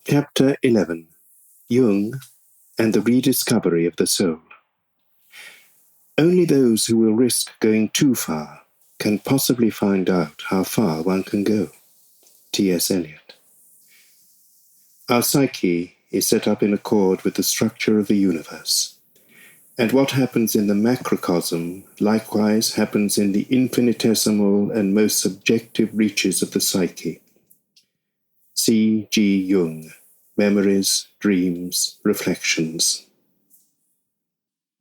Chapter 11. Jung and the Rediscovery of the Soul. Only those who will risk going too far can possibly find out how far one can go. T.S. Eliot. Our psyche is set up in accord with the structure of the universe, and what happens in the macrocosm likewise happens in the infinitesimal and most subjective reaches of the psyche. C. G. Jung, Memories, Dreams, Reflections.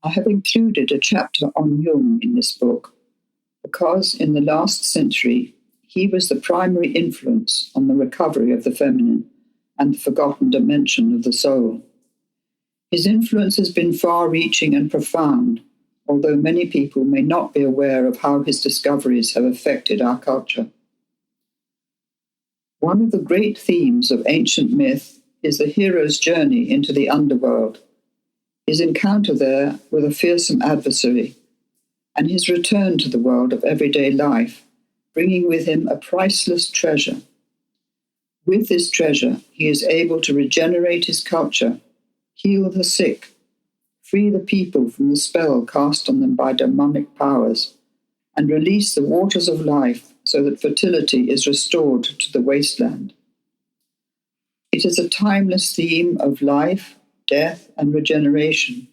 I have included a chapter on Jung in this book because in the last century he was the primary influence on the recovery of the feminine and the forgotten dimension of the soul. His influence has been far-reaching and profound, although many people may not be aware of how his discoveries have affected our culture. One of the great themes of ancient myth is the hero's journey into the underworld, his encounter there with a fearsome adversary, and his return to the world of everyday life, bringing with him a priceless treasure. With this treasure, he is able to regenerate his culture, heal the sick, free the people from the spell cast on them by demonic powers, and release the waters of life so that fertility is restored to the wasteland. It is a timeless theme of life, death, and regeneration,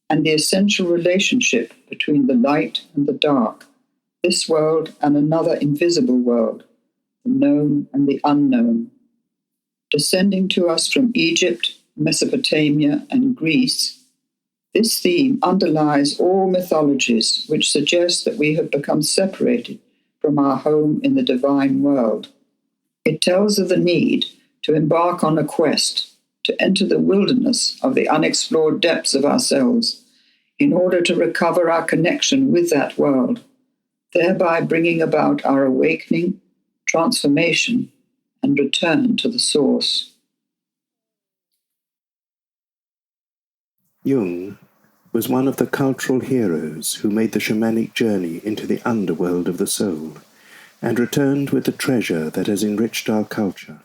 and the essential relationship between the light and the dark, this world and another invisible world, the known and the unknown. Descending to us from Egypt, Mesopotamia, and Greece, this theme underlies all mythologies which suggest that we have become separated from our home in the divine world. It tells of the need to embark on a quest, to enter the wilderness of the unexplored depths of ourselves in order to recover our connection with that world, thereby bringing about our awakening, transformation, and return to the source. Jung was one of the cultural heroes who made the shamanic journey into the underworld of the soul and returned with the treasure that has enriched our culture.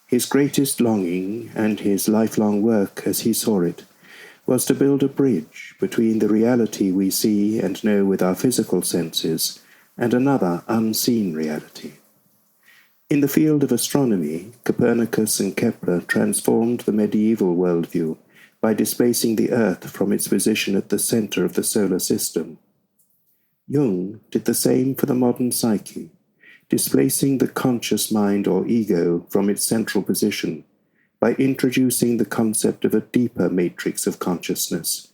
His greatest longing and his lifelong work, as he saw it, was to build a bridge between the reality we see and know with our physical senses and another unseen reality. In the field of astronomy, Copernicus and Kepler transformed the medieval worldview by displacing the Earth from its position at the center of the solar system. Jung did the same for the modern psyche, displacing the conscious mind or ego from its central position by introducing the concept of a deeper matrix of consciousness,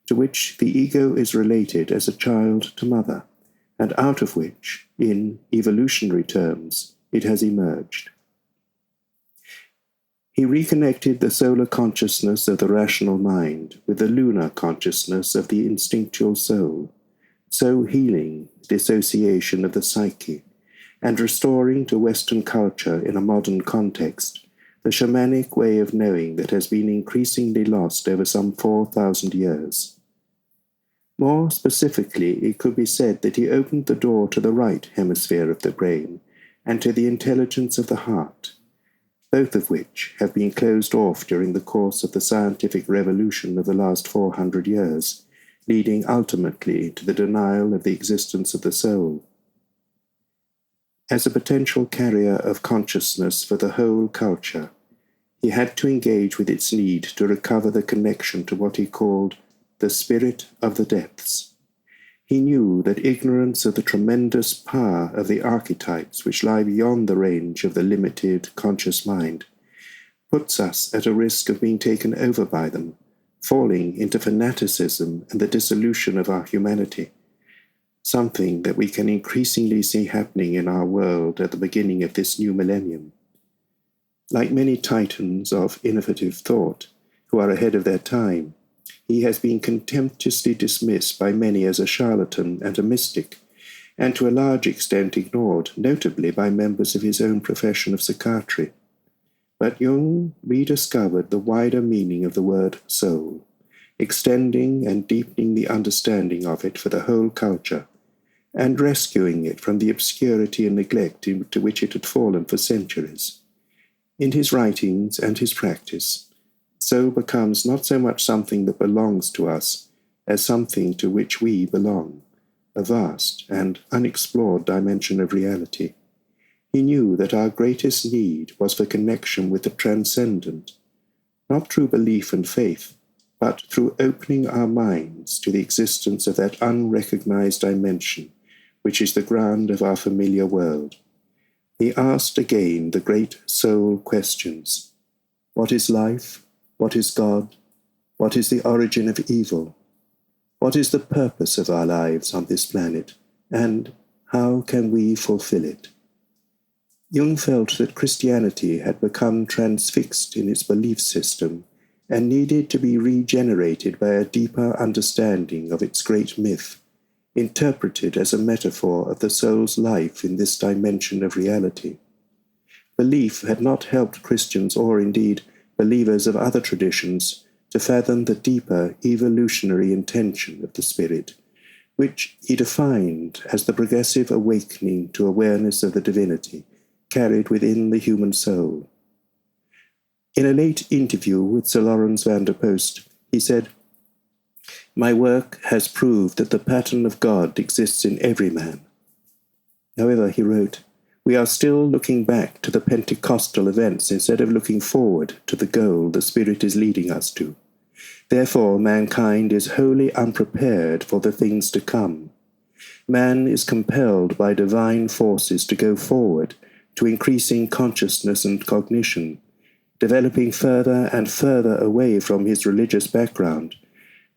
to which the ego is related as a child to mother, and out of which, in evolutionary terms, it has emerged. He reconnected the solar consciousness of the rational mind with the lunar consciousness of the instinctual soul, so healing dissociation of the psyche, and restoring to Western culture in a modern context the shamanic way of knowing that has been increasingly lost over some 4,000 years. More specifically, it could be said that he opened the door to the right hemisphere of the brain and to the intelligence of the heart, both of which have been closed off during the course of the scientific revolution of the last 400 years, leading ultimately to the denial of the existence of the soul. As a potential carrier of consciousness for the whole culture, he had to engage with its need to recover the connection to what he called the spirit of the depths. He knew that ignorance of the tremendous power of the archetypes which lie beyond the range of the limited conscious mind puts us at a risk of being taken over by them, falling into fanaticism and the dissolution of our humanity, something that we can increasingly see happening in our world at the beginning of this new millennium. Like many titans of innovative thought who are ahead of their time, he has been contemptuously dismissed by many as a charlatan and a mystic, and to a large extent ignored, notably by members of his own profession of psychiatry. But Jung rediscovered the wider meaning of the word soul, extending and deepening the understanding of it for the whole culture, and rescuing it from the obscurity and neglect into which it had fallen for centuries. In his writings and his practice, soul becomes not so much something that belongs to us as something to which we belong, a vast and unexplored dimension of reality. He knew that our greatest need was for connection with the transcendent, not through belief and faith, but through opening our minds to the existence of that unrecognized dimension, which is the ground of our familiar world. He asked again the great soul questions. What is life? What is God? What is the origin of evil? What is the purpose of our lives on this planet? And how can we fulfill it? Jung felt that Christianity had become transfixed in its belief system and needed to be regenerated by a deeper understanding of its great myth, interpreted as a metaphor of the soul's life in this dimension of reality. Belief had not helped Christians, or indeed believers of other traditions, to fathom the deeper evolutionary intention of the spirit, which he defined as the progressive awakening to awareness of the divinity carried within the human soul. In a late interview with Sir Lawrence van der Post, he said, "My work has proved that the pattern of God exists in every man." However, he wrote, "We are still looking back to the Pentecostal events instead of looking forward to the goal the Spirit is leading us to. Therefore, mankind is wholly unprepared for the things to come. Man is compelled by divine forces to go forward to increasing consciousness and cognition, developing further and further away from his religious background,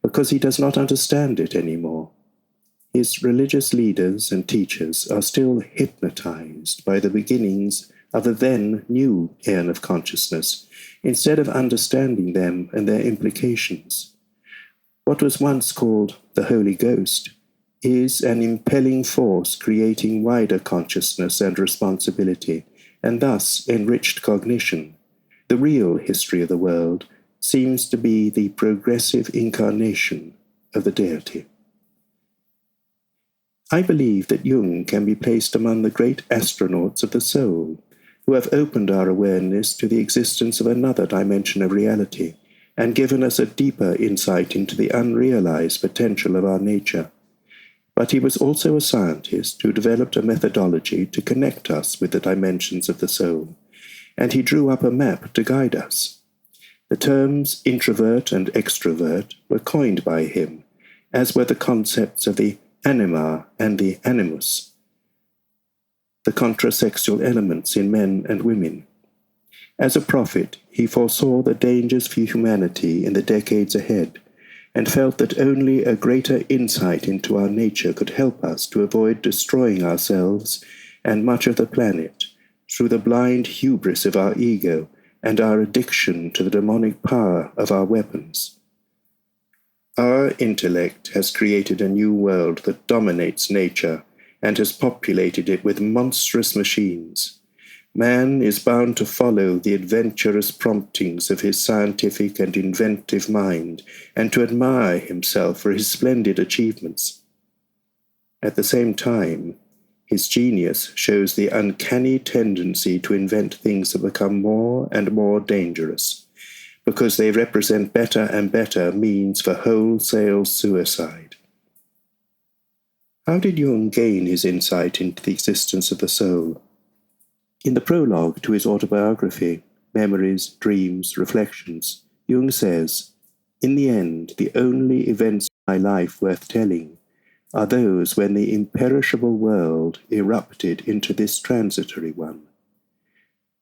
because he does not understand it anymore. His religious leaders and teachers are still hypnotized by the beginnings of the then new aeon of consciousness, instead of understanding them and their implications. What was once called the Holy Ghost is an impelling force creating wider consciousness and responsibility, and thus enriched cognition. The real history of the world seems to be the progressive incarnation of the deity." I believe that Jung can be placed among the great astronauts of the soul, who have opened our awareness to the existence of another dimension of reality, and given us a deeper insight into the unrealized potential of our nature. But he was also a scientist who developed a methodology to connect us with the dimensions of the soul, and he drew up a map to guide us. The terms introvert and extrovert were coined by him, as were the concepts of the anima and the animus, the contrasexual elements in men and women. As a prophet, he foresaw the dangers for humanity in the decades ahead, and felt that only a greater insight into our nature could help us to avoid destroying ourselves and much of the planet through the blind hubris of our ego and our addiction to the demonic power of our weapons. Our intellect has created a new world that dominates nature and has populated it with monstrous machines. Man is bound to follow the adventurous promptings of his scientific and inventive mind, and to admire himself for his splendid achievements. At the same time, his genius shows the uncanny tendency to invent things that become more and more dangerous, because they represent better and better means for wholesale suicide. How did Jung gain his insight into the existence of the soul? In the prologue to his autobiography, Memories, Dreams, Reflections, Jung says, "In the end, the only events of my life worth telling are those when the imperishable world erupted into this transitory one.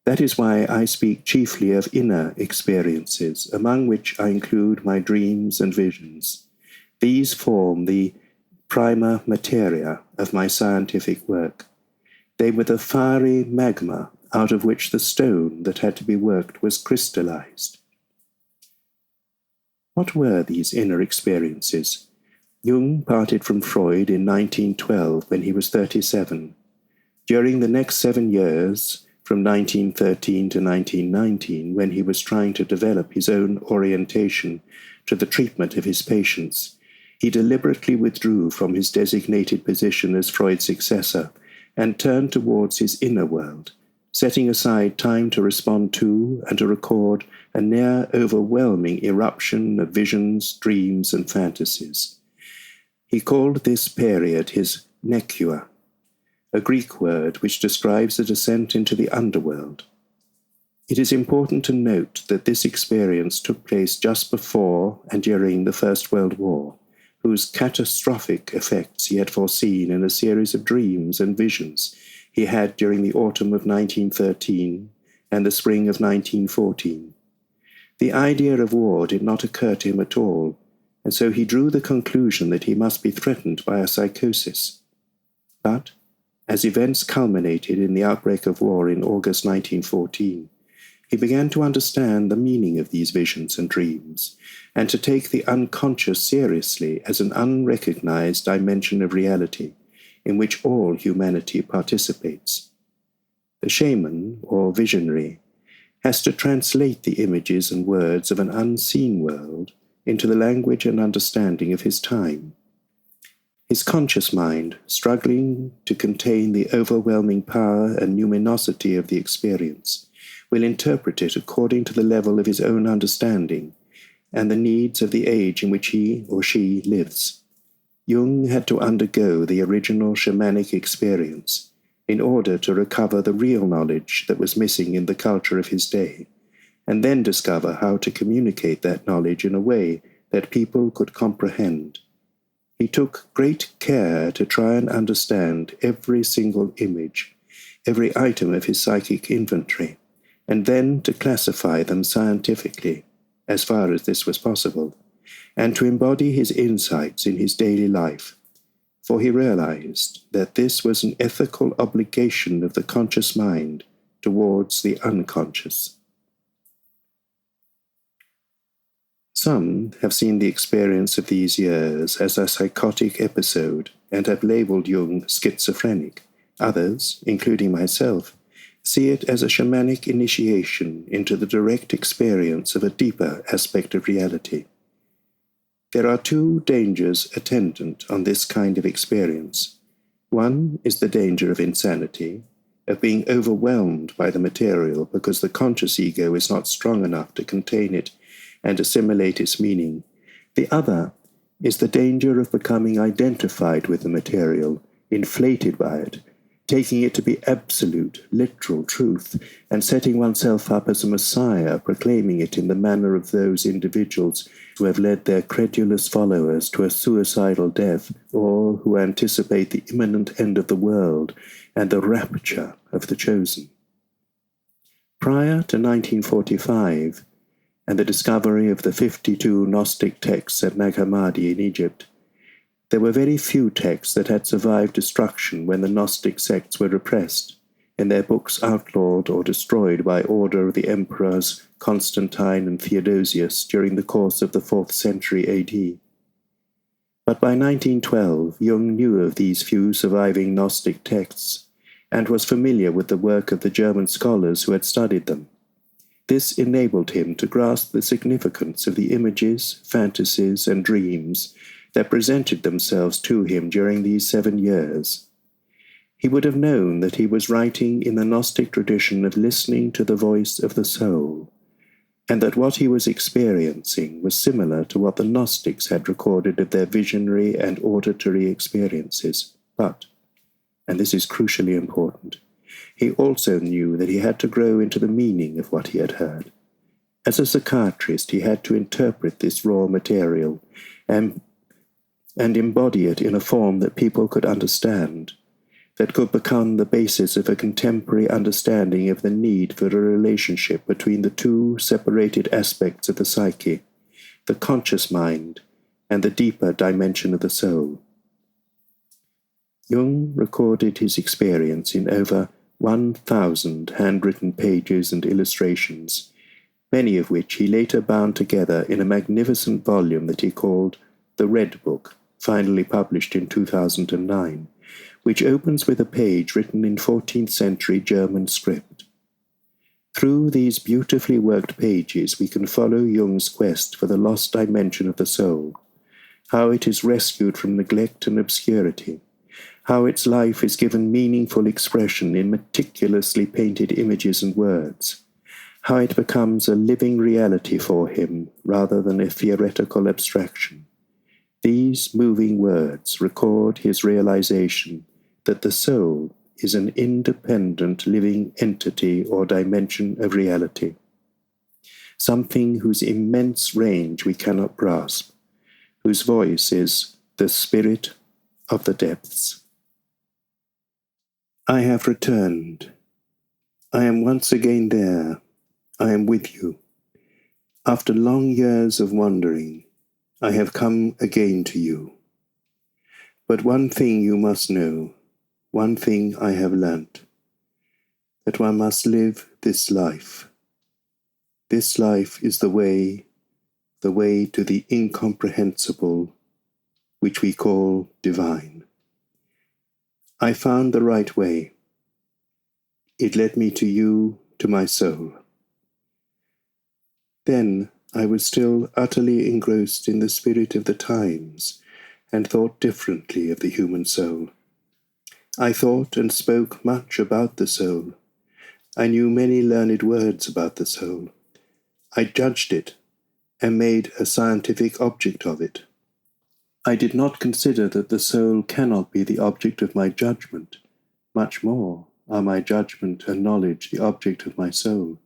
That is why I speak chiefly of inner experiences, among which I include my dreams and visions. These form the prima materia of my scientific work. They were the fiery magma out of which the stone that had to be worked was crystallized." What were these inner experiences? Jung parted from Freud in 1912 when he was 37. During the next 7 years, from 1913 to 1919, when he was trying to develop his own orientation to the treatment of his patients, he deliberately withdrew from his designated position as Freud's successor and turned towards his inner world, setting aside time to respond to and to record a near overwhelming eruption of visions, dreams, and fantasies. He called this period his nekua, a Greek word which describes a descent into the underworld. It is important to note that this experience took place just before and during the First World War, whose catastrophic effects he had foreseen in a series of dreams and visions he had during the autumn of 1913 and the spring of 1914. The idea of war did not occur to him at all, and so he drew the conclusion that he must be threatened by a psychosis. But, as events culminated in the outbreak of war in August 1914, he began to understand the meaning of these visions and dreams, and to take the unconscious seriously as an unrecognized dimension of reality in which all humanity participates. The shaman, or visionary, has to translate the images and words of an unseen world into the language and understanding of his time. His conscious mind, struggling to contain the overwhelming power and numinosity of the experience, will interpret it according to the level of his own understanding and the needs of the age in which he or she lives. Jung had to undergo the original shamanic experience in order to recover the real knowledge that was missing in the culture of his day, and then discover how to communicate that knowledge in a way that people could comprehend. He took great care to try and understand every single image, every item of his psychic inventory, and then to classify them scientifically, as far as this was possible, and to embody his insights in his daily life, for he realized that this was an ethical obligation of the conscious mind towards the unconscious. Some have seen the experience of these years as a psychotic episode and have labeled Jung schizophrenic. Others, including myself, see it as a shamanic initiation into the direct experience of a deeper aspect of reality. There are two dangers attendant on this kind of experience. One is the danger of insanity, of being overwhelmed by the material because the conscious ego is not strong enough to contain it and assimilate its meaning. The other is the danger of becoming identified with the material, inflated by it, taking it to be absolute, literal truth, and setting oneself up as a messiah, proclaiming it in the manner of those individuals who have led their credulous followers to a suicidal death, or who anticipate the imminent end of the world and the rapture of the chosen. Prior to 1945, and the discovery of the 52 Gnostic texts at Nag Hammadi in Egypt, there were very few texts that had survived destruction when the Gnostic sects were repressed, and their books outlawed or destroyed by order of the emperors Constantine and Theodosius during the course of the 4th century AD. But by 1912, Jung knew of these few surviving Gnostic texts, and was familiar with the work of the German scholars who had studied them. This enabled him to grasp the significance of the images, fantasies, and dreams that presented themselves to him during these 7 years. He would have known that he was writing in the Gnostic tradition of listening to the voice of the soul, and that what he was experiencing was similar to what the Gnostics had recorded of their visionary and auditory experiences. But, and this is crucially important, he also knew that he had to grow into the meaning of what he had heard. As a psychiatrist, he had to interpret this raw material and embody it in a form that people could understand, that could become the basis of a contemporary understanding of the need for a relationship between the two separated aspects of the psyche, the conscious mind and the deeper dimension of the soul. Jung recorded his experience in over 1,000 handwritten pages and illustrations, many of which he later bound together in a magnificent volume that he called The Red Book, finally published in 2009, which opens with a page written in 14th century German script. Through these beautifully worked pages we can follow Jung's quest for the lost dimension of the soul, how it is rescued from neglect and obscurity, how its life is given meaningful expression in meticulously painted images and words, how it becomes a living reality for him rather than a theoretical abstraction. These moving words record his realization that the soul is an independent living entity or dimension of reality, something whose immense range we cannot grasp, whose voice is the spirit of the depths. I have returned. I am once again there. I am with you. After long years of wandering, I have come again to you. But one thing you must know, one thing I have learnt, that one must live this life. This life is the way to the incomprehensible, which we call divine. I found the right way. It led me to you, to my soul. Then I was still utterly engrossed in the spirit of the times, and thought differently of the human soul. I thought and spoke much about the soul. I knew many learned words about the soul. I judged it, and made a scientific object of it. I did not consider that the soul cannot be the object of my judgment. Much more are my judgment and knowledge the object of my soul.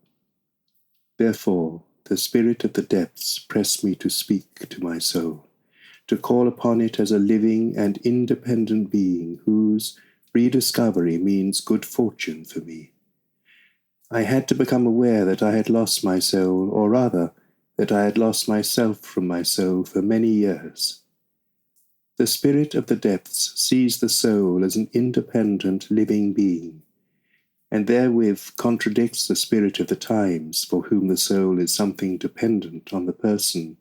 Therefore, the spirit of the depths pressed me to speak to my soul, to call upon it as a living and independent being whose rediscovery means good fortune for me. I had to become aware that I had lost my soul, or rather, that I had lost myself from my soul for many years. The spirit of the depths sees the soul as an independent living being, and therewith contradicts the spirit of the times, for whom the soul is something dependent on the person,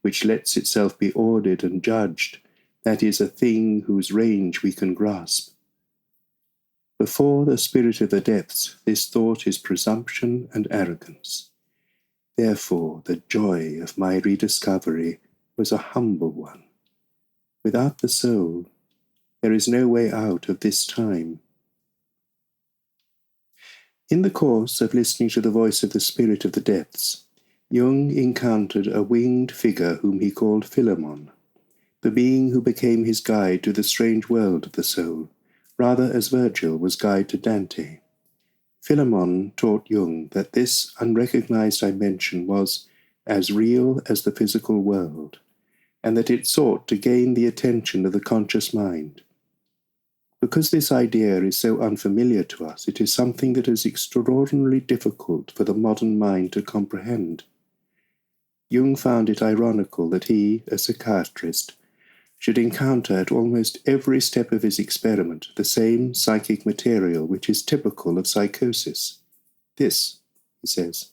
which lets itself be ordered and judged, that is, a thing whose range we can grasp. Before the spirit of the depths, this thought is presumption and arrogance. Therefore, the joy of my rediscovery was a humble one. Without the soul, there is no way out of this time. In the course of listening to the voice of the spirit of the depths, Jung encountered a winged figure whom he called Philemon, the being who became his guide to the strange world of the soul, rather as Virgil was guide to Dante. Philemon taught Jung that this unrecognized dimension was as real as the physical world, and that it sought to gain the attention of the conscious mind. Because this idea is so unfamiliar to us, it is something that is extraordinarily difficult for the modern mind to comprehend. Jung found it ironical that he, a psychiatrist, should encounter at almost every step of his experiment the same psychic material which is typical of psychosis. This, he says,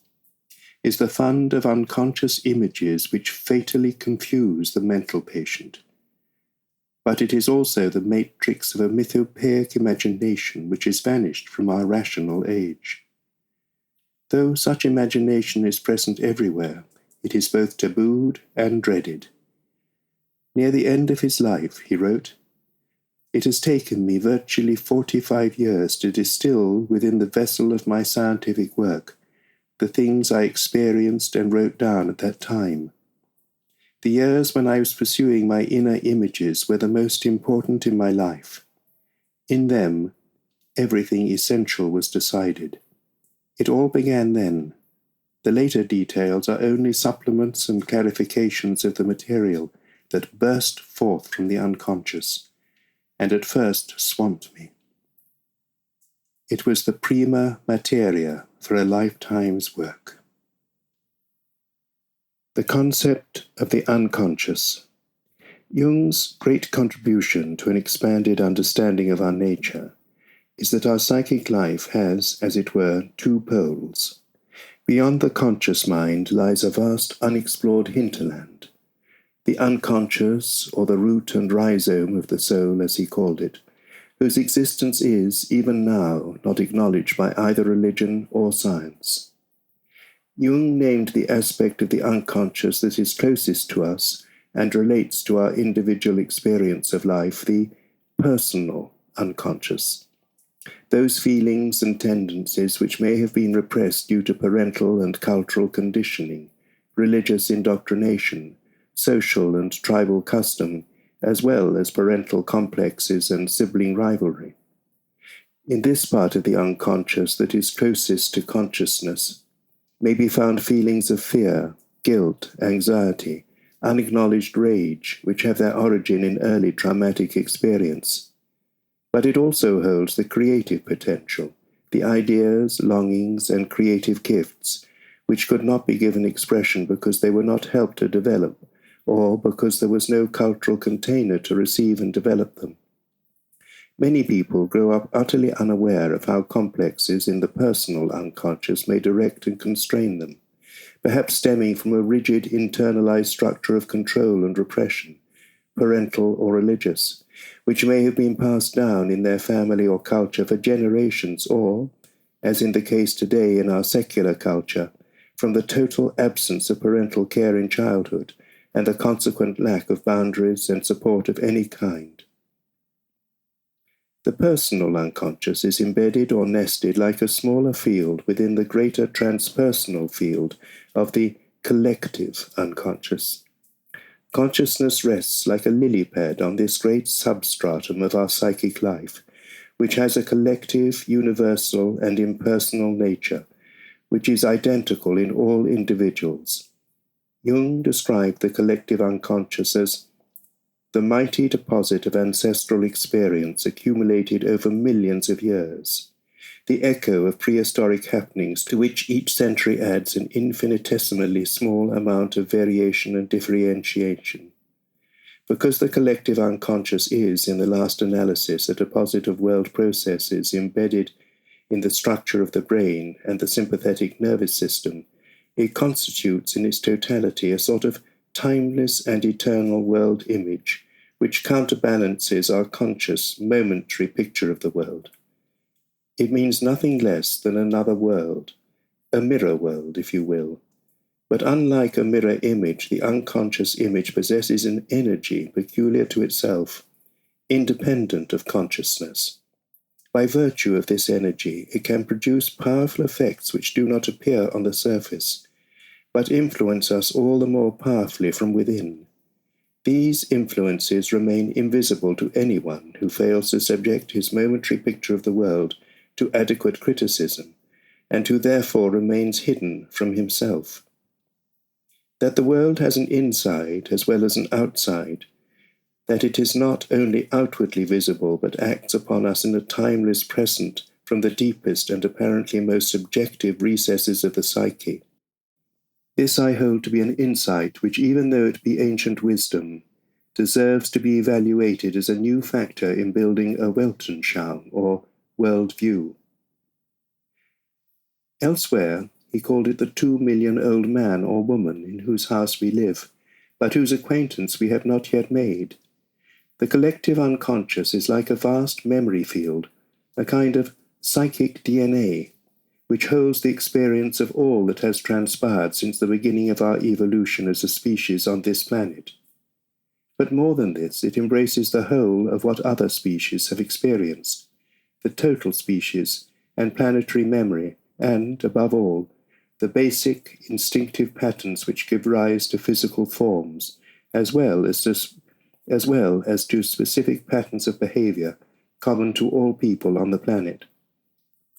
is the fund of unconscious images which fatally confuse the mental patient. But it is also the matrix of a mythopoeic imagination which is vanished from our rational age. Though such imagination is present everywhere, it is both tabooed and dreaded. Near the end of his life, he wrote, "It has taken me virtually 45 years to distill within the vessel of my scientific work the things I experienced and wrote down at that time. The years when I was pursuing my inner images were the most important in my life. In them, everything essential was decided. It all began then. The later details are only supplements and clarifications of the material that burst forth from the unconscious, and at first swamped me. It was the prima materia for a lifetime's work." The concept of the unconscious. Jung's great contribution to an expanded understanding of our nature is that our psychic life has, as it were, two poles. Beyond the conscious mind lies a vast unexplored hinterland. The unconscious, or the root and rhizome of the soul, as he called it, whose existence is, even now, not acknowledged by either religion or science. Jung named the aspect of the unconscious that is closest to us and relates to our individual experience of life the personal unconscious. Those feelings and tendencies which may have been repressed due to parental and cultural conditioning, religious indoctrination, social and tribal custom, as well as parental complexes and sibling rivalry. In this part of the unconscious that is closest to consciousness may be found feelings of fear, guilt, anxiety, unacknowledged rage, which have their origin in early traumatic experience. But it also holds the creative potential, the ideas, longings, and creative gifts, which could not be given expression because they were not helped to develop, or because there was no cultural container to receive and develop them. Many people grow up utterly unaware of how complexes in the personal unconscious may direct and constrain them, perhaps stemming from a rigid internalized structure of control and repression, parental or religious, which may have been passed down in their family or culture for generations or, as in the case today in our secular culture, from the total absence of parental care in childhood and the consequent lack of boundaries and support of any kind. The personal unconscious is embedded or nested like a smaller field within the greater transpersonal field of the collective unconscious. Consciousness rests like a lily pad on this great substratum of our psychic life, which has a collective, universal, and impersonal nature, which is identical in all individuals. Jung described the collective unconscious as the mighty deposit of ancestral experience accumulated over millions of years, the echo of prehistoric happenings to which each century adds an infinitesimally small amount of variation and differentiation. Because the collective unconscious is, in the last analysis, a deposit of world processes embedded in the structure of the brain and the sympathetic nervous system, it constitutes in its totality a sort of timeless and eternal world image, which counterbalances our conscious, momentary picture of the world. It means nothing less than another world, a mirror world, if you will. But unlike a mirror image, the unconscious image possesses an energy peculiar to itself, independent of consciousness. By virtue of this energy, it can produce powerful effects which do not appear on the surface, but influence us all the more powerfully from within. These influences remain invisible to anyone who fails to subject his momentary picture of the world to adequate criticism, and who therefore remains hidden from himself. That the world has an inside as well as an outside, that it is not only outwardly visible but acts upon us in a timeless present from the deepest and apparently most subjective recesses of the psyche. This I hold to be an insight which, even though it be ancient wisdom, deserves to be evaluated as a new factor in building a Weltanschauung, or world view. Elsewhere, he called it the 2 million-old man or woman in whose house we live, but whose acquaintance we have not yet made. The collective unconscious is like a vast memory field, a kind of psychic DNA, which holds the experience of all that has transpired since the beginning of our evolution as a species on this planet. But more than this, it embraces the whole of what other species have experienced, the total species and planetary memory, and, above all, the basic instinctive patterns which give rise to physical forms, as well as to specific patterns of behavior common to all people on the planet.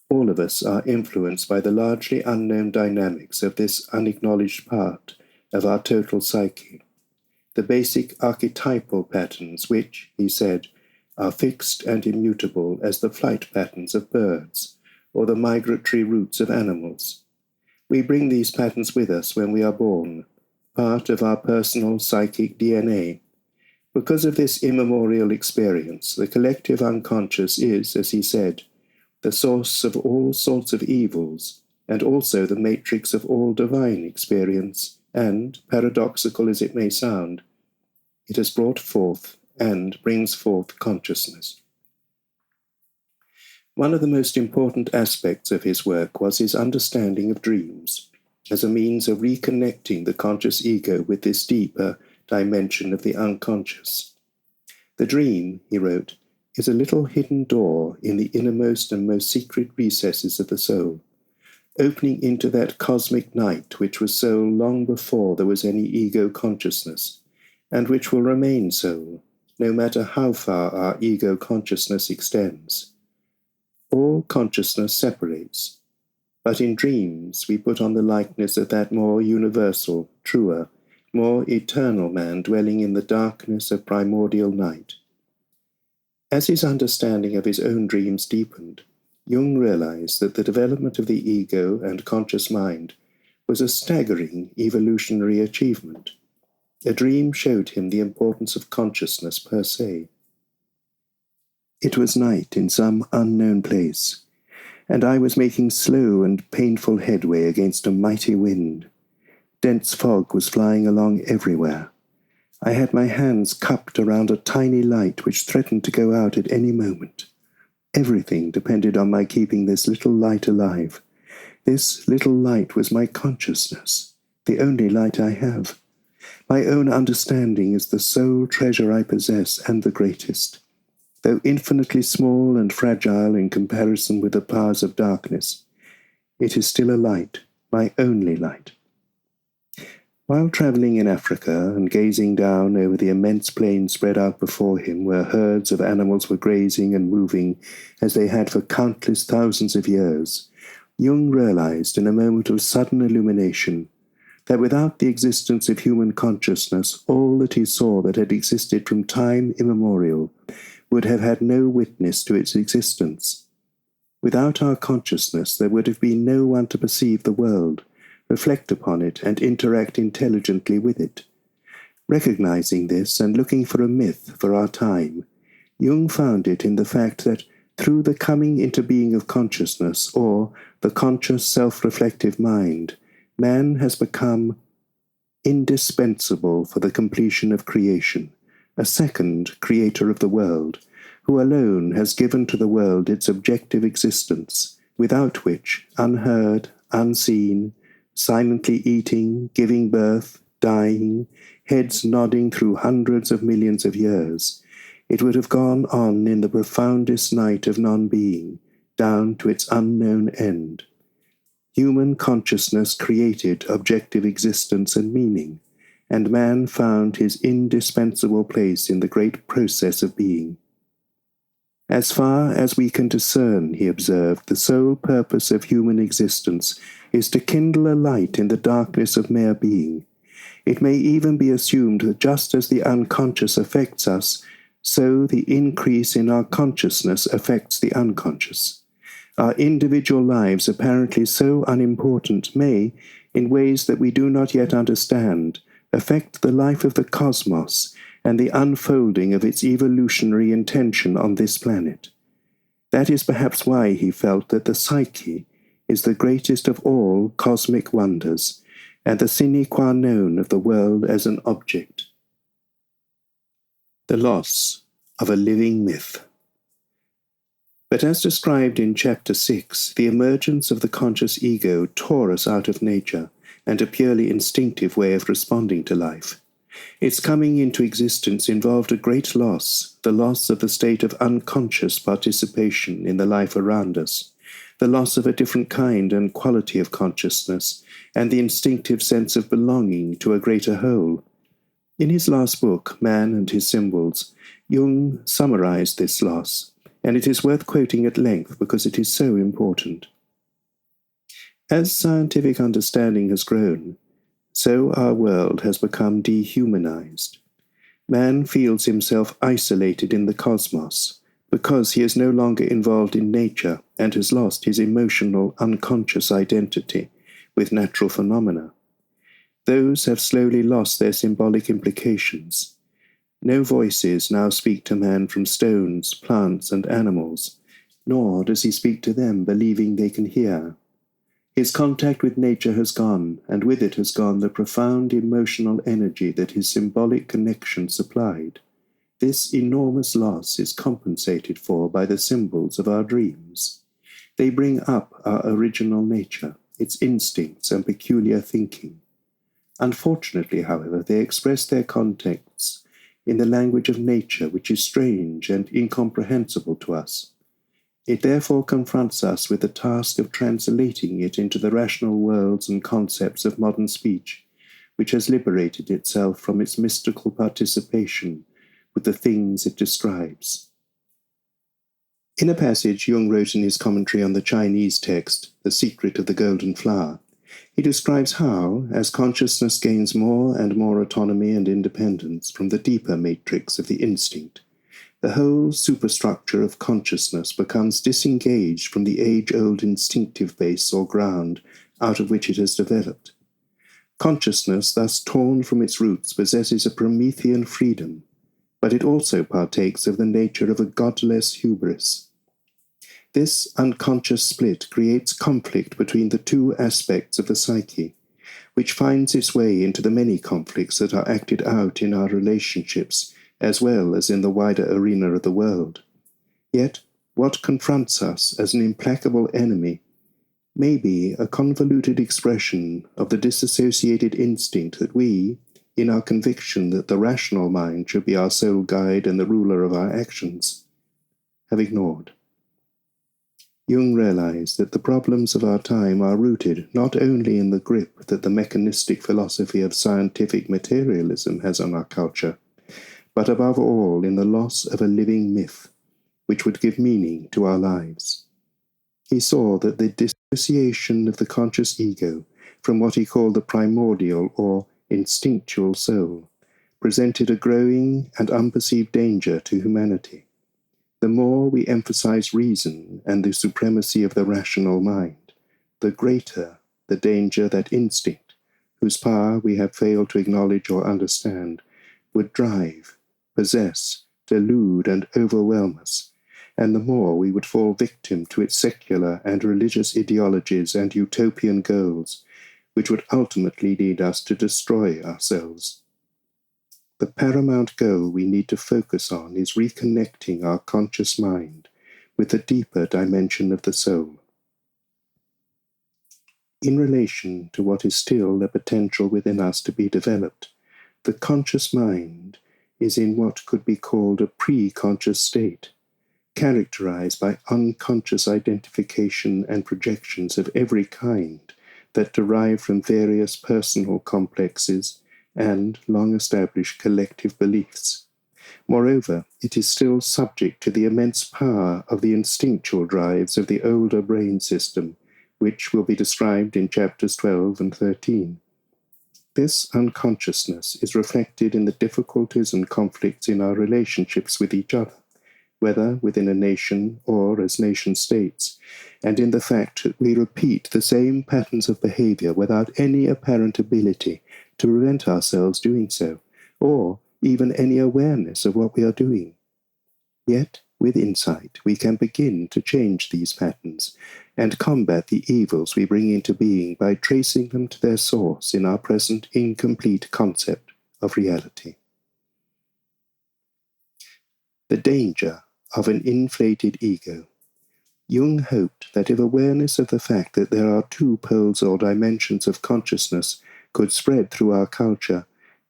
All of us are influenced by the largely unknown dynamics of this unacknowledged part of our total psyche, the basic archetypal patterns which, he said, are fixed and immutable as the flight patterns of birds or the migratory routes of animals. We bring these patterns with us when we are born, part of our personal psychic DNA. Because of this immemorial experience, the collective unconscious is, as he said, the source of all sorts of evils, and also the matrix of all divine experience, and, paradoxical as it may sound, it has brought forth and brings forth consciousness. One of the most important aspects of his work was his understanding of dreams, as a means of reconnecting the conscious ego with this deeper dimension of the unconscious. The dream, he wrote, is a little hidden door in the innermost and most secret recesses of the soul, opening into that cosmic night which was so long before there was any ego consciousness, and which will remain so, no matter how far our ego consciousness extends. All consciousness separates, but in dreams we put on the likeness of that more universal, truer, more eternal man dwelling in the darkness of primordial night. As his understanding of his own dreams deepened, Jung realized that the development of the ego and conscious mind was a staggering evolutionary achievement. A dream showed him the importance of consciousness per se. It was night in some unknown place, and I was making slow and painful headway against a mighty wind. Dense fog was flying along everywhere. I had my hands cupped around a tiny light which threatened to go out at any moment. Everything depended on my keeping this little light alive. This little light was my consciousness, the only light I have. My own understanding is the sole treasure I possess and the greatest. Though infinitely small and fragile in comparison with the powers of darkness, it is still a light, my only light. While travelling in Africa and gazing down over the immense plain spread out before him where herds of animals were grazing and moving as they had for countless thousands of years, Jung realized in a moment of sudden illumination that without the existence of human consciousness, all that he saw that had existed from time immemorial would have had no witness to its existence. Without our consciousness, there would have been no one to perceive the world, reflect upon it, and interact intelligently with it. Recognizing this and looking for a myth for our time, Jung found it in the fact that through the coming into being of consciousness, or the conscious self-reflective mind, man has become indispensable for the completion of creation, a second creator of the world, who alone has given to the world its objective existence, without which, unheard, unseen, silently eating, giving birth, dying, heads nodding through hundreds of millions of years, it would have gone on in the profoundest night of non-being, down to its unknown end. Human consciousness created objective existence and meaning, and man found his indispensable place in the great process of being. As far as we can discern, he observed, the sole purpose of human existence is to kindle a light in the darkness of mere being. It may even be assumed that just as the unconscious affects us, so the increase in our consciousness affects the unconscious. Our individual lives, apparently so unimportant, may, in ways that we do not yet understand, affect the life of the cosmos and the unfolding of its evolutionary intention on this planet. That is perhaps why he felt that the psyche is the greatest of all cosmic wonders, and the sine qua non of the world as an object. The loss of a living myth. But as described in Chapter 6, the emergence of the conscious ego tore us out of nature and a purely instinctive way of responding to life. Its coming into existence involved a great loss, the loss of the state of unconscious participation in the life around us, the loss of a different kind and quality of consciousness, and the instinctive sense of belonging to a greater whole. In his last book, Man and His Symbols, Jung summarized this loss, and it is worth quoting at length because it is so important. As scientific understanding has grown, so our world has become dehumanized. Man feels himself isolated in the cosmos because he is no longer involved in nature and has lost his emotional, unconscious identity with natural phenomena. Those have slowly lost their symbolic implications. No voices now speak to man from stones, plants, and animals, nor does he speak to them believing they can hear. His contact with nature has gone, and with it has gone the profound emotional energy that his symbolic connection supplied. This enormous loss is compensated for by the symbols of our dreams. They bring up our original nature, its instincts and peculiar thinking. Unfortunately, however, they express their contexts in the language of nature which is strange and incomprehensible to us. It therefore confronts us with the task of translating it into the rational worlds and concepts of modern speech, which has liberated itself from its mystical participation with the things it describes. In a passage Jung wrote in his commentary on the Chinese text, The Secret of the Golden Flower, he describes how, as consciousness gains more and more autonomy and independence from the deeper matrix of the instinct, the whole superstructure of consciousness becomes disengaged from the age-old instinctive base or ground out of which it has developed. Consciousness, thus torn from its roots, possesses a Promethean freedom, but it also partakes of the nature of a godless hubris. This unconscious split creates conflict between the two aspects of the psyche, which finds its way into the many conflicts that are acted out in our relationships, as well as in the wider arena of the world. Yet, what confronts us as an implacable enemy may be a convoluted expression of the disassociated instinct that we, in our conviction that the rational mind should be our sole guide and the ruler of our actions, have ignored. Jung realized that the problems of our time are rooted not only in the grip that the mechanistic philosophy of scientific materialism has on our culture, but above all in the loss of a living myth, which would give meaning to our lives. He saw that the dissociation of the conscious ego from what he called the primordial or instinctual soul presented a growing and unperceived danger to humanity. The more we emphasize reason and the supremacy of the rational mind, the greater the danger that instinct, whose power we have failed to acknowledge or understand, would drive, possess, delude, and overwhelm us, and the more we would fall victim to its secular and religious ideologies and utopian goals, which would ultimately lead us to destroy ourselves. The paramount goal we need to focus on is reconnecting our conscious mind with the deeper dimension of the soul. In relation to what is still the potential within us to be developed, the conscious mind is in what could be called a pre-conscious state, characterized by unconscious identification and projections of every kind that derive from various personal complexes and long-established collective beliefs. Moreover, it is still subject to the immense power of the instinctual drives of the older brain system, which will be described in chapters 12 and 13. This unconsciousness is reflected in the difficulties and conflicts in our relationships with each other, whether within a nation or as nation-states, and in the fact that we repeat the same patterns of behavior without any apparent ability to prevent ourselves doing so, or even any awareness of what we are doing. Yet, with insight, we can begin to change these patterns and combat the evils we bring into being by tracing them to their source in our present incomplete concept of reality. The danger of an inflated ego. Jung hoped that if awareness of the fact that there are two poles or dimensions of consciousness could spread through our culture,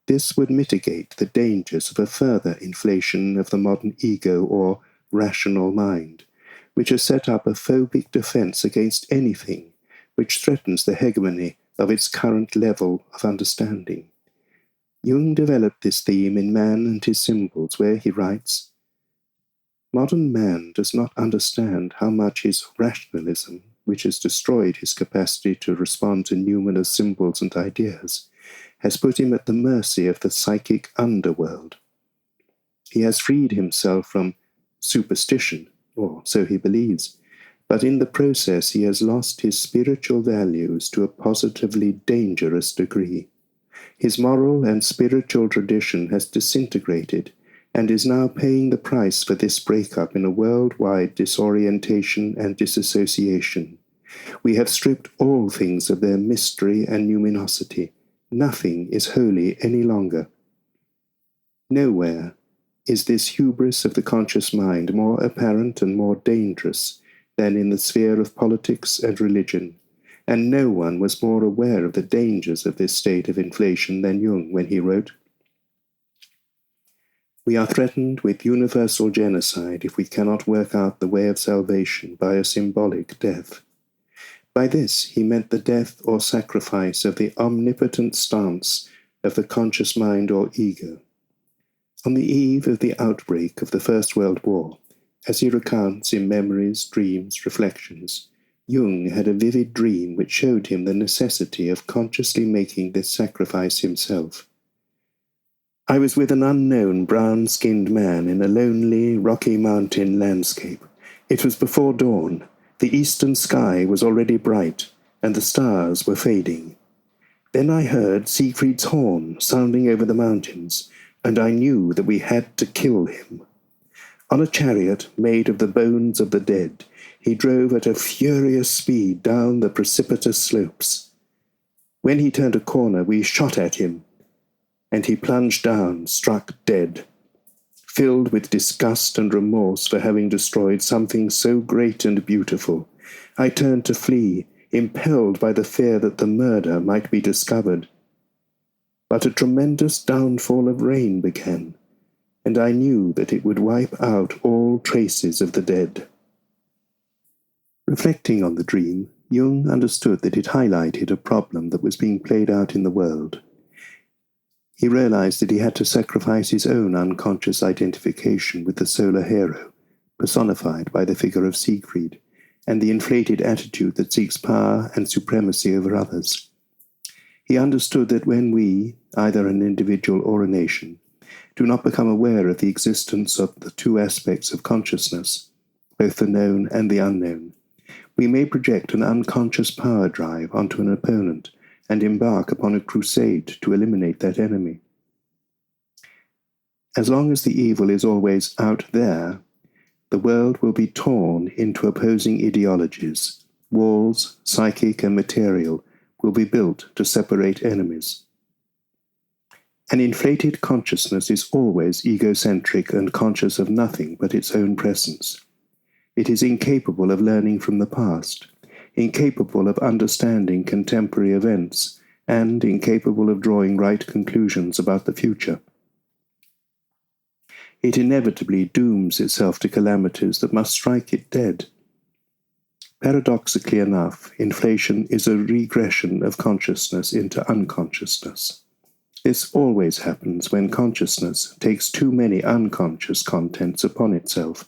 this would mitigate the dangers of a further inflation of the modern ego or rational mind, which has set up a phobic defense against anything which threatens the hegemony of its current level of understanding. Jung developed this theme in Man and His Symbols, where he writes, "Modern man does not understand how much his rationalism, which has destroyed his capacity to respond to numerous symbols and ideas, has put him at the mercy of the psychic underworld. He has freed himself from superstition, or so he believes, but in the process he has lost his spiritual values to a positively dangerous degree. His moral and spiritual tradition has disintegrated and is now paying the price for this breakup in a worldwide disorientation and disassociation. We have stripped all things of their mystery and numinosity. Nothing is holy any longer. Nowhere is this hubris of the conscious mind more apparent and more dangerous than in the sphere of politics and religion, and no one was more aware of the dangers of this state of inflation than Jung when he wrote, We are threatened with universal genocide if we cannot work out the way of salvation by a symbolic death. By this he meant the death or sacrifice of the omnipotent stance of the conscious mind or ego. On the eve of the outbreak of the First World War, as he recounts in Memories, Dreams, Reflections, Jung had a vivid dream which showed him the necessity of consciously making this sacrifice himself. I was with an unknown brown-skinned man in a lonely, rocky mountain landscape. It was before dawn. The eastern sky was already bright, and the stars were fading. Then I heard Siegfried's horn sounding over the mountains, and I knew that we had to kill him. On a chariot made of the bones of the dead, he drove at a furious speed down the precipitous slopes. When he turned a corner, we shot at him, and he plunged down, struck dead. Filled with disgust and remorse for having destroyed something so great and beautiful, I turned to flee, impelled by the fear that the murder might be discovered. But a tremendous downfall of rain began, and I knew that it would wipe out all traces of the dead. Reflecting on the dream, Jung understood that it highlighted a problem that was being played out in the world. He realized that he had to sacrifice his own unconscious identification with the solar hero, personified by the figure of Siegfried, and the inflated attitude that seeks power and supremacy over others. He understood that when we, either an individual or a nation, do not become aware of the existence of the two aspects of consciousness, both the known and the unknown, we may project an unconscious power drive onto an opponent and embark upon a crusade to eliminate that enemy. As long as the evil is always out there, the world will be torn into opposing ideologies. Walls, psychic and material, will be built to separate enemies. An inflated consciousness is always egocentric and conscious of nothing but its own presence. It is incapable of learning from the past, incapable of understanding contemporary events, and incapable of drawing right conclusions about the future. It inevitably dooms itself to calamities that must strike it dead. Paradoxically enough, inflation is a regression of consciousness into unconsciousness. This always happens when consciousness takes too many unconscious contents upon itself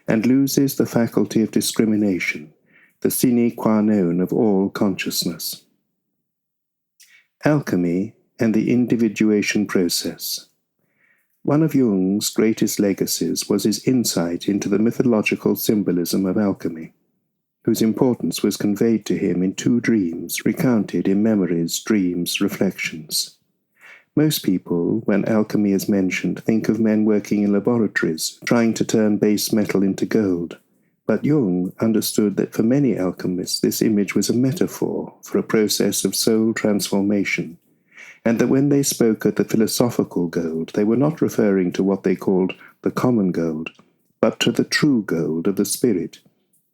and loses the faculty of discrimination, the sine qua non of all consciousness. Alchemy and the individuation process. One of Jung's greatest legacies was his insight into the mythological symbolism of alchemy, whose importance was conveyed to him in two dreams recounted in Memories, Dreams, Reflections. Most people, when alchemy is mentioned, think of men working in laboratories, trying to turn base metal into gold. But Jung understood that for many alchemists this image was a metaphor for a process of soul transformation, and that when they spoke of the philosophical gold, they were not referring to what they called the common gold, but to the true gold of the spirit,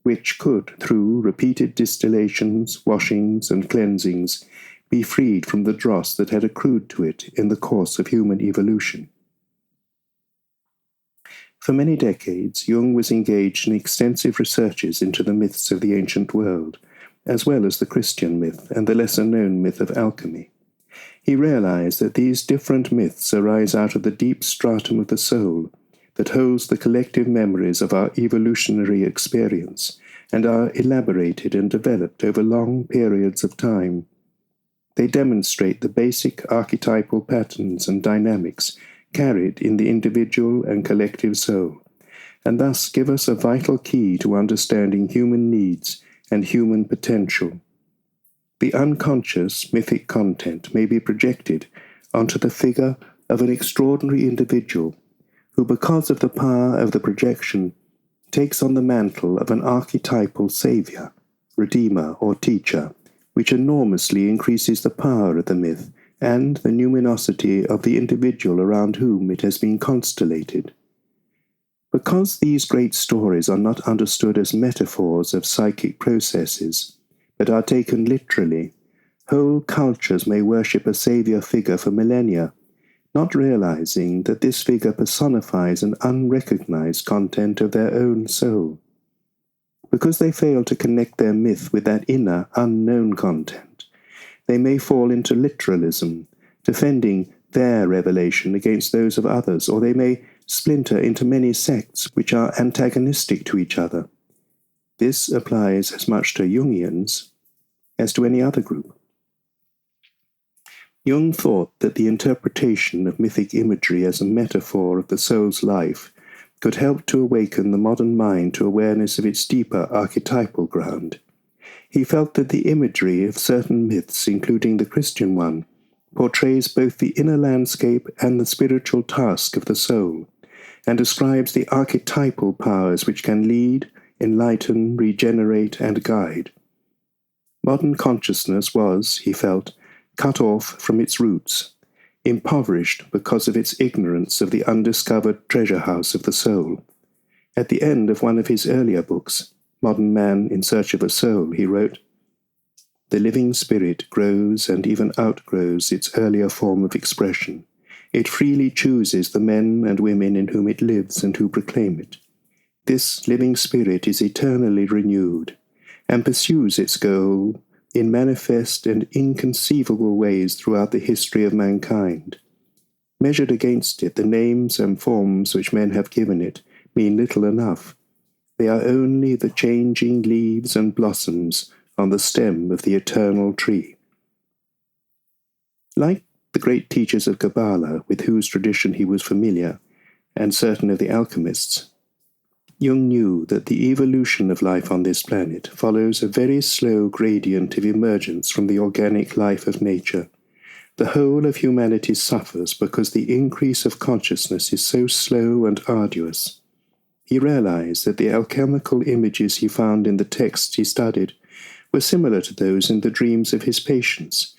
which could, through repeated distillations, washings, and cleansings, be freed from the dross that had accrued to it in the course of human evolution. For many decades, Jung was engaged in extensive researches into the myths of the ancient world, as well as the Christian myth and the lesser-known myth of alchemy. He realized that these different myths arise out of the deep stratum of the soul that holds the collective memories of our evolutionary experience and are elaborated and developed over long periods of time. They demonstrate the basic archetypal patterns and dynamics carried in the individual and collective soul, and thus give us a vital key to understanding human needs and human potential. The unconscious mythic content may be projected onto the figure of an extraordinary individual who, because of the power of the projection, takes on the mantle of an archetypal savior, redeemer, or teacher, which enormously increases the power of the myth and the numinosity of the individual around whom it has been constellated. Because these great stories are not understood as metaphors of psychic processes, but are taken literally, whole cultures may worship a savior figure for millennia, not realizing that this figure personifies an unrecognized content of their own soul. Because they fail to connect their myth with that inner, unknown content, they may fall into literalism, defending their revelation against those of others, or they may splinter into many sects which are antagonistic to each other. This applies as much to Jungians as to any other group. Jung thought that the interpretation of mythic imagery as a metaphor of the soul's life could help to awaken the modern mind to awareness of its deeper archetypal ground. He felt that the imagery of certain myths, including the Christian one, portrays both the inner landscape and the spiritual task of the soul, and describes the archetypal powers which can lead, enlighten, regenerate, and guide. Modern consciousness was, he felt, cut off from its roots, impoverished because of its ignorance of the undiscovered treasure house of the soul. At the end of one of his earlier books, Modern Man in Search of a Soul, he wrote, "The living spirit grows and even outgrows its earlier form of expression. It freely chooses the men and women in whom it lives and who proclaim it. This living spirit is eternally renewed, and pursues its goal in manifest and inconceivable ways throughout the history of mankind. Measured against it, the names and forms which men have given it mean little enough. They are only the changing leaves and blossoms on the stem of the eternal tree." Like the great teachers of Kabbalah, with whose tradition he was familiar, and certain of the alchemists, Jung knew that the evolution of life on this planet follows a very slow gradient of emergence from the organic life of nature. The whole of humanity suffers because the increase of consciousness is so slow and arduous. He realized that the alchemical images he found in the texts he studied were similar to those in the dreams of his patients,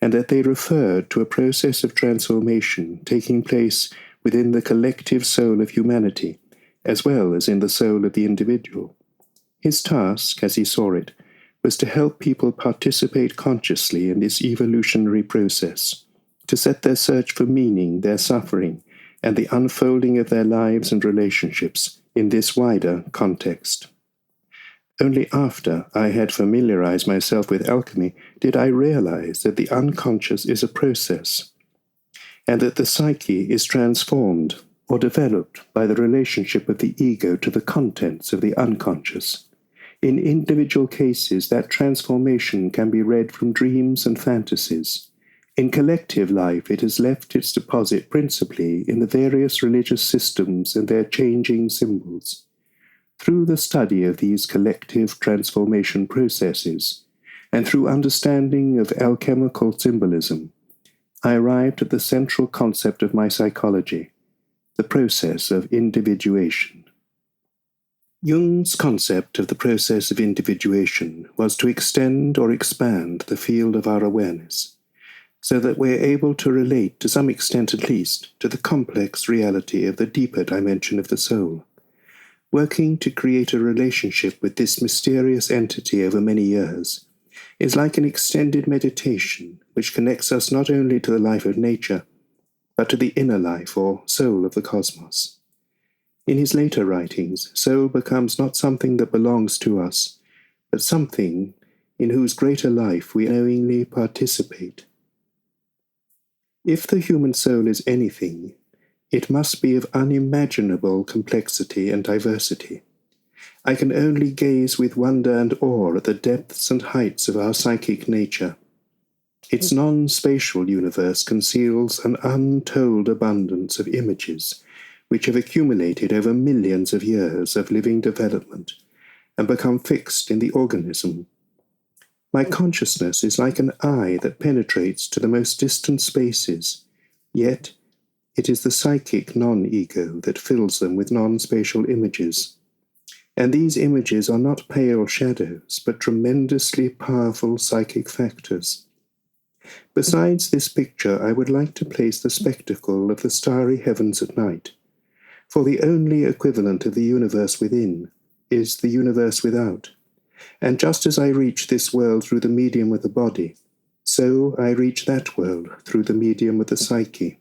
and that they referred to a process of transformation taking place within the collective soul of humanity, as well as in the soul of the individual. His task, as he saw it, was to help people participate consciously in this evolutionary process, to set their search for meaning, their suffering, and the unfolding of their lives and relationships in this wider context. Only after I had familiarized myself with alchemy did I realize that the unconscious is a process, and that the psyche is transformed or developed by the relationship of the ego to the contents of the unconscious. In individual cases, that transformation can be read from dreams and fantasies. In collective life, it has left its deposit principally in the various religious systems and their changing symbols. Through the study of these collective transformation processes, and through understanding of alchemical symbolism, I arrived at the central concept of my psychology, the process of individuation. Jung's concept of the process of individuation was to extend or expand the field of our awareness, so that we are able to relate, to some extent at least, to the complex reality of the deeper dimension of the soul. Working to create a relationship with this mysterious entity over many years is like an extended meditation which connects us not only to the life of nature, but to the inner life or soul of the cosmos. In his later writings, soul becomes not something that belongs to us, but something in whose greater life we knowingly participate. If the human soul is anything, it must be of unimaginable complexity and diversity. I can only gaze with wonder and awe at the depths and heights of our psychic nature. Its non-spatial universe conceals an untold abundance of images which have accumulated over millions of years of living development and become fixed in the organism. My consciousness is like an eye that penetrates to the most distant spaces, yet it is the psychic non-ego that fills them with non-spatial images. And these images are not pale shadows, but tremendously powerful psychic factors. Besides this picture, I would like to place the spectacle of the starry heavens at night, for the only equivalent of the universe within is the universe without. And just as I reach this world through the medium of the body, so I reach that world through the medium of the psyche.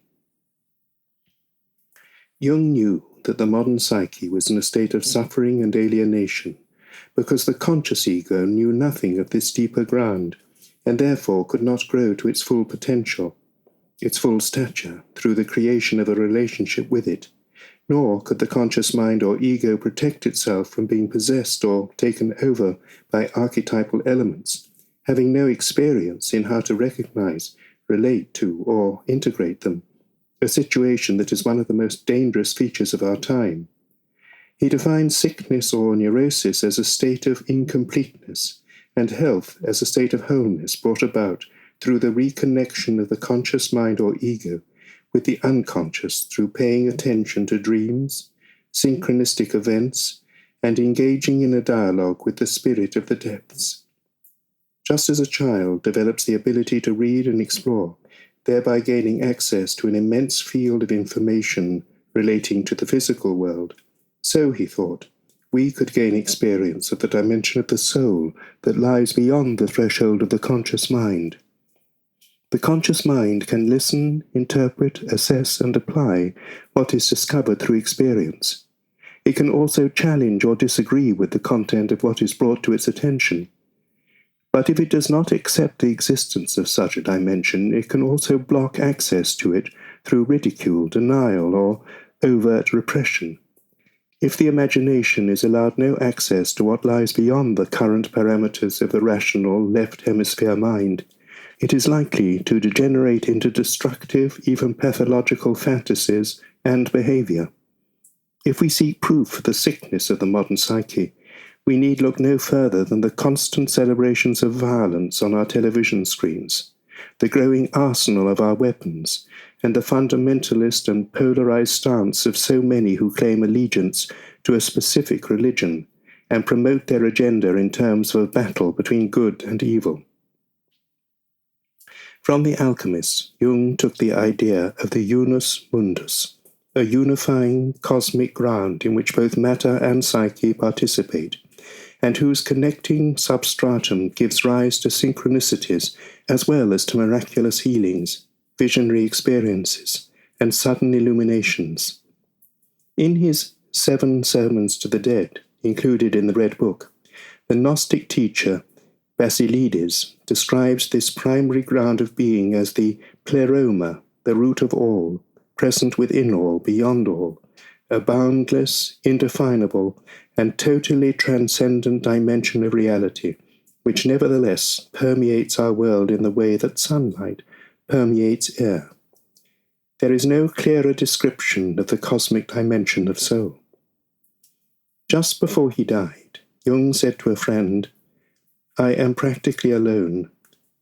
Jung knew that the modern psyche was in a state of suffering and alienation, because the conscious ego knew nothing of this deeper ground, and therefore could not grow to its full potential, its full stature, through the creation of a relationship with it, nor could the conscious mind or ego protect itself from being possessed or taken over by archetypal elements, having no experience in how to recognize, relate to, or integrate them, a situation that is one of the most dangerous features of our time. He defines sickness or neurosis as a state of incompleteness, and health as a state of wholeness brought about through the reconnection of the conscious mind or ego with the unconscious through paying attention to dreams, synchronistic events, and engaging in a dialogue with the spirit of the depths. Just as a child develops the ability to read and explore, thereby gaining access to an immense field of information relating to the physical world, so, he thought, we could gain experience of the dimension of the soul that lies beyond the threshold of the conscious mind. The conscious mind can listen, interpret, assess, and apply what is discovered through experience. It can also challenge or disagree with the content of what is brought to its attention. But if it does not accept the existence of such a dimension, it can also block access to it through ridicule, denial, or overt repression. If the imagination is allowed no access to what lies beyond the current parameters of the rational left hemisphere mind, it is likely to degenerate into destructive, even pathological fantasies and behavior. If we seek proof of the sickness of the modern psyche, we need look no further than the constant celebrations of violence on our television screens, the growing arsenal of our weapons, and the fundamentalist and polarized stance of so many who claim allegiance to a specific religion and promote their agenda in terms of a battle between good and evil. From the alchemists, Jung took the idea of the unus mundus, a unifying cosmic ground in which both matter and psyche participate, and whose connecting substratum gives rise to synchronicities as well as to miraculous healings, visionary experiences, and sudden illuminations. In his 7 Sermons to the Dead, included in the Red Book, the Gnostic teacher Basilides describes this primary ground of being as the pleroma, the root of all, present within all, beyond all, a boundless, indefinable, and totally transcendent dimension of reality, which nevertheless permeates our world in the way that sunlight permeates air. There is no clearer description of the cosmic dimension of soul. Just before he died, Jung said to a friend, "I am practically alone.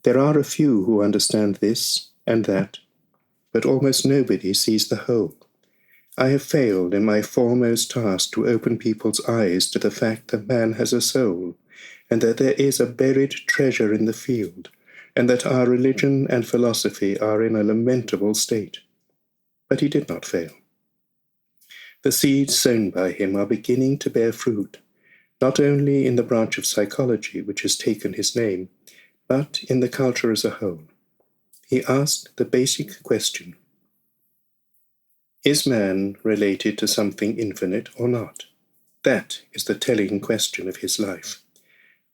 There are a few who understand this and that, but almost nobody sees the whole. I have failed in my foremost task to open people's eyes to the fact that man has a soul, and that there is a buried treasure in the field, and that our religion and philosophy are in a lamentable state." But he did not fail. The seeds sown by him are beginning to bear fruit, not only in the branch of psychology which has taken his name, but in the culture as a whole. He asked the basic question: is man related to something infinite or not? That is the telling question of his life.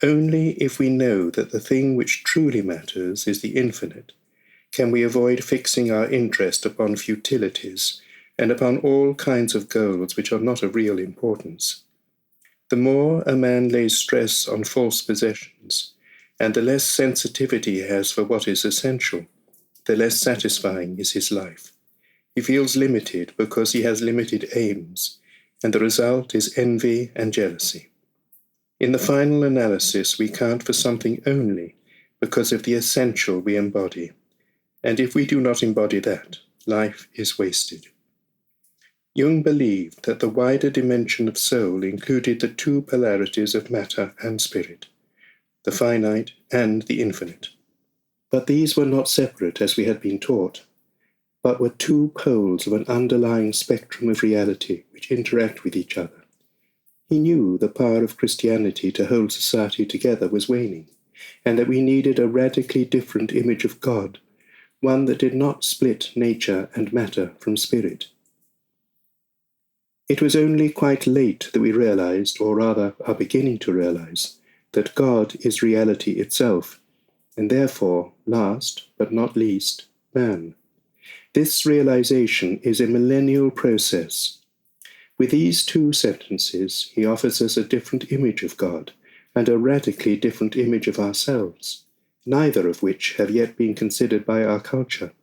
Only if we know that the thing which truly matters is the infinite, can we avoid fixing our interest upon futilities and upon all kinds of goals which are not of real importance. The more a man lays stress on false possessions, and the less sensitivity he has for what is essential, the less satisfying is his life. He feels limited because he has limited aims, and the result is envy and jealousy. In the final analysis, we count for something only because of the essential we embody, and if we do not embody that, life is wasted. Jung believed that the wider dimension of soul included the 2 polarities of matter and spirit, the finite and the infinite. But these were not separate as we had been taught, but were 2 poles of an underlying spectrum of reality which interact with each other. He knew the power of Christianity to hold society together was waning, and that we needed a radically different image of God, one that did not split nature and matter from spirit. It was only quite late that we realized, or rather are beginning to realize, that God is reality itself, and therefore, last but not least, man. This realization is a millennial process. With these two sentences, he offers us a different image of God and a radically different image of ourselves, neither of which have yet been considered by our culture.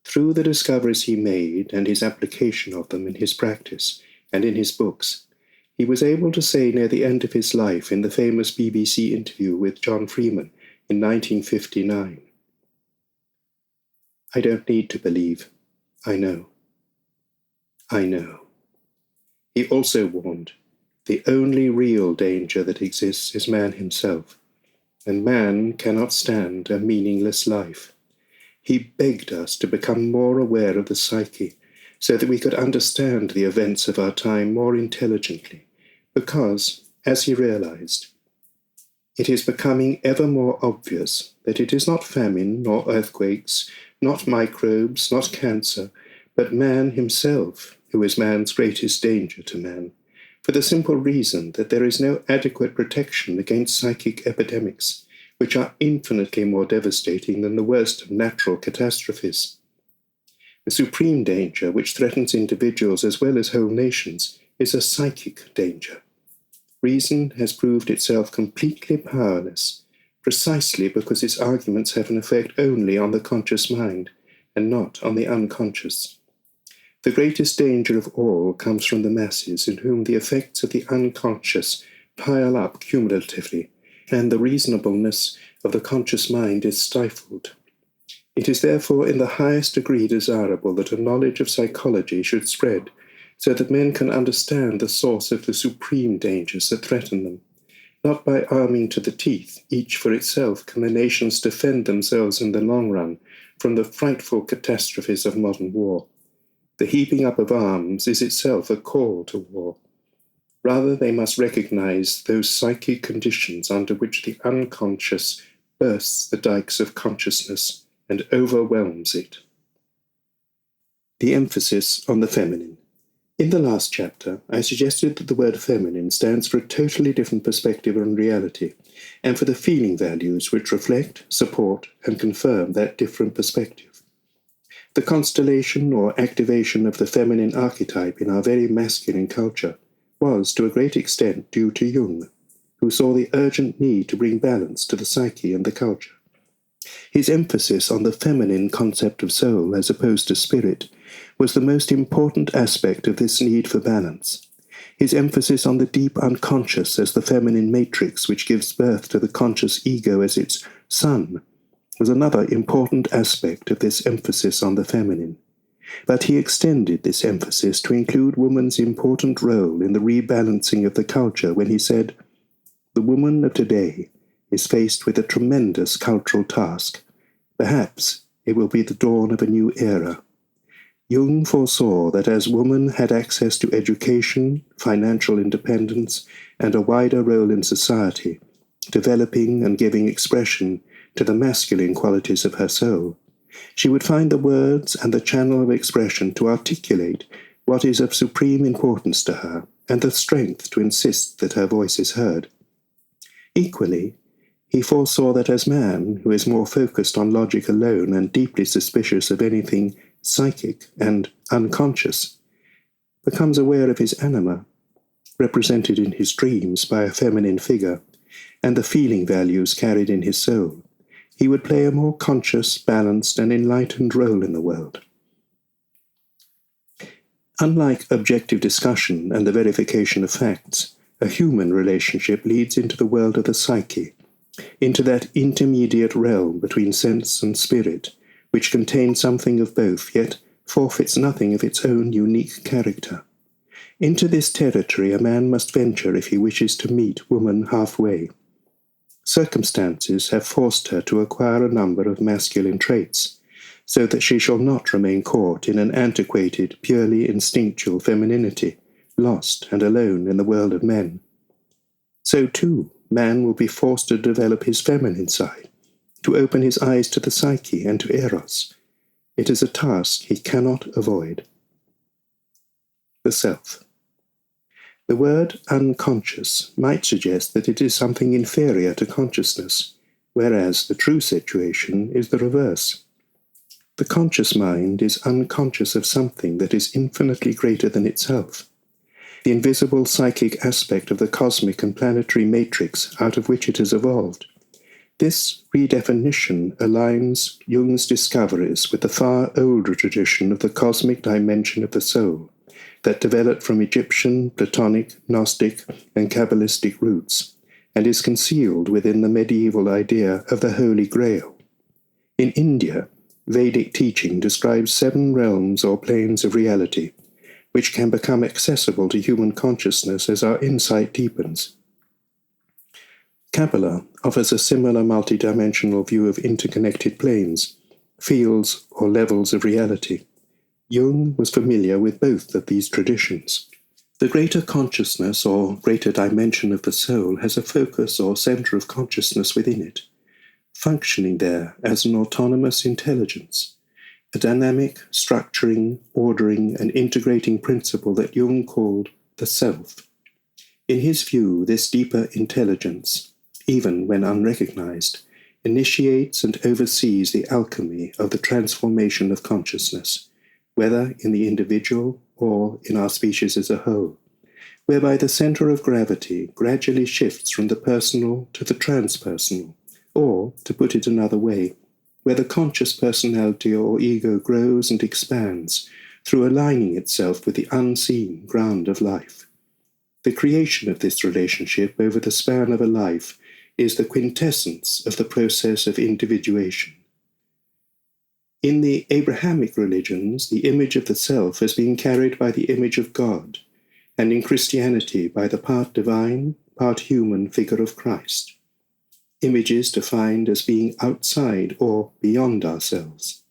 Through the discoveries he made and his application of them in his practice and in his books, he was able to say near the end of his life in the famous BBC interview with John Freeman in 1959, "I don't need to believe. I know. I know." He also warned, "The only real danger that exists is man himself, and man cannot stand a meaningless life." He begged us to become more aware of the psyche, so that we could understand the events of our time more intelligently, because, as he realized, it is becoming ever more obvious that it is not famine, nor earthquakes, not microbes, not cancer, but man himself who is man's greatest danger to man, for the simple reason that there is no adequate protection against psychic epidemics, which are infinitely more devastating than the worst of natural catastrophes. The supreme danger which threatens individuals as well as whole nations is a psychic danger. Reason has proved itself completely powerless, precisely because its arguments have an effect only on the conscious mind, and not on the unconscious. The greatest danger of all comes from the masses, in whom the effects of the unconscious pile up cumulatively, and the reasonableness of the conscious mind is stifled. It is therefore in the highest degree desirable that a knowledge of psychology should spread, so that men can understand the source of the supreme dangers that threaten them. Not by arming to the teeth, each for itself, can the nations defend themselves in the long run from the frightful catastrophes of modern war. The heaping up of arms is itself a call to war. Rather, they must recognize those psychic conditions under which the unconscious bursts the dikes of consciousness and overwhelms it. The emphasis on the feminine. In the last chapter, I suggested that the word feminine stands for a totally different perspective on reality, and for the feeling values which reflect, support, and confirm that different perspective. The constellation or activation of the feminine archetype in our very masculine culture was, to a great extent, due to Jung, who saw the urgent need to bring balance to the psyche and the culture. His emphasis on the feminine concept of soul as opposed to spirit was the most important aspect of this need for balance. His emphasis on the deep unconscious as the feminine matrix which gives birth to the conscious ego as its son was another important aspect of this emphasis on the feminine. But he extended this emphasis to include woman's important role in the rebalancing of the culture when he said, "The woman of today is faced with a tremendous cultural task. Perhaps it will be the dawn of a new era." Jung foresaw that as woman had access to education, financial independence, and a wider role in society, developing and giving expression to the masculine qualities of her soul, she would find the words and the channel of expression to articulate what is of supreme importance to her, and the strength to insist that her voice is heard. Equally, he foresaw that as man, who is more focused on logic alone and deeply suspicious of anything psychic and unconscious, becomes aware of his anima, represented in his dreams by a feminine figure, and the feeling values carried in his soul, he would play a more conscious, balanced, and enlightened role in the world. Unlike objective discussion and the verification of facts, a human relationship leads into the world of the psyche, into that intermediate realm between sense and spirit, which contains something of both, yet forfeits nothing of its own unique character. Into this territory a man must venture if he wishes to meet woman halfway. Circumstances have forced her to acquire a number of masculine traits, so that she shall not remain caught in an antiquated, purely instinctual femininity, lost and alone in the world of men. So, too, man will be forced to develop his feminine side, to open his eyes to the psyche and to eros. It is a task he cannot avoid. The self. The word unconscious might suggest that it is something inferior to consciousness, whereas the true situation is the reverse. The conscious mind is unconscious of something that is infinitely greater than itself, the invisible psychic aspect of the cosmic and planetary matrix out of which it has evolved. This redefinition aligns Jung's discoveries with the far older tradition of the cosmic dimension of the soul that developed from Egyptian, Platonic, Gnostic, and Kabbalistic roots, and is concealed within the medieval idea of the Holy Grail. In India, Vedic teaching describes 7 realms or planes of reality, which can become accessible to human consciousness as our insight deepens. Kabbalah offers a similar multidimensional view of interconnected planes, fields or levels of reality. Jung was familiar with both of these traditions. The greater consciousness or greater dimension of the soul has a focus or center of consciousness within it, functioning there as an autonomous intelligence, a dynamic, structuring, ordering, and integrating principle that Jung called the self. In his view, this deeper intelligence, even when unrecognized, initiates and oversees the alchemy of the transformation of consciousness, whether in the individual or in our species as a whole, whereby the center of gravity gradually shifts from the personal to the transpersonal, or, to put it another way, where the conscious personality or ego grows and expands through aligning itself with the unseen ground of life. The creation of this relationship over the span of a life is the quintessence of the process of individuation. In the Abrahamic religions, the image of the self has been carried by the image of God, and in Christianity by the part divine, part human figure of Christ. Images defined as being outside or beyond ourselves.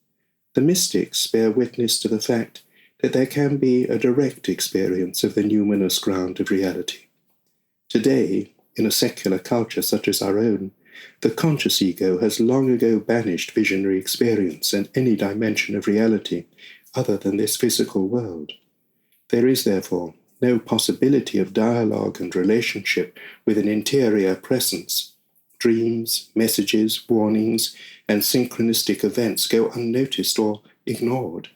The mystics bear witness to the fact that there can be a direct experience of the numinous ground of reality. Today, in a secular culture such as our own, the conscious ego has long ago banished visionary experience and any dimension of reality other than this physical world. There is, therefore, no possibility of dialogue and relationship with an interior presence. Dreams, messages, warnings, and synchronistic events go unnoticed or ignored.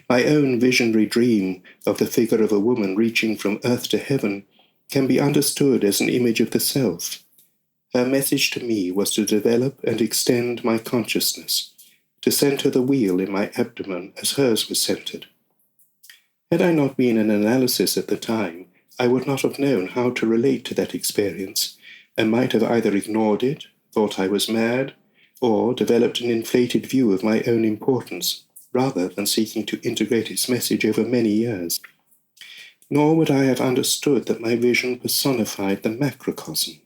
My own visionary dream of the figure of a woman reaching from earth to heaven can be understood as an image of the self. Her message to me was to develop and extend my consciousness, to center the wheel in my abdomen as hers was centered. Had I not been an analysis at the time, I would not have known how to relate to that experience, and might have either ignored it, thought I was mad, or developed an inflated view of my own importance, rather than seeking to integrate its message over many years. Nor would I have understood that my vision personified the macrocosm,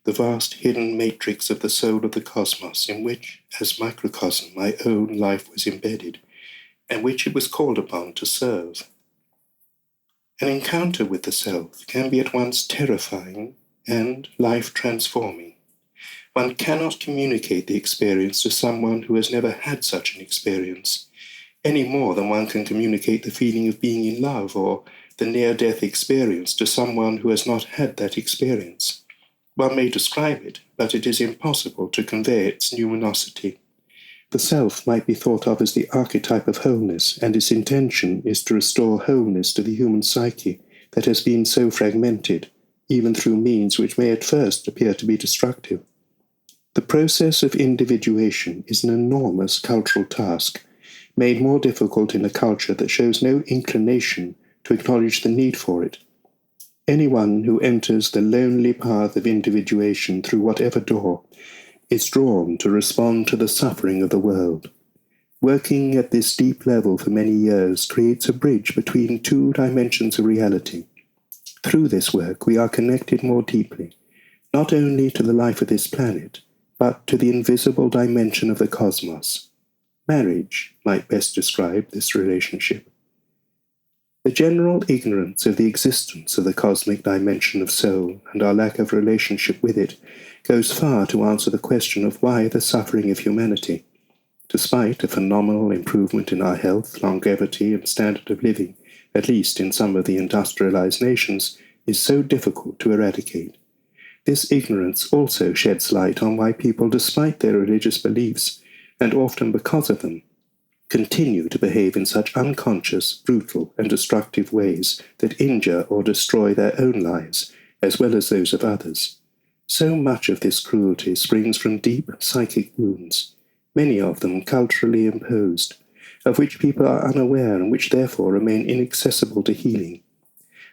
the vast hidden matrix of the soul of the cosmos in which, as microcosm, my own life was embedded, and which it was called upon to serve. An encounter with the self can be at once terrifying and life-transforming. One cannot communicate the experience to someone who has never had such an experience, any more than one can communicate the feeling of being in love or the near-death experience to someone who has not had that experience. One may describe it, but it is impossible to convey its numinosity. The self might be thought of as the archetype of wholeness, and its intention is to restore wholeness to the human psyche that has been so fragmented, even through means which may at first appear to be destructive. The process of individuation is an enormous cultural task, made more difficult in a culture that shows no inclination to acknowledge the need for it. Anyone who enters the lonely path of individuation through whatever door is drawn to respond to the suffering of the world. Working at this deep level for many years creates a bridge between 2 dimensions of reality. Through this work, we are connected more deeply, not only to the life of this planet, but to the invisible dimension of the cosmos. Marriage might best describe this relationship. The general ignorance of the existence of the cosmic dimension of soul and our lack of relationship with it goes far to answer the question of why the suffering of humanity. Despite a phenomenal improvement in our health, longevity, and standard of living, at least in some of the industrialized nations, is so difficult to eradicate. This ignorance also sheds light on why people, despite their religious beliefs, and often because of them, continue to behave in such unconscious, brutal, and destructive ways that injure or destroy their own lives, as well as those of others. So much of this cruelty springs from deep psychic wounds, many of them culturally imposed, of which people are unaware and which therefore remain inaccessible to healing.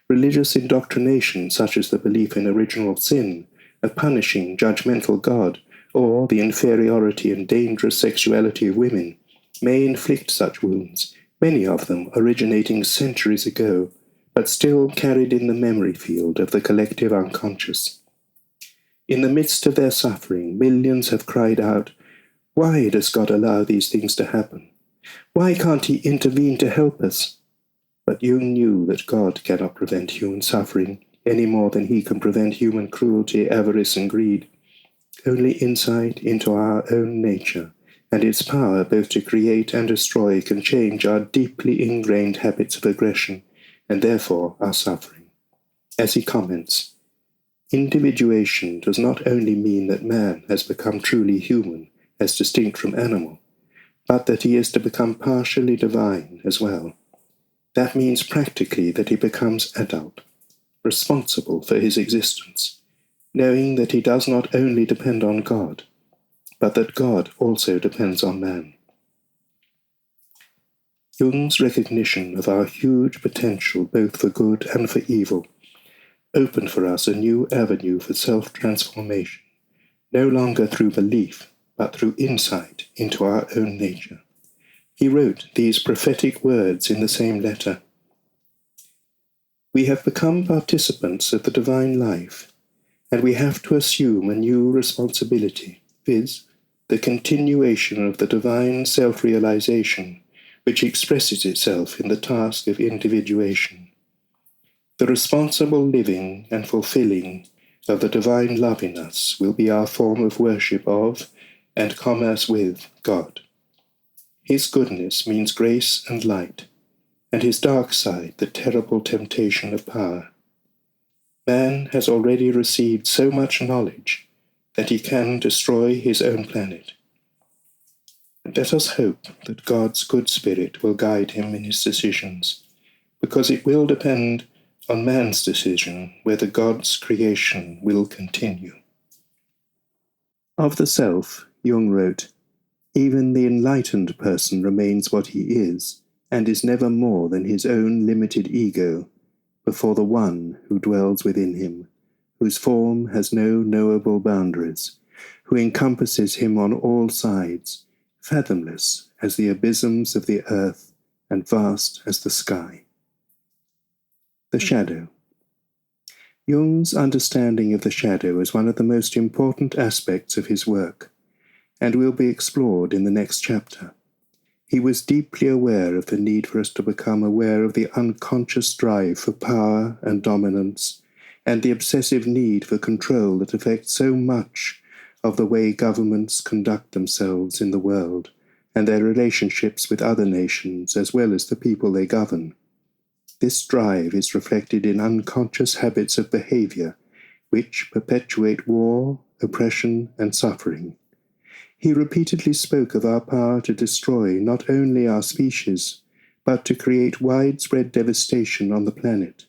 Religious indoctrination, such as the belief in original sin, a punishing, judgmental God, or the inferiority and dangerous sexuality of women, may inflict such wounds, many of them originating centuries ago, but still carried in the memory field of the collective unconscious. In the midst of their suffering, millions have cried out, "Why does God allow these things to happen? Why can't he intervene to help us?" But Jung knew that God cannot prevent human suffering any more than he can prevent human cruelty, avarice, and greed. Only insight into our own nature and its power both to create and destroy can change our deeply ingrained habits of aggression, and therefore our suffering. As he comments, individuation does not only mean that man has become truly human, as distinct from animal, but that he is to become partially divine as well. That means practically that he becomes adult, responsible for his existence, knowing that he does not only depend on God, but that God also depends on man. Jung's recognition of our huge potential both for good and for evil opened for us a new avenue for self-transformation, no longer through belief, but through insight into our own nature. He wrote these prophetic words in the same letter. "We have become participants of the divine life, and we have to assume a new responsibility, viz., the continuation of the divine self-realization, which expresses itself in the task of individuation. The responsible living and fulfilling of the divine love in us will be our form of worship of and commerce with God. His goodness means grace and light, and his dark side the terrible temptation of power. Man has already received so much knowledge that he can destroy his own planet. Let us hope that God's good spirit will guide him in his decisions, because it will depend on man's decision whether God's creation will continue." Of the self, Jung wrote, "Even the enlightened person remains what he is, and is never more than his own limited ego, before the One who dwells within him, whose form has no knowable boundaries, who encompasses him on all sides, fathomless as the abysms of the earth and vast as the sky." The shadow. Jung's understanding of the shadow is one of the most important aspects of his work, and will be explored in the next chapter. He was deeply aware of the need for us to become aware of the unconscious drive for power and dominance, and the obsessive need for control that affects so much of the way governments conduct themselves in the world, and their relationships with other nations as well as the people they govern. This drive is reflected in unconscious habits of behavior, which perpetuate war, oppression, and suffering. He repeatedly spoke of our power to destroy not only our species, but to create widespread devastation on the planet.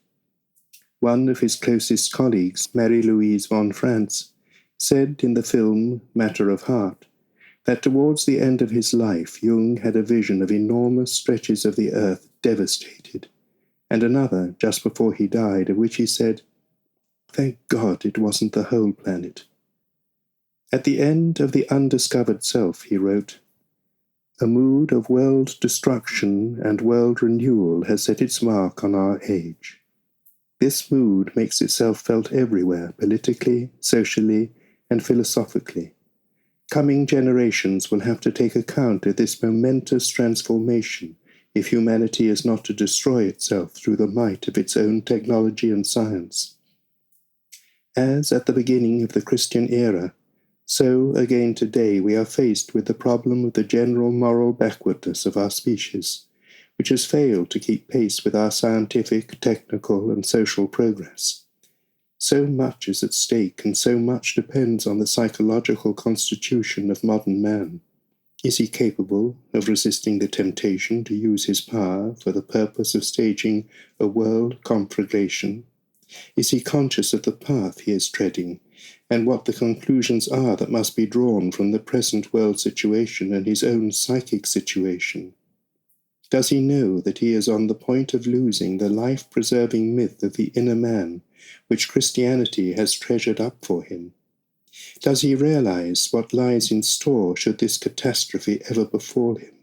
One of his closest colleagues, Marie-Louise von Franz, said in the film Matter of Heart that towards the end of his life Jung had a vision of enormous stretches of the earth devastated, and another just before he died, of which he said, "Thank God it wasn't the whole planet." At the end of The Undiscovered Self, he wrote, "A mood of world destruction and world renewal has set its mark on our age. This mood makes itself felt everywhere, politically, socially, and philosophically. Coming generations will have to take account of this momentous transformation if humanity is not to destroy itself through the might of its own technology and science. As at the beginning of the Christian era, so again today we are faced with the problem of the general moral backwardness of our species, which has failed to keep pace with our scientific, technical, and social progress. So much is at stake, and so much depends on the psychological constitution of modern man. Is he capable of resisting the temptation to use his power for the purpose of staging a world conflagration? Is he conscious of the path he is treading, and what the conclusions are that must be drawn from the present world situation and his own psychic situation? Does he know that he is on the point of losing the life-preserving myth of the inner man, which Christianity has treasured up for him? Does he realize what lies in store should this catastrophe ever befall him?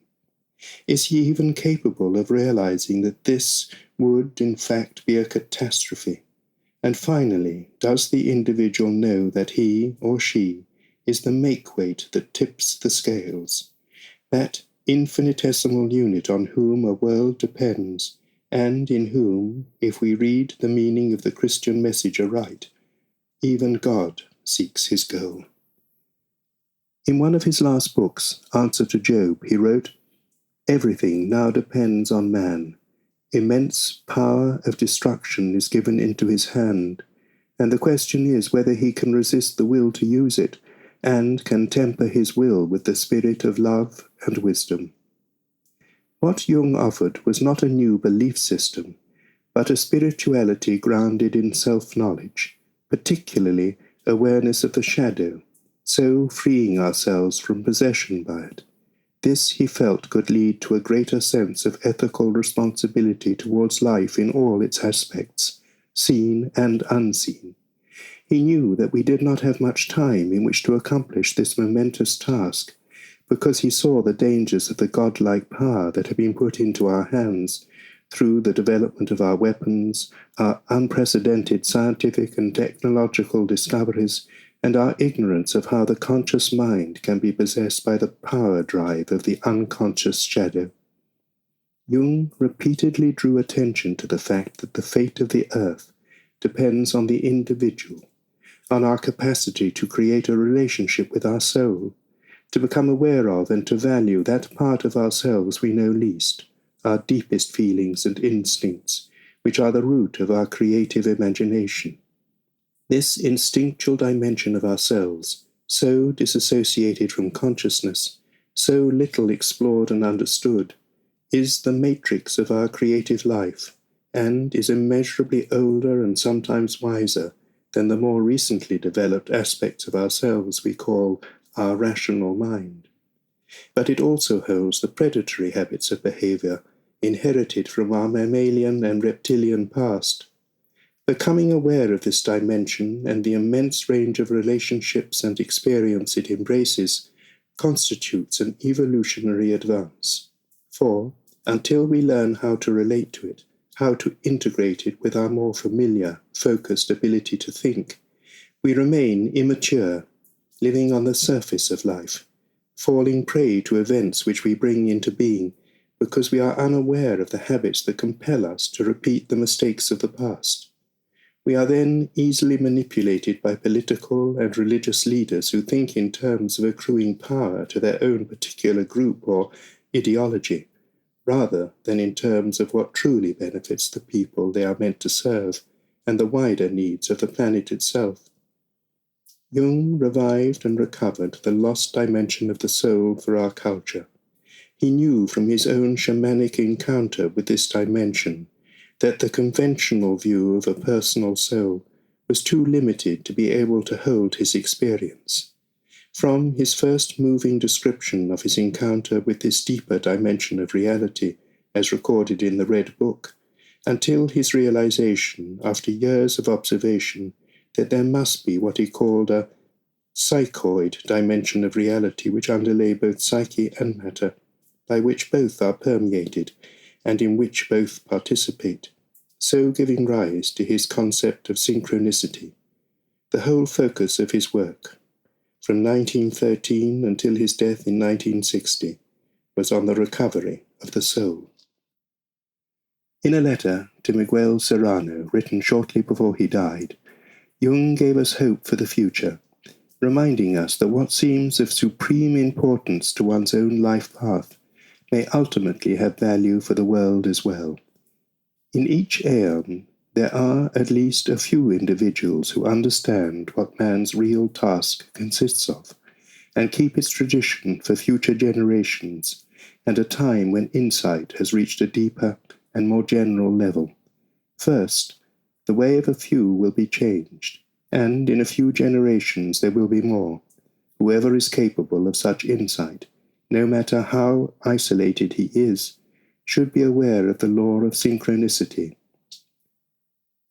Is he even capable of realizing that this would, in fact, be a catastrophe? And finally, does the individual know that he or she is the make-weight that tips the scales, that infinitesimal unit on whom a world depends, and in whom, if we read the meaning of the Christian message aright, even God seeks his goal? In one of his last books, Answer to Job, he wrote, "Everything now depends on man. Immense power of destruction is given into his hand, and the question is whether he can resist the will to use it, and can temper his will with the spirit of love and wisdom." What Jung offered was not a new belief system, but a spirituality grounded in self-knowledge, particularly awareness of the shadow, so freeing ourselves from possession by it. This, he felt, could lead to a greater sense of ethical responsibility towards life in all its aspects, seen and unseen. He knew that we did not have much time in which to accomplish this momentous task, because he saw the dangers of the godlike power that had been put into our hands through the development of our weapons, our unprecedented scientific and technological discoveries, and our ignorance of how the conscious mind can be possessed by the power drive of the unconscious shadow. Jung repeatedly drew attention to the fact that the fate of the earth depends on the individual, on our capacity to create a relationship with our soul, to become aware of and to value that part of ourselves we know least, our deepest feelings and instincts, which are the root of our creative imagination. This instinctual dimension of ourselves, so disassociated from consciousness, so little explored and understood, is the matrix of our creative life, and is immeasurably older and sometimes wiser than the more recently developed aspects of ourselves we call our rational mind. But it also holds the predatory habits of behavior inherited from our mammalian and reptilian past. Becoming aware of this dimension and the immense range of relationships and experience it embraces constitutes an evolutionary advance. For, until we learn how to relate to it, how to integrate it with our more familiar, focused ability to think, we remain immature, living on the surface of life, falling prey to events which we bring into being because we are unaware of the habits that compel us to repeat the mistakes of the past. We are then easily manipulated by political and religious leaders who think in terms of accruing power to their own particular group or ideology, rather than in terms of what truly benefits the people they are meant to serve and the wider needs of the planet itself. Jung revived and recovered the lost dimension of the soul for our culture. He knew from his own shamanic encounter with this dimension that the conventional view of a personal soul was too limited to be able to hold his experience. From his first moving description of his encounter with this deeper dimension of reality, as recorded in the Red Book, until his realization, after years of observation, that there must be what he called a psychoid dimension of reality which underlay both psyche and matter, by which both are permeated, and in which both participate, so giving rise to his concept of synchronicity, the whole focus of his work, from 1913 until his death in 1960, was on the recovery of the soul. In a letter to Miguel Serrano, written shortly before he died, Jung gave us hope for the future, reminding us that what seems of supreme importance to one's own life path may ultimately have value for the world as well. In each aeon, there are at least a few individuals who understand what man's real task consists of, and keep its tradition for future generations, and a time when insight has reached a deeper and more general level. First, the way of a few will be changed, and in a few generations there will be more. Whoever is capable of such insight, no matter how isolated he is, should be aware of the law of synchronicity.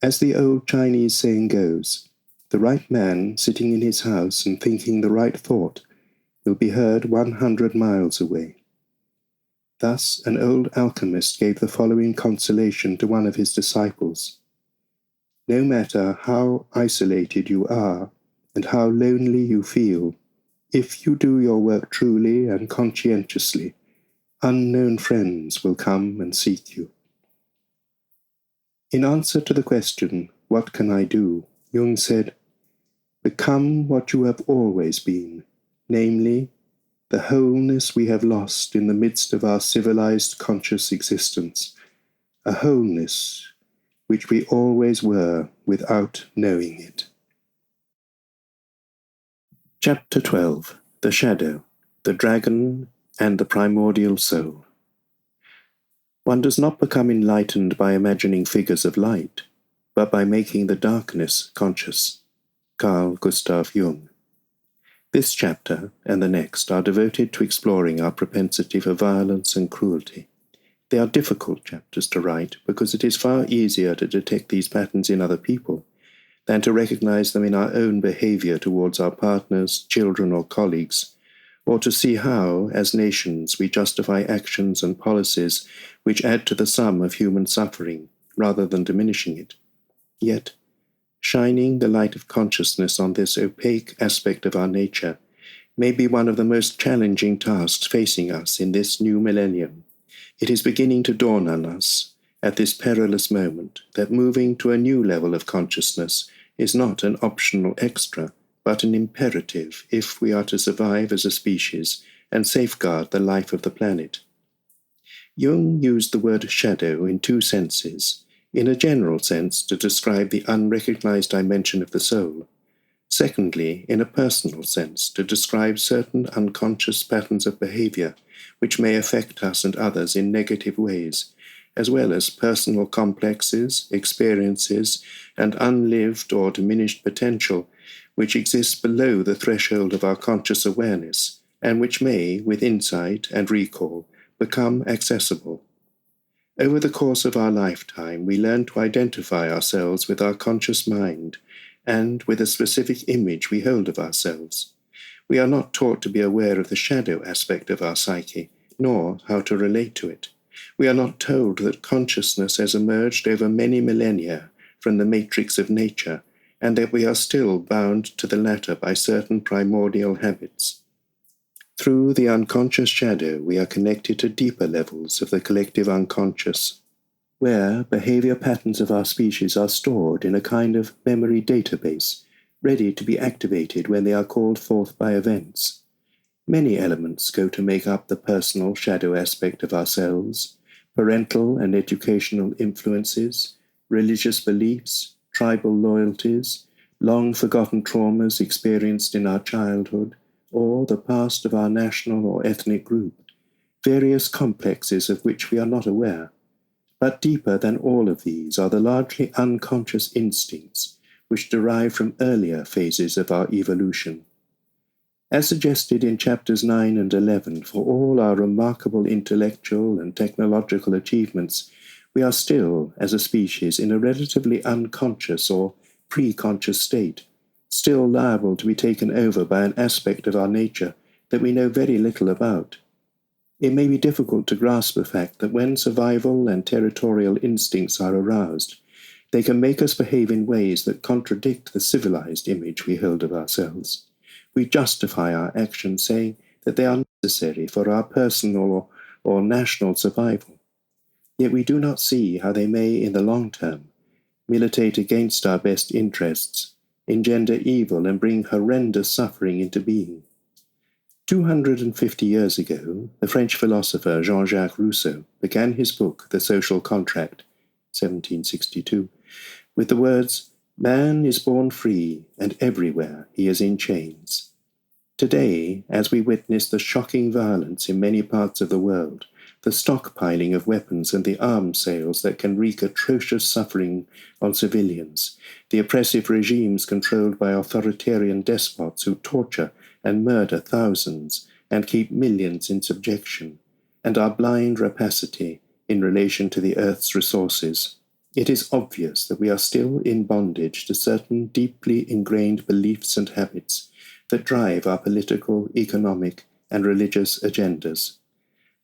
As the old Chinese saying goes, the right man sitting in his house and thinking the right thought will be heard 100 miles away. Thus an old alchemist gave the following consolation to one of his disciples. No matter how isolated you are and how lonely you feel, if you do your work truly and conscientiously, unknown friends will come and seek you. In answer to the question, "What can I do?" Jung said, "Become what you have always been, namely, the wholeness we have lost in the midst of our civilized conscious existence, a wholeness which we always were without knowing it." Chapter 12. The Shadow, the Dragon, and the Primordial Soul. One does not become enlightened by imagining figures of light, but by making the darkness conscious. Carl Gustav Jung. This chapter and the next are devoted to exploring our propensity for violence and cruelty. They are difficult chapters to write because it is far easier to detect these patterns in other people than to recognize them in our own behavior towards our partners, children, or colleagues, or to see how, as nations, we justify actions and policies which add to the sum of human suffering, rather than diminishing it. Yet, shining the light of consciousness on this opaque aspect of our nature may be one of the most challenging tasks facing us in this new millennium. It is beginning to dawn on us, at this perilous moment, that moving to a new level of consciousness is not an optional extra, but an imperative if we are to survive as a species and safeguard the life of the planet. Jung used the word shadow in two senses, in a general sense to describe the unrecognized dimension of the soul, secondly, in a personal sense to describe certain unconscious patterns of behavior which may affect us and others in negative ways, as well as personal complexes, experiences, and unlived or diminished potential which exists below the threshold of our conscious awareness, and which may, with insight and recall, become accessible. Over the course of our lifetime, we learn to identify ourselves with our conscious mind and with a specific image we hold of ourselves. We are not taught to be aware of the shadow aspect of our psyche, nor how to relate to it. We are not told that consciousness has emerged over many millennia from the matrix of nature, and that we are still bound to the latter by certain primordial habits. Through the unconscious shadow, we are connected to deeper levels of the collective unconscious, where behavior patterns of our species are stored in a kind of memory database, ready to be activated when they are called forth by events. Many elements go to make up the personal shadow aspect of ourselves: parental and educational influences, religious beliefs, tribal loyalties, long-forgotten traumas experienced in our childhood, or the past of our national or ethnic group, various complexes of which we are not aware. But deeper than all of these are the largely unconscious instincts which derive from earlier phases of our evolution. As suggested in chapters 9 and 11, for all our remarkable intellectual and technological achievements, we are still, as a species, in a relatively unconscious or pre-conscious state, still liable to be taken over by an aspect of our nature that we know very little about. It may be difficult to grasp the fact that when survival and territorial instincts are aroused, they can make us behave in ways that contradict the civilized image we hold of ourselves. We justify our actions, saying that they are necessary for our personal or national survival. Yet we do not see how they may, in the long term, militate against our best interests, engender evil, and bring horrendous suffering into being. 250 years ago, the French philosopher Jean-Jacques Rousseau began his book, The Social Contract, 1762, with the words, "Man is born free, and everywhere he is in chains." Today, as we witness the shocking violence in many parts of the world, the stockpiling of weapons and the arms sales that can wreak atrocious suffering on civilians, the oppressive regimes controlled by authoritarian despots who torture and murder thousands and keep millions in subjection, and our blind rapacity in relation to the earth's resources, it is obvious that we are still in bondage to certain deeply ingrained beliefs and habits that drive our political, economic, and religious agendas.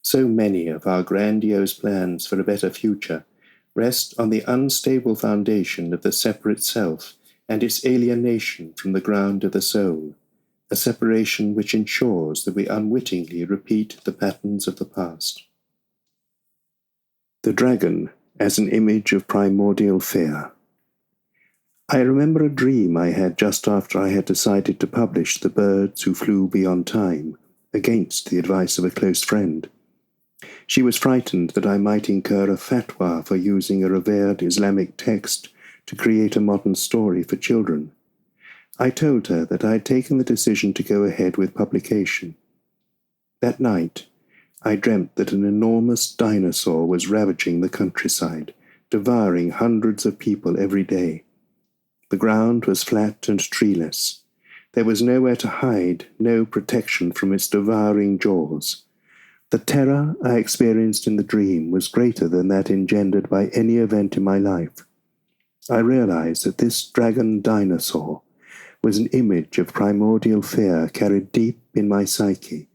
So many of our grandiose plans for a better future rest on the unstable foundation of the separate self and its alienation from the ground of the soul, a separation which ensures that we unwittingly repeat the patterns of the past. The dragon as an image of primordial fear. I remember a dream I had just after I had decided to publish The Birds Who Flew Beyond Time, against the advice of a close friend. She was frightened that I might incur a fatwa for using a revered Islamic text to create a modern story for children. I told her that I had taken the decision to go ahead with publication. That night, I dreamt that an enormous dinosaur was ravaging the countryside, devouring hundreds of people every day. The ground was flat and treeless. There was nowhere to hide, no protection from its devouring jaws. The terror I experienced in the dream was greater than that engendered by any event in my life. I realized that this dragon dinosaur was an image of primordial fear carried deep in my psyche,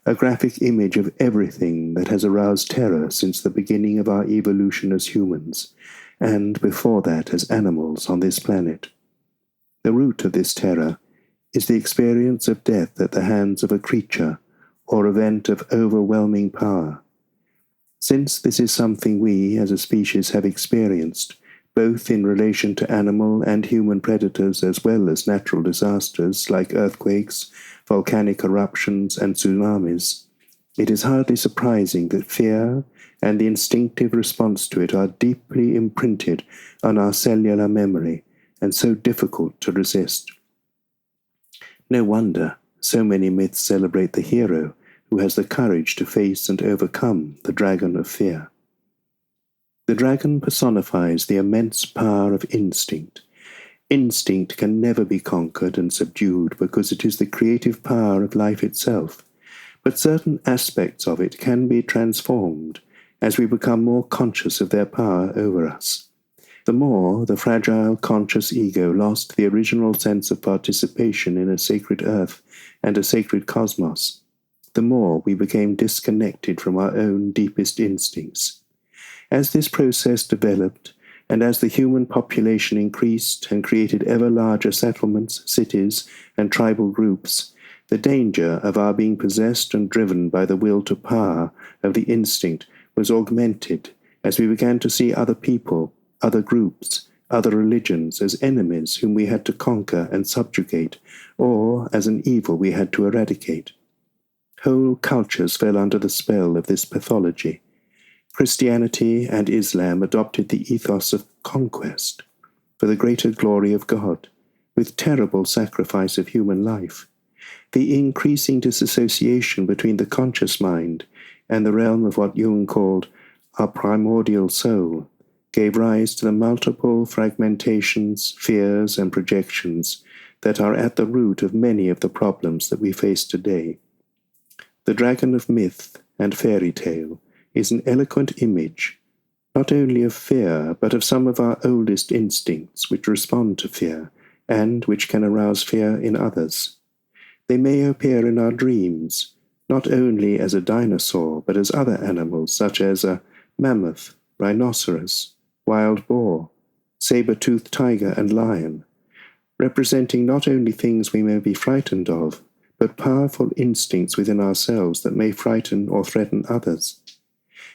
a graphic image of everything that has aroused terror since the beginning of our evolution as humans, and before that as animals on this planet. The root of this terror is the experience of death at the hands of a creature or event of overwhelming power. Since this is something we as a species have experienced, both in relation to animal and human predators as well as natural disasters like earthquakes, volcanic eruptions, and tsunamis, it is hardly surprising that fear and the instinctive response to it are deeply imprinted on our cellular memory and so difficult to resist. No wonder so many myths celebrate the hero who has the courage to face and overcome the dragon of fear. The dragon personifies the immense power of instinct. Instinct can never be conquered and subdued because it is the creative power of life itself, but certain aspects of it can be transformed as we become more conscious of their power over us. The more the fragile, conscious ego lost the original sense of participation in a sacred earth and a sacred cosmos, the more we became disconnected from our own deepest instincts. As this process developed, and as the human population increased and created ever larger settlements, cities, and tribal groups, the danger of our being possessed and driven by the will to power of the instinct was augmented as we began to see other people, other groups, other religions as enemies whom we had to conquer and subjugate, or as an evil we had to eradicate. Whole cultures fell under the spell of this pathology. Christianity and Islam adopted the ethos of conquest for the greater glory of God, with terrible sacrifice of human life. The increasing disassociation between the conscious mind and the realm of what Jung called our primordial soul gave rise to the multiple fragmentations, fears, and projections that are at the root of many of the problems that we face today. The dragon of myth and fairy tale is an eloquent image, not only of fear, but of some of our oldest instincts which respond to fear, and which can arouse fear in others. They may appear in our dreams, not only as a dinosaur, but as other animals such as a mammoth, rhinoceros, wild boar, saber-toothed tiger and lion, representing not only things we may be frightened of, but powerful instincts within ourselves that may frighten or threaten others.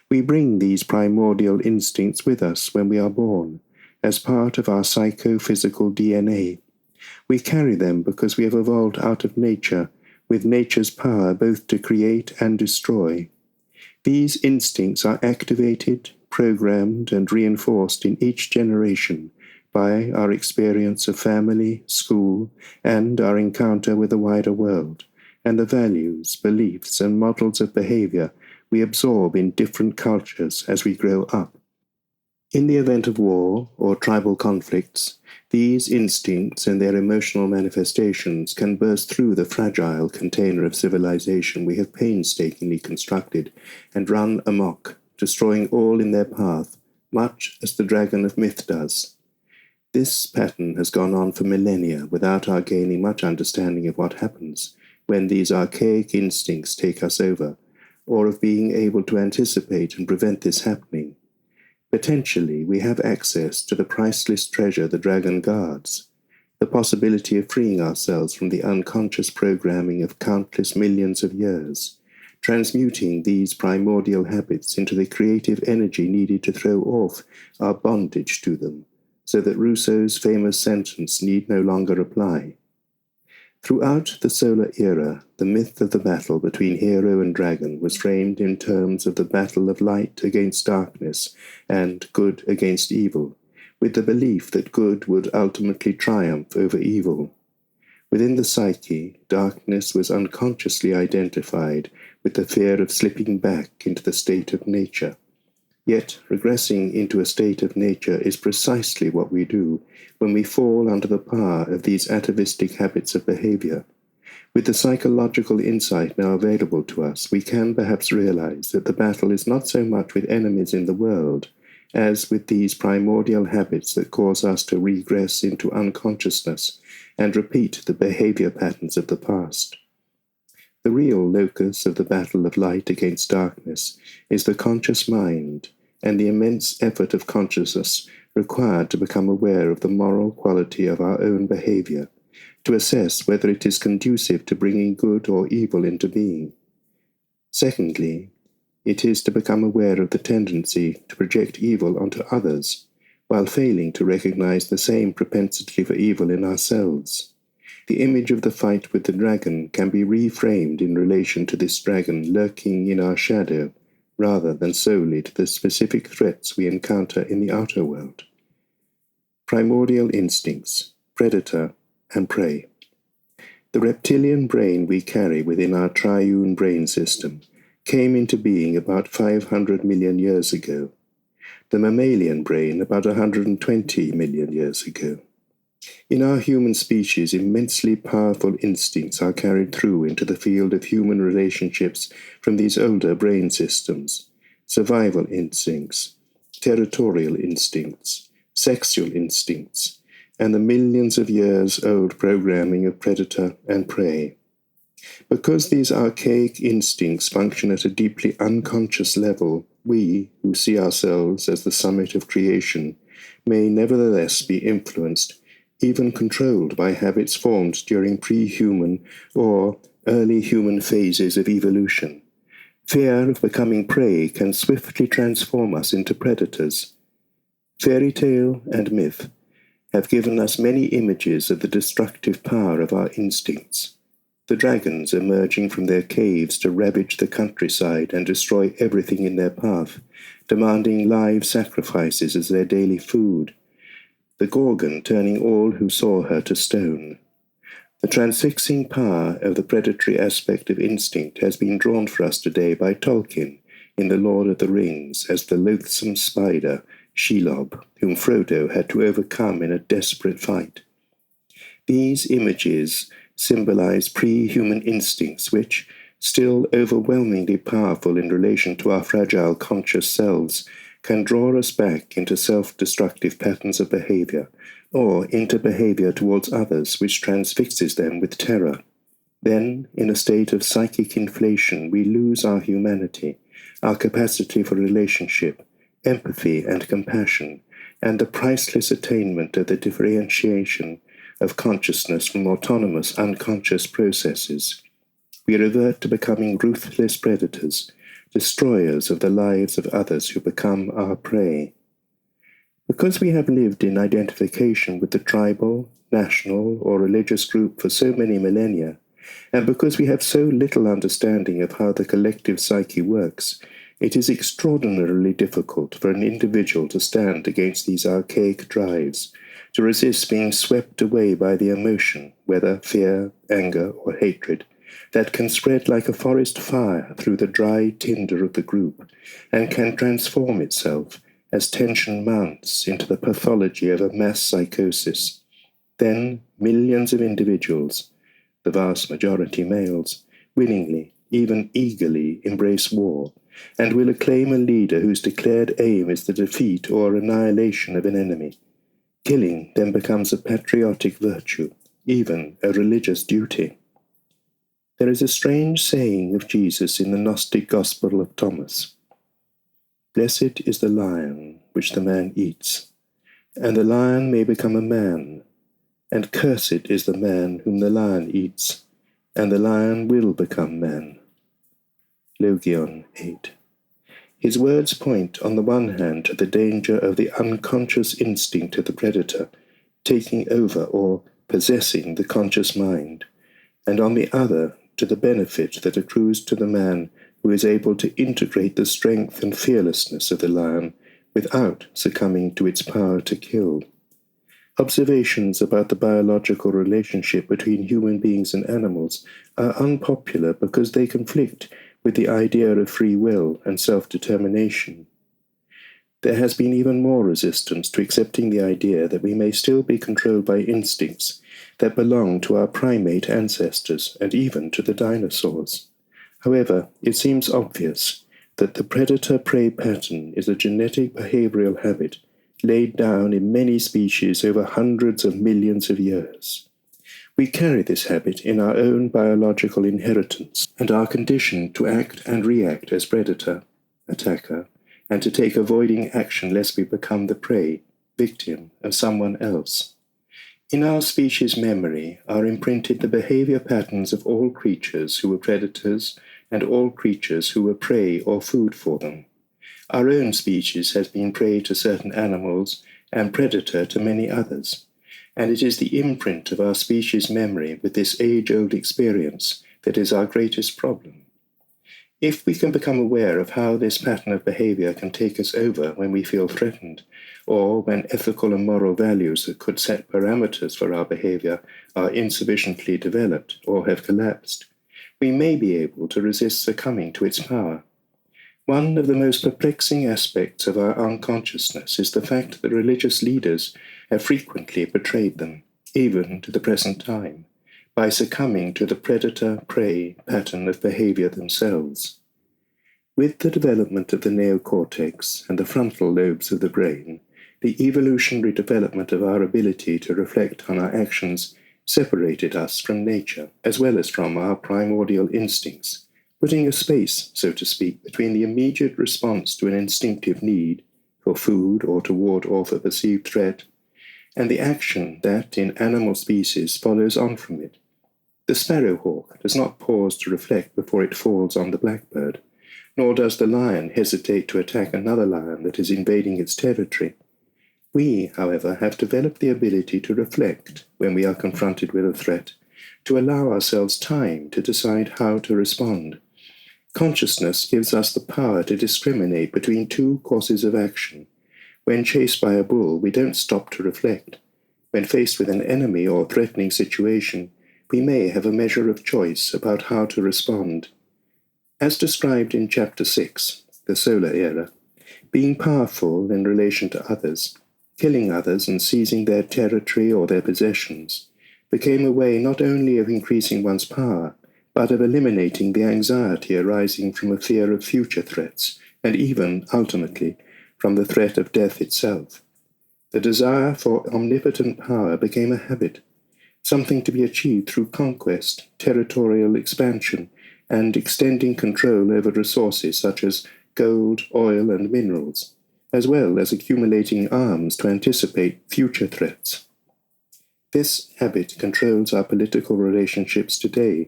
We bring these primordial instincts with us when we are born, as part of our psychophysical DNA. We carry them because we have evolved out of nature, with nature's power both to create and destroy. These instincts are activated, programmed, and reinforced in each generation by our experience of family, school, and our encounter with the wider world, and the values, beliefs, and models of behavior we absorb in different cultures as we grow up. In the event of war or tribal conflicts, these instincts and their emotional manifestations can burst through the fragile container of civilization we have painstakingly constructed and run amok, destroying all in their path, much as the dragon of myth does. This pattern has gone on for millennia without our gaining much understanding of what happens when these archaic instincts take us over, or of being able to anticipate and prevent this happening. Potentially, we have access to the priceless treasure the dragon guards, the possibility of freeing ourselves from the unconscious programming of countless millions of years, transmuting these primordial habits into the creative energy needed to throw off our bondage to them, so that Rousseau's famous sentence need no longer apply. Throughout the solar era, the myth of the battle between hero and dragon was framed in terms of the battle of light against darkness and good against evil, with the belief that good would ultimately triumph over evil. Within the psyche, darkness was unconsciously identified with the fear of slipping back into the state of nature. Yet regressing into a state of nature is precisely what we do when we fall under the power of these atavistic habits of behavior. With the psychological insight now available to us, we can perhaps realize that the battle is not so much with enemies in the world as with these primordial habits that cause us to regress into unconsciousness and repeat the behavior patterns of the past. The real locus of the battle of light against darkness is the conscious mind and the immense effort of consciousness required to become aware of the moral quality of our own behavior, to assess whether it is conducive to bringing good or evil into being. Secondly, it is to become aware of the tendency to project evil onto others, while failing to recognize the same propensity for evil in ourselves. The image of the fight with the dragon can be reframed in relation to this dragon lurking in our shadow, rather than solely to the specific threats we encounter in the outer world. Primordial instincts, predator and prey. The reptilian brain we carry within our triune brain system came into being about 500 million years ago, the mammalian brain about 120 million years ago. In our human species, immensely powerful instincts are carried through into the field of human relationships from these older brain systems: survival instincts, territorial instincts, sexual instincts, and the millions of years old programming of predator and prey. Because these archaic instincts function at a deeply unconscious level, we, who see ourselves as the summit of creation, may nevertheless be influenced, even controlled by habits formed during pre-human or early human phases of evolution. Fear of becoming prey can swiftly transform us into predators. Fairy tale and myth have given us many images of the destructive power of our instincts. The dragons emerging from their caves to ravage the countryside and destroy everything in their path, demanding live sacrifices as their daily food. The Gorgon turning all who saw her to stone. The transfixing power of the predatory aspect of instinct has been drawn for us today by Tolkien in The Lord of the Rings as the loathsome spider, Shelob, whom Frodo had to overcome in a desperate fight. These images symbolize pre-human instincts which, still overwhelmingly powerful in relation to our fragile conscious selves, can draw us back into self-destructive patterns of behavior, or into behavior towards others which transfixes them with terror. Then, in a state of psychic inflation, we lose our humanity, our capacity for relationship, empathy and compassion, and the priceless attainment of the differentiation of consciousness from autonomous unconscious processes. We revert to becoming ruthless predators, destroyers of the lives of others who become our prey. Because we have lived in identification with the tribal, national, or religious group for so many millennia, And because we have so little understanding of how the collective psyche works, it is extraordinarily difficult for an individual to stand against these archaic drives, to resist being swept away by the emotion, whether fear, anger, or hatred, that can spread like a forest fire through the dry tinder of the group, and can transform itself, as tension mounts, into the pathology of a mass psychosis. Then millions of individuals, the vast majority males, willingly, even eagerly embrace war, and will acclaim a leader whose declared aim is the defeat or annihilation of an enemy. Killing then becomes a patriotic virtue, even a religious duty. There is a strange saying of Jesus in the Gnostic Gospel of Thomas. Blessed is the lion which the man eats, and the lion may become a man, and cursed is the man whom the lion eats, and the lion will become man. Logion 8. His words point on the one hand to the danger of the unconscious instinct of the predator taking over or possessing the conscious mind, and on the other to the benefit that accrues to the man who is able to integrate the strength and fearlessness of the lion without succumbing to its power to kill. Observations about the biological relationship between human beings and animals are unpopular because they conflict with the idea of free will and self-determination. There has been even more resistance to accepting the idea that we may still be controlled by instincts that belong to our primate ancestors and even to the dinosaurs. However, it seems obvious that the predator-prey pattern is a genetic behavioral habit laid down in many species over hundreds of millions of years. We carry this habit in our own biological inheritance and are conditioned to act and react as predator, attacker, and to take avoiding action lest we become the prey, victim of someone else. In our species memory are imprinted the behavior patterns of all creatures who were predators and all creatures who were prey or food for them. Our own species has been prey to certain animals and predator to many others, and it is the imprint of our species memory with this age-old experience that is our greatest problem. If we can become aware of how this pattern of behavior can take us over when we feel threatened, or when ethical and moral values that could set parameters for our behavior are insufficiently developed or have collapsed, we may be able to resist succumbing to its power. One of the most perplexing aspects of our unconsciousness is the fact that religious leaders have frequently betrayed them, even to the present time, by succumbing to the predator-prey pattern of behavior themselves. With the development of the neocortex and the frontal lobes of the brain, the evolutionary development of our ability to reflect on our actions separated us from nature, as well as from our primordial instincts, putting a space, so to speak, between the immediate response to an instinctive need for food or to ward off a perceived threat, and the action that, in animal species, follows on from it. The sparrowhawk does not pause to reflect before it falls on the blackbird, nor does the lion hesitate to attack another lion that is invading its territory. We, however, have developed the ability to reflect when we are confronted with a threat, to allow ourselves time to decide how to respond. Consciousness gives us the power to discriminate between two courses of action. When chased by a bull, we don't stop to reflect. When faced with an enemy or threatening situation, we may have a measure of choice about how to respond. As described in Chapter 6, the Solar Era, being powerful in relation to others, killing others and seizing their territory or their possessions, became a way not only of increasing one's power, but of eliminating the anxiety arising from a fear of future threats, and even, ultimately, from the threat of death itself. The desire for omnipotent power became a habit, something to be achieved through conquest, territorial expansion, and extending control over resources such as gold, oil, and minerals, as well as accumulating arms to anticipate future threats. This habit controls our political relationships today.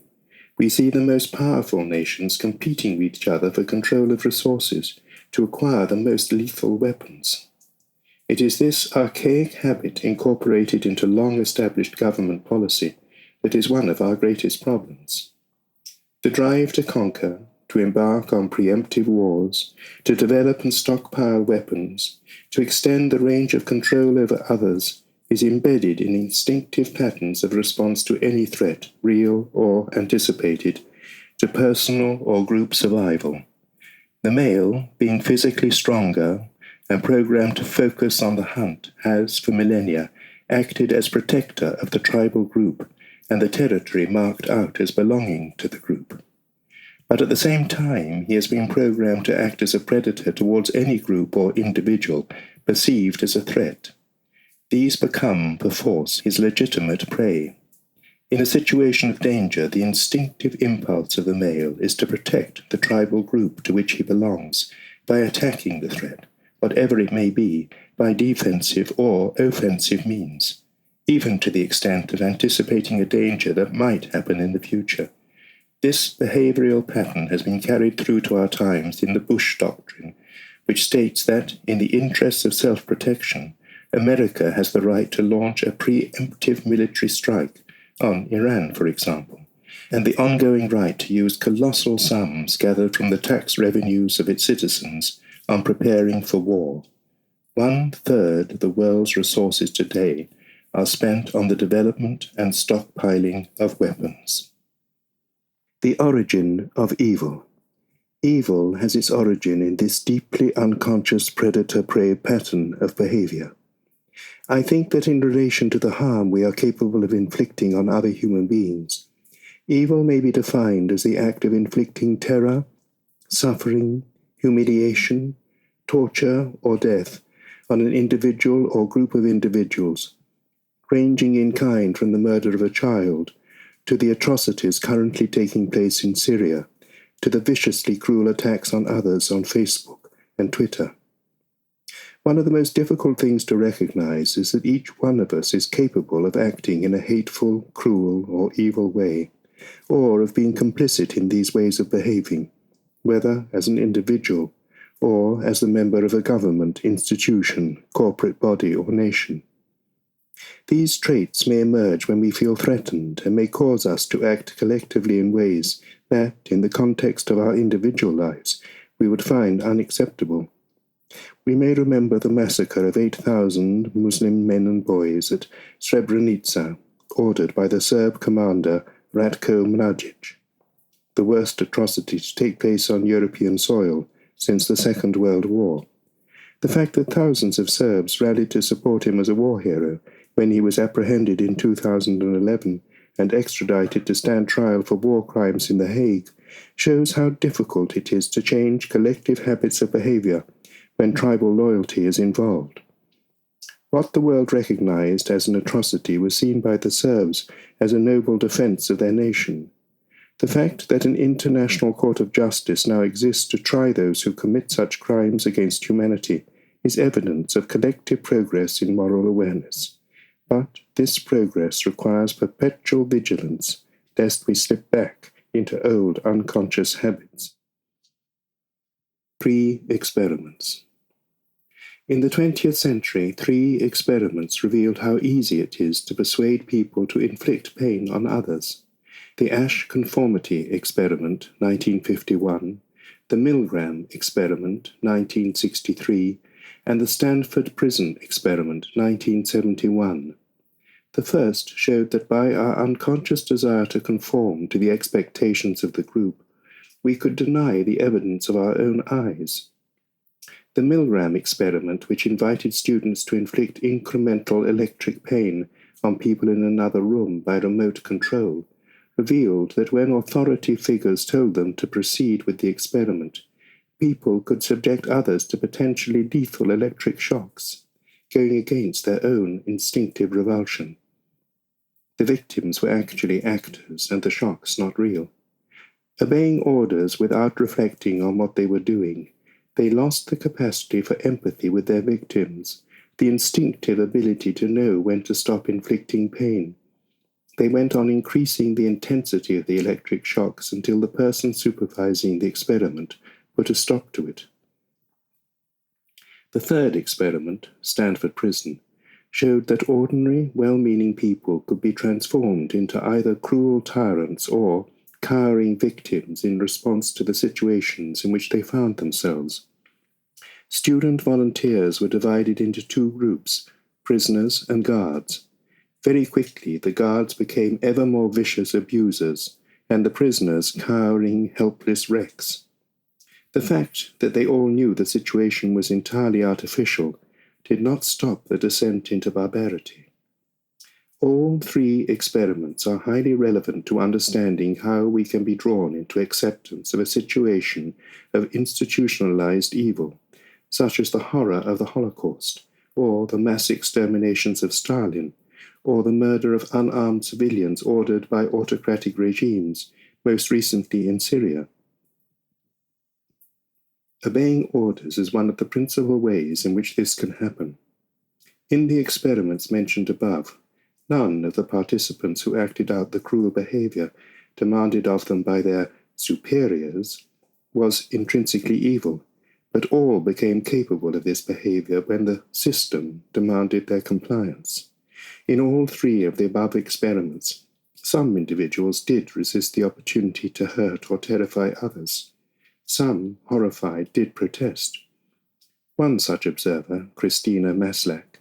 We see the most powerful nations competing with each other for control of resources to acquire the most lethal weapons. It is this archaic habit incorporated into long-established government policy that is one of our greatest problems. The drive to conquer, to embark on preemptive wars, to develop and stockpile weapons, to extend the range of control over others, is embedded in instinctive patterns of response to any threat, real or anticipated, to personal or group survival. The male, being physically stronger and programmed to focus on the hunt, has, for millennia, acted as protector of the tribal group and the territory marked out as belonging to the group. But at the same time, he has been programmed to act as a predator towards any group or individual perceived as a threat. These become, perforce, his legitimate prey. In a situation of danger, the instinctive impulse of the male is to protect the tribal group to which he belongs by attacking the threat, whatever it may be, by defensive or offensive means, even to the extent of anticipating a danger that might happen in the future. This behavioral pattern has been carried through to our times in the Bush Doctrine, which states that, in the interests of self-protection, America has the right to launch a preemptive military strike on Iran, for example, and the ongoing right to use colossal sums gathered from the tax revenues of its citizens on preparing for war. 1/3 of the world's resources today are spent on the development and stockpiling of weapons. The origin of evil. Evil has its origin in this deeply unconscious predator-prey pattern of behavior. I think that in relation to the harm we are capable of inflicting on other human beings, evil may be defined as the act of inflicting terror, suffering, humiliation, torture, or death on an individual or group of individuals, ranging in kind from the murder of a child to the atrocities currently taking place in Syria, to the viciously cruel attacks on others on Facebook and Twitter. One of the most difficult things to recognize is that each one of us is capable of acting in a hateful, cruel, or evil way, or of being complicit in these ways of behaving, whether as an individual or as the member of a government, institution, corporate body, or nation. These traits may emerge when we feel threatened and may cause us to act collectively in ways that, in the context of our individual lives, we would find unacceptable. We may remember the massacre of 8,000 Muslim men and boys at Srebrenica, ordered by the Serb commander Ratko Mladic, the worst atrocity to take place on European soil since the Second World War. The fact that thousands of Serbs rallied to support him as a war hero when he was apprehended in 2011 and extradited to stand trial for war crimes in The Hague shows how difficult it is to change collective habits of behavior when tribal loyalty is involved. What the world recognized as an atrocity was seen by the Serbs as a noble defense of their nation. The fact that an international court of justice now exists to try those who commit such crimes against humanity is evidence of collective progress in moral awareness. But this progress requires perpetual vigilance, lest we slip back into old unconscious habits. 3 experiments. In the 20th century, 3 experiments revealed how easy it is to persuade people to inflict pain on others. The Ash Conformity Experiment, 1951, the Milgram Experiment, 1963, and the Stanford Prison Experiment, 1971. The first showed that by our unconscious desire to conform to the expectations of the group, we could deny the evidence of our own eyes. The Milgram experiment, which invited students to inflict incremental electric pain on people in another room by remote control, revealed that when authority figures told them to proceed with the experiment, people could subject others to potentially lethal electric shocks, going against their own instinctive revulsion. The victims were actually actors and the shocks not real. Obeying orders without reflecting on what they were doing, they lost the capacity for empathy with their victims, the instinctive ability to know when to stop inflicting pain. They went on increasing the intensity of the electric shocks until the person supervising the experiment put a stop to it. The third experiment, Stanford Prison, showed that ordinary, well-meaning people could be transformed into either cruel tyrants or cowering victims in response to the situations in which they found themselves. Student volunteers were divided into two groups, prisoners and guards. Very quickly, the guards became ever more vicious abusers, and the prisoners cowering, helpless wrecks. The fact that they all knew the situation was entirely artificial did not stop the descent into barbarity. All three experiments are highly relevant to understanding how we can be drawn into acceptance of a situation of institutionalized evil, such as the horror of the Holocaust, or the mass exterminations of Stalin, or the murder of unarmed civilians ordered by autocratic regimes, most recently in Syria. Obeying orders is one of the principal ways in which this can happen. In the experiments mentioned above, none of the participants who acted out the cruel behavior demanded of them by their superiors was intrinsically evil, but all became capable of this behavior when the system demanded their compliance. In all three of the above experiments, some individuals did resist the opportunity to hurt or terrify others. Some, horrified, did protest. One such observer, Christina Maslach,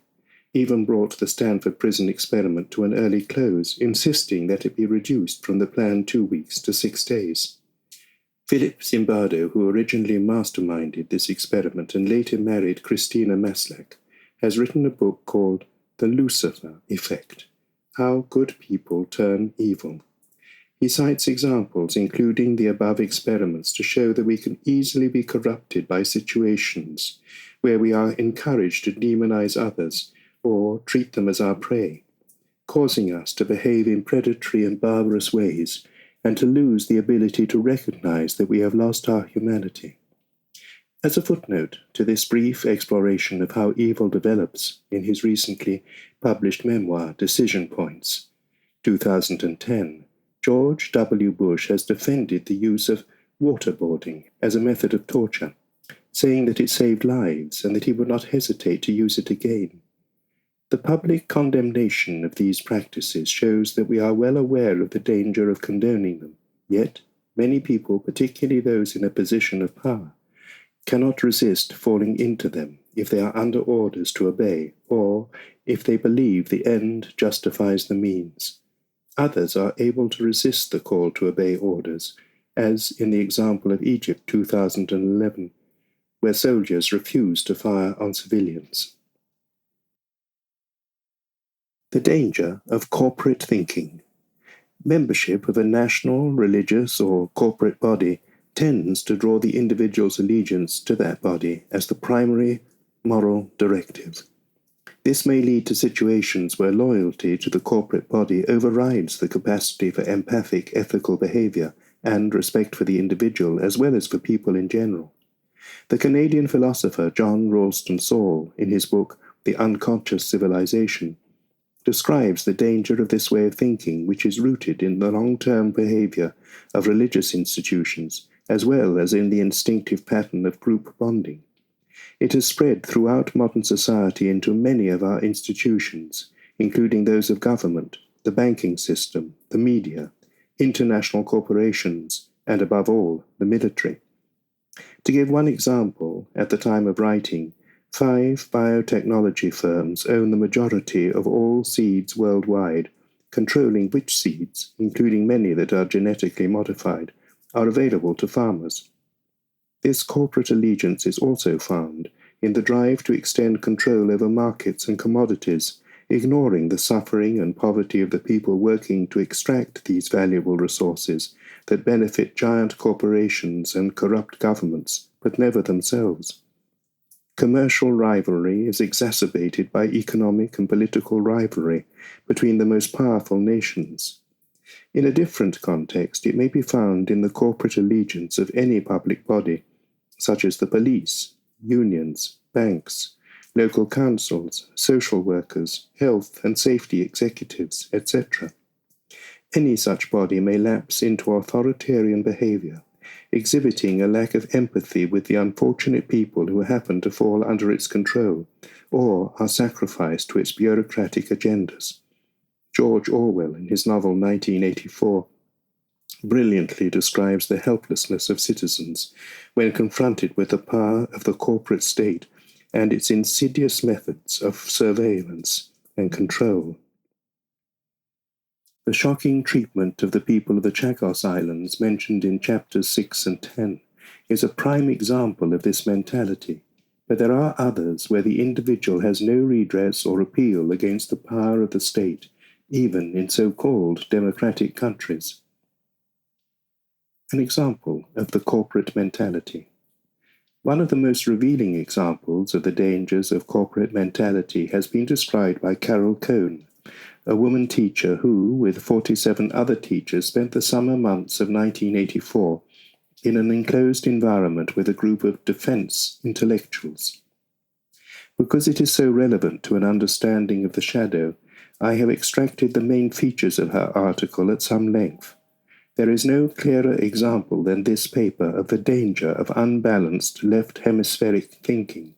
even brought the Stanford prison experiment to an early close, insisting that it be reduced from the planned 2 weeks to 6 days. Philip Zimbardo, who originally masterminded this experiment and later married Christina Maslach, has written a book called The Lucifer Effect: How Good People Turn Evil. He cites examples, including the above experiments, to show that we can easily be corrupted by situations where we are encouraged to demonize others or treat them as our prey, causing us to behave in predatory and barbarous ways and to lose the ability to recognize that we have lost our humanity. As a footnote to this brief exploration of how evil develops in his recently published memoir, Decision Points, 2010, George W. Bush has defended the use of waterboarding as a method of torture, saying that it saved lives and that he would not hesitate to use it again. The public condemnation of these practices shows that we are well aware of the danger of condoning them, yet many people, particularly those in a position of power, cannot resist falling into them if they are under orders to obey, or if they believe the end justifies the means. Others are able to resist the call to obey orders, as in the example of Egypt 2011, where soldiers refused to fire on civilians. The danger of corporate thinking. Membership of a national, religious, or corporate body tends to draw the individual's allegiance to that body as the primary moral directive. This may lead to situations where loyalty to the corporate body overrides the capacity for empathic, ethical behavior and respect for the individual as well as for people in general. The Canadian philosopher John Ralston Saul, in his book The Unconscious Civilization, describes the danger of this way of thinking, which is rooted in the long-term behavior of religious institutions as well as in the instinctive pattern of group bonding. It has spread throughout modern society into many of our institutions, including those of government, the banking system, the media, international corporations, and above all, the military. To give one example, at the time of writing, 5 biotechnology firms own the majority of all seeds worldwide, controlling which seeds, including many that are genetically modified, are available to farmers. This corporate allegiance is also found in the drive to extend control over markets and commodities, ignoring the suffering and poverty of the people working to extract these valuable resources that benefit giant corporations and corrupt governments, but never themselves. Commercial rivalry is exacerbated by economic and political rivalry between the most powerful nations. In a different context, it may be found in the corporate allegiance of any public body, such as the police, unions, banks, local councils, social workers, health and safety executives, etc. Any such body may lapse into authoritarian behavior, exhibiting a lack of empathy with the unfortunate people who happen to fall under its control, or are sacrificed to its bureaucratic agendas. George Orwell, in his novel 1984, brilliantly describes the helplessness of citizens when confronted with the power of the corporate state and its insidious methods of surveillance and control. The shocking treatment of the people of the Chagos Islands mentioned in chapters 6 and 10 is a prime example of this mentality, but there are others where the individual has no redress or appeal against the power of the state, even in so-called democratic countries. An example of the corporate mentality. One of the most revealing examples of the dangers of corporate mentality has been described by Carol Cohn, a woman teacher who, with 47 other teachers, spent the summer months of 1984 in an enclosed environment with a group of defense intellectuals. Because it is so relevant to an understanding of the shadow, I have extracted the main features of her article at some length. There is no clearer example than this paper of the danger of unbalanced left hemispheric thinking,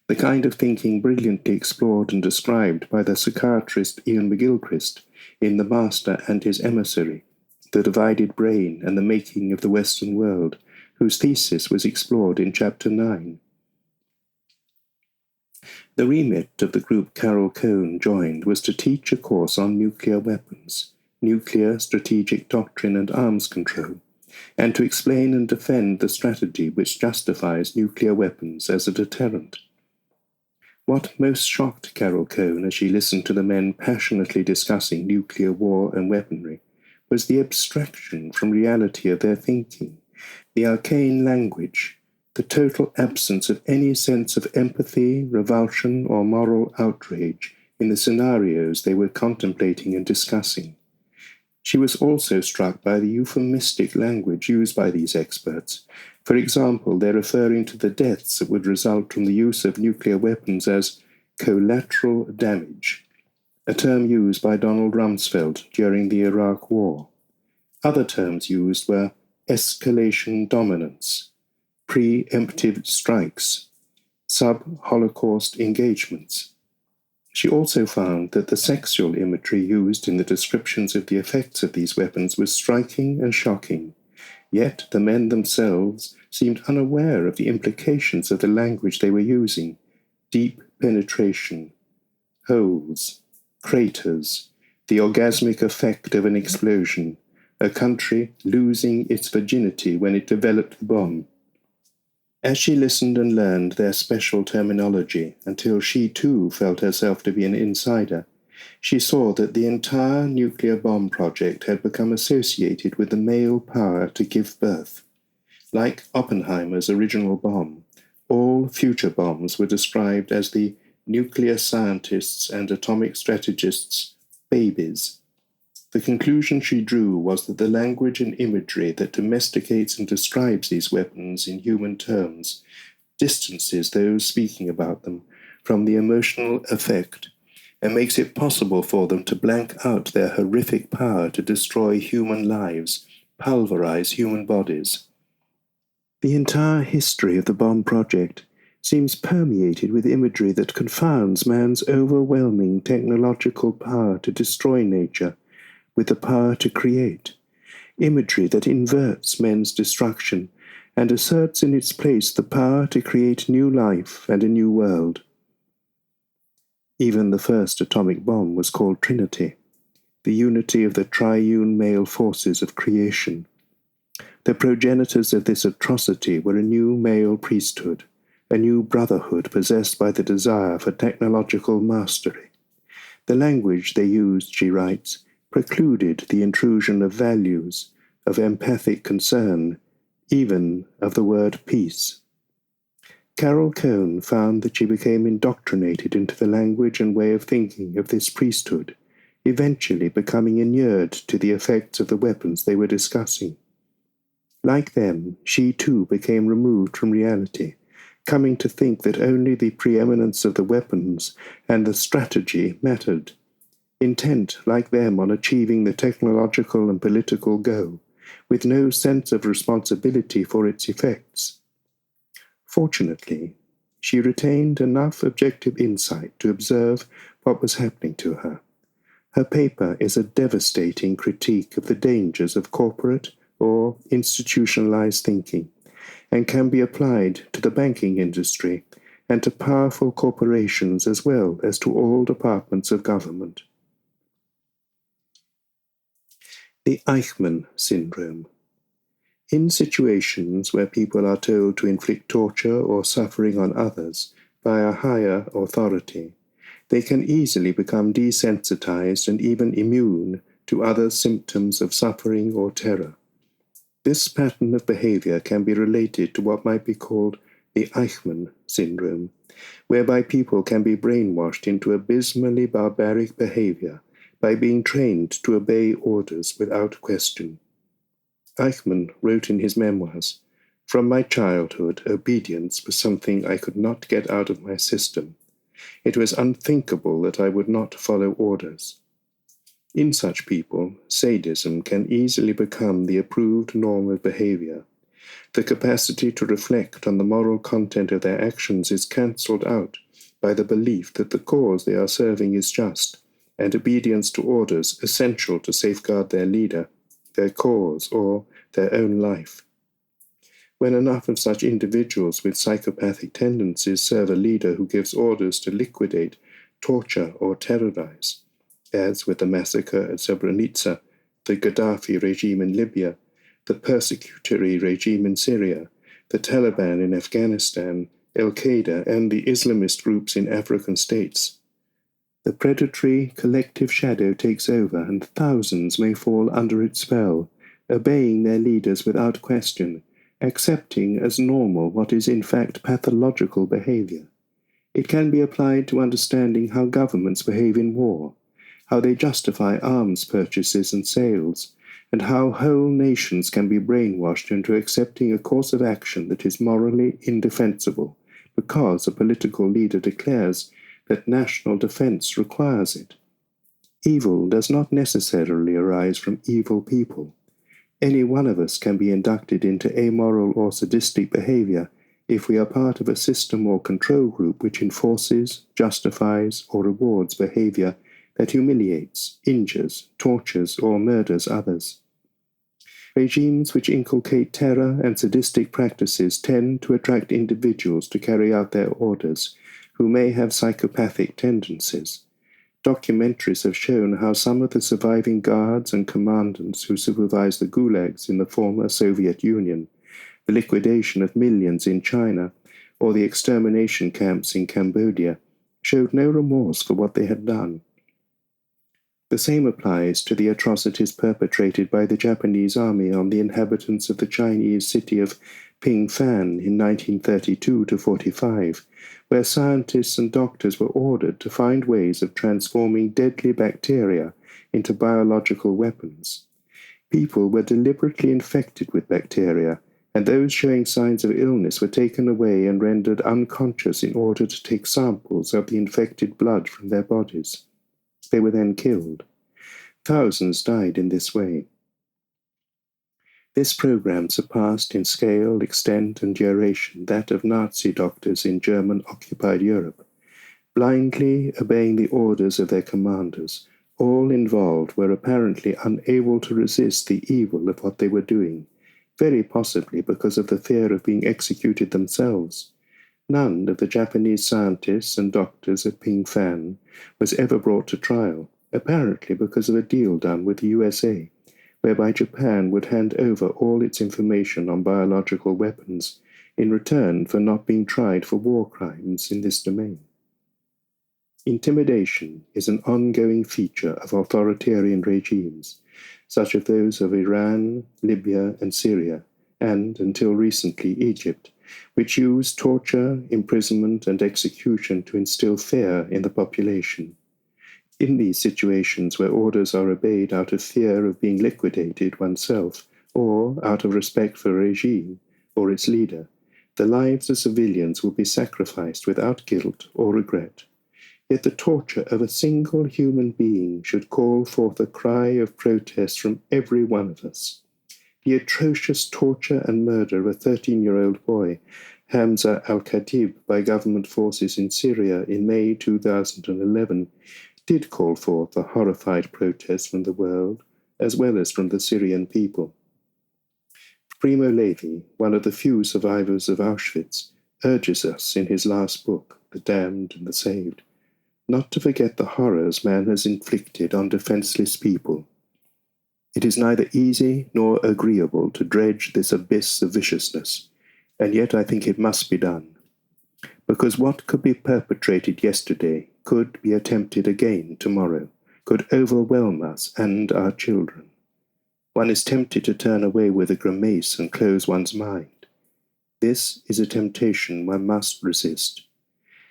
the kind of thinking brilliantly explored and described by the psychiatrist Ian McGilchrist in The Master and His Emissary, The Divided Brain and the Making of the Western World, whose thesis was explored in Chapter 9. The remit of the group Carol Cohn joined was to teach a course on nuclear weapons, nuclear strategic doctrine and arms control, and to explain and defend the strategy which justifies nuclear weapons as a deterrent. What most shocked Carol Cohn as she listened to the men passionately discussing nuclear war and weaponry was the abstraction from reality of their thinking, the arcane language, the total absence of any sense of empathy, revulsion, or moral outrage in the scenarios they were contemplating and discussing. She was also struck by the euphemistic language used by these experts. For example, they're referring to the deaths that would result from the use of nuclear weapons as collateral damage, a term used by Donald Rumsfeld during the Iraq War. Other terms used were escalation dominance, preemptive strikes, sub-Holocaust engagements. She also found that the sexual imagery used in the descriptions of the effects of these weapons was striking and shocking, yet the men themselves seemed unaware of the implications of the language they were using: deep penetration, holes, craters, the orgasmic effect of an explosion, a country losing its virginity when it developed the bomb. As she listened and learned their special terminology until she too felt herself to be an insider, she saw that the entire nuclear bomb project had become associated with the male power to give birth. Like Oppenheimer's original bomb, all future bombs were described as the nuclear scientists' and atomic strategists' babies. The conclusion she drew was that the language and imagery that domesticates and describes these weapons in human terms distances those speaking about them from the emotional effect and makes it possible for them to blank out their horrific power to destroy human lives, pulverize human bodies. The entire history of the bomb project seems permeated with imagery that confounds man's overwhelming technological power to destroy nature with the power to create, imagery that inverts men's destruction and asserts in its place the power to create new life and a new world. Even the first atomic bomb was called Trinity, the unity of the triune male forces of creation. The progenitors of this atrocity were a new male priesthood, a new brotherhood possessed by the desire for technological mastery. The language they used, she writes, precluded the intrusion of values, of empathic concern, even of the word peace. Carol Cohn found that she became indoctrinated into the language and way of thinking of this priesthood, eventually becoming inured to the effects of the weapons they were discussing. Like them, she too became removed from reality, coming to think that only the preeminence of the weapons and the strategy mattered, intent like them on achieving the technological and political goal, with no sense of responsibility for its effects. Fortunately, She retained enough objective insight to observe what was happening to her. Her paper is a devastating critique of the dangers of corporate or institutionalized thinking, and can be applied to the banking industry and to powerful corporations as well as to all departments of government. The Eichmann syndrome. In situations where people are told to inflict torture or suffering on others by a higher authority, they can easily become desensitized and even immune to other symptoms of suffering or terror. This pattern of behavior can be related to what might be called the Eichmann syndrome, whereby people can be brainwashed into abysmally barbaric behavior by being trained to obey orders without question. Eichmann wrote in his memoirs, "From my childhood, obedience was something I could not get out of my system. It was unthinkable that I would not follow orders." In such people, sadism can easily become the approved norm of behavior. The capacity to reflect on the moral content of their actions is cancelled out by the belief that the cause they are serving is just, and obedience to orders essential to safeguard their leader, their cause, or their own life. When enough of such individuals with psychopathic tendencies serve a leader who gives orders to liquidate, torture, or terrorize, as with the massacre at Srebrenica, the Gaddafi regime in Libya, the persecutory regime in Syria, the Taliban in Afghanistan, Al-Qaeda, and the Islamist groups in African states, the predatory collective shadow takes over, and thousands may fall under its spell, obeying their leaders without question, accepting as normal what is in fact pathological behavior. It can be applied to understanding how governments behave in war, how they justify arms purchases and sales, and how whole nations can be brainwashed into accepting a course of action that is morally indefensible, because a political leader declares that national defense requires it. Evil does not necessarily arise from evil people. Any one of us can be inducted into amoral or sadistic behavior if we are part of a system or control group which enforces, justifies, or rewards behavior that humiliates, injures, tortures, or murders others. Regimes which inculcate terror and sadistic practices tend to attract individuals to carry out their orders who may have psychopathic tendencies. Documentaries have shown how some of the surviving guards and commandants who supervised the gulags in the former Soviet Union, the liquidation of millions in China, or the extermination camps in Cambodia, showed no remorse for what they had done. The same applies to the atrocities perpetrated by the Japanese army on the inhabitants of the Chinese city of Pingfan in 1932-45, where scientists and doctors were ordered to find ways of transforming deadly bacteria into biological weapons. People were deliberately infected with bacteria, and those showing signs of illness were taken away and rendered unconscious in order to take samples of the infected blood from their bodies. They were then killed. Thousands died in this way. This program surpassed in scale, extent, and duration that of Nazi doctors in German-occupied Europe. Blindly obeying the orders of their commanders, all involved were apparently unable to resist the evil of what they were doing, very possibly because of the fear of being executed themselves. None of the Japanese scientists and doctors at Pingfan was ever brought to trial, apparently because of a deal done with the USA, whereby Japan would hand over all its information on biological weapons in return for not being tried for war crimes in this domain. Intimidation is an ongoing feature of authoritarian regimes, such as those of Iran, Libya, and Syria, and, until recently, Egypt, which use torture, imprisonment, and execution to instill fear in the population. In these situations where orders are obeyed out of fear of being liquidated oneself, or out of respect for a regime or its leader, the lives of civilians will be sacrificed without guilt or regret. Yet the torture of a single human being should call forth a cry of protest from every one of us. The atrocious torture and murder of a 13-year-old boy Hamza al-Khatib by government forces in Syria in May 2011 did call forth a horrified protest from the world, as well as from the Syrian people. Primo Levi, one of the few survivors of Auschwitz, urges us in his last book, The Damned and the Saved, not to forget the horrors man has inflicted on defenseless people. It is neither easy nor agreeable to dredge this abyss of viciousness, and yet I think it must be done, because what could be perpetrated yesterday could be attempted again tomorrow, could overwhelm us and our children. One is tempted to turn away with a grimace and close one's mind. This is a temptation one must resist.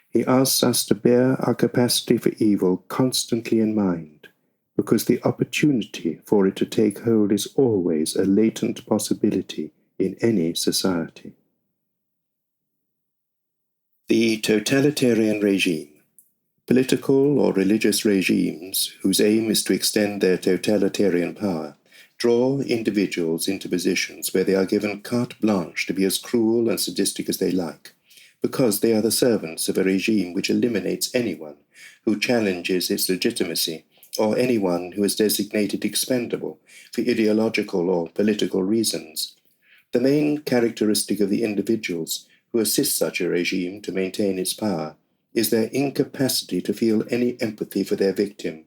He asks us to bear our capacity for evil constantly in mind, because the opportunity for it to take hold is always a latent possibility in any society. The totalitarian regime. Political or religious regimes whose aim is to extend their totalitarian power draw individuals into positions where they are given carte blanche to be as cruel and sadistic as they like, because they are the servants of a regime which eliminates anyone who challenges its legitimacy or anyone who is designated expendable for ideological or political reasons. The main characteristic of the individuals who assist such a regime to maintain its power is their incapacity to feel any empathy for their victim,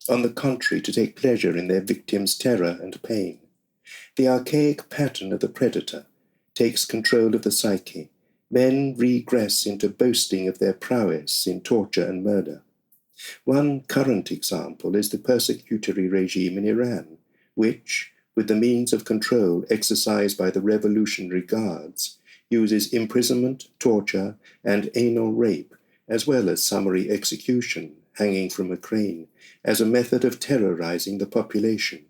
on the contrary, to take pleasure in their victim's terror and pain. The archaic pattern of the predator takes control of the psyche. Men regress into boasting of their prowess in torture and murder. One current example is the persecutory regime in Iran, which, with the means of control exercised by the Revolutionary Guards, uses imprisonment, torture, and anal rape, as well as summary execution, hanging from a crane, as a method of terrorizing the population.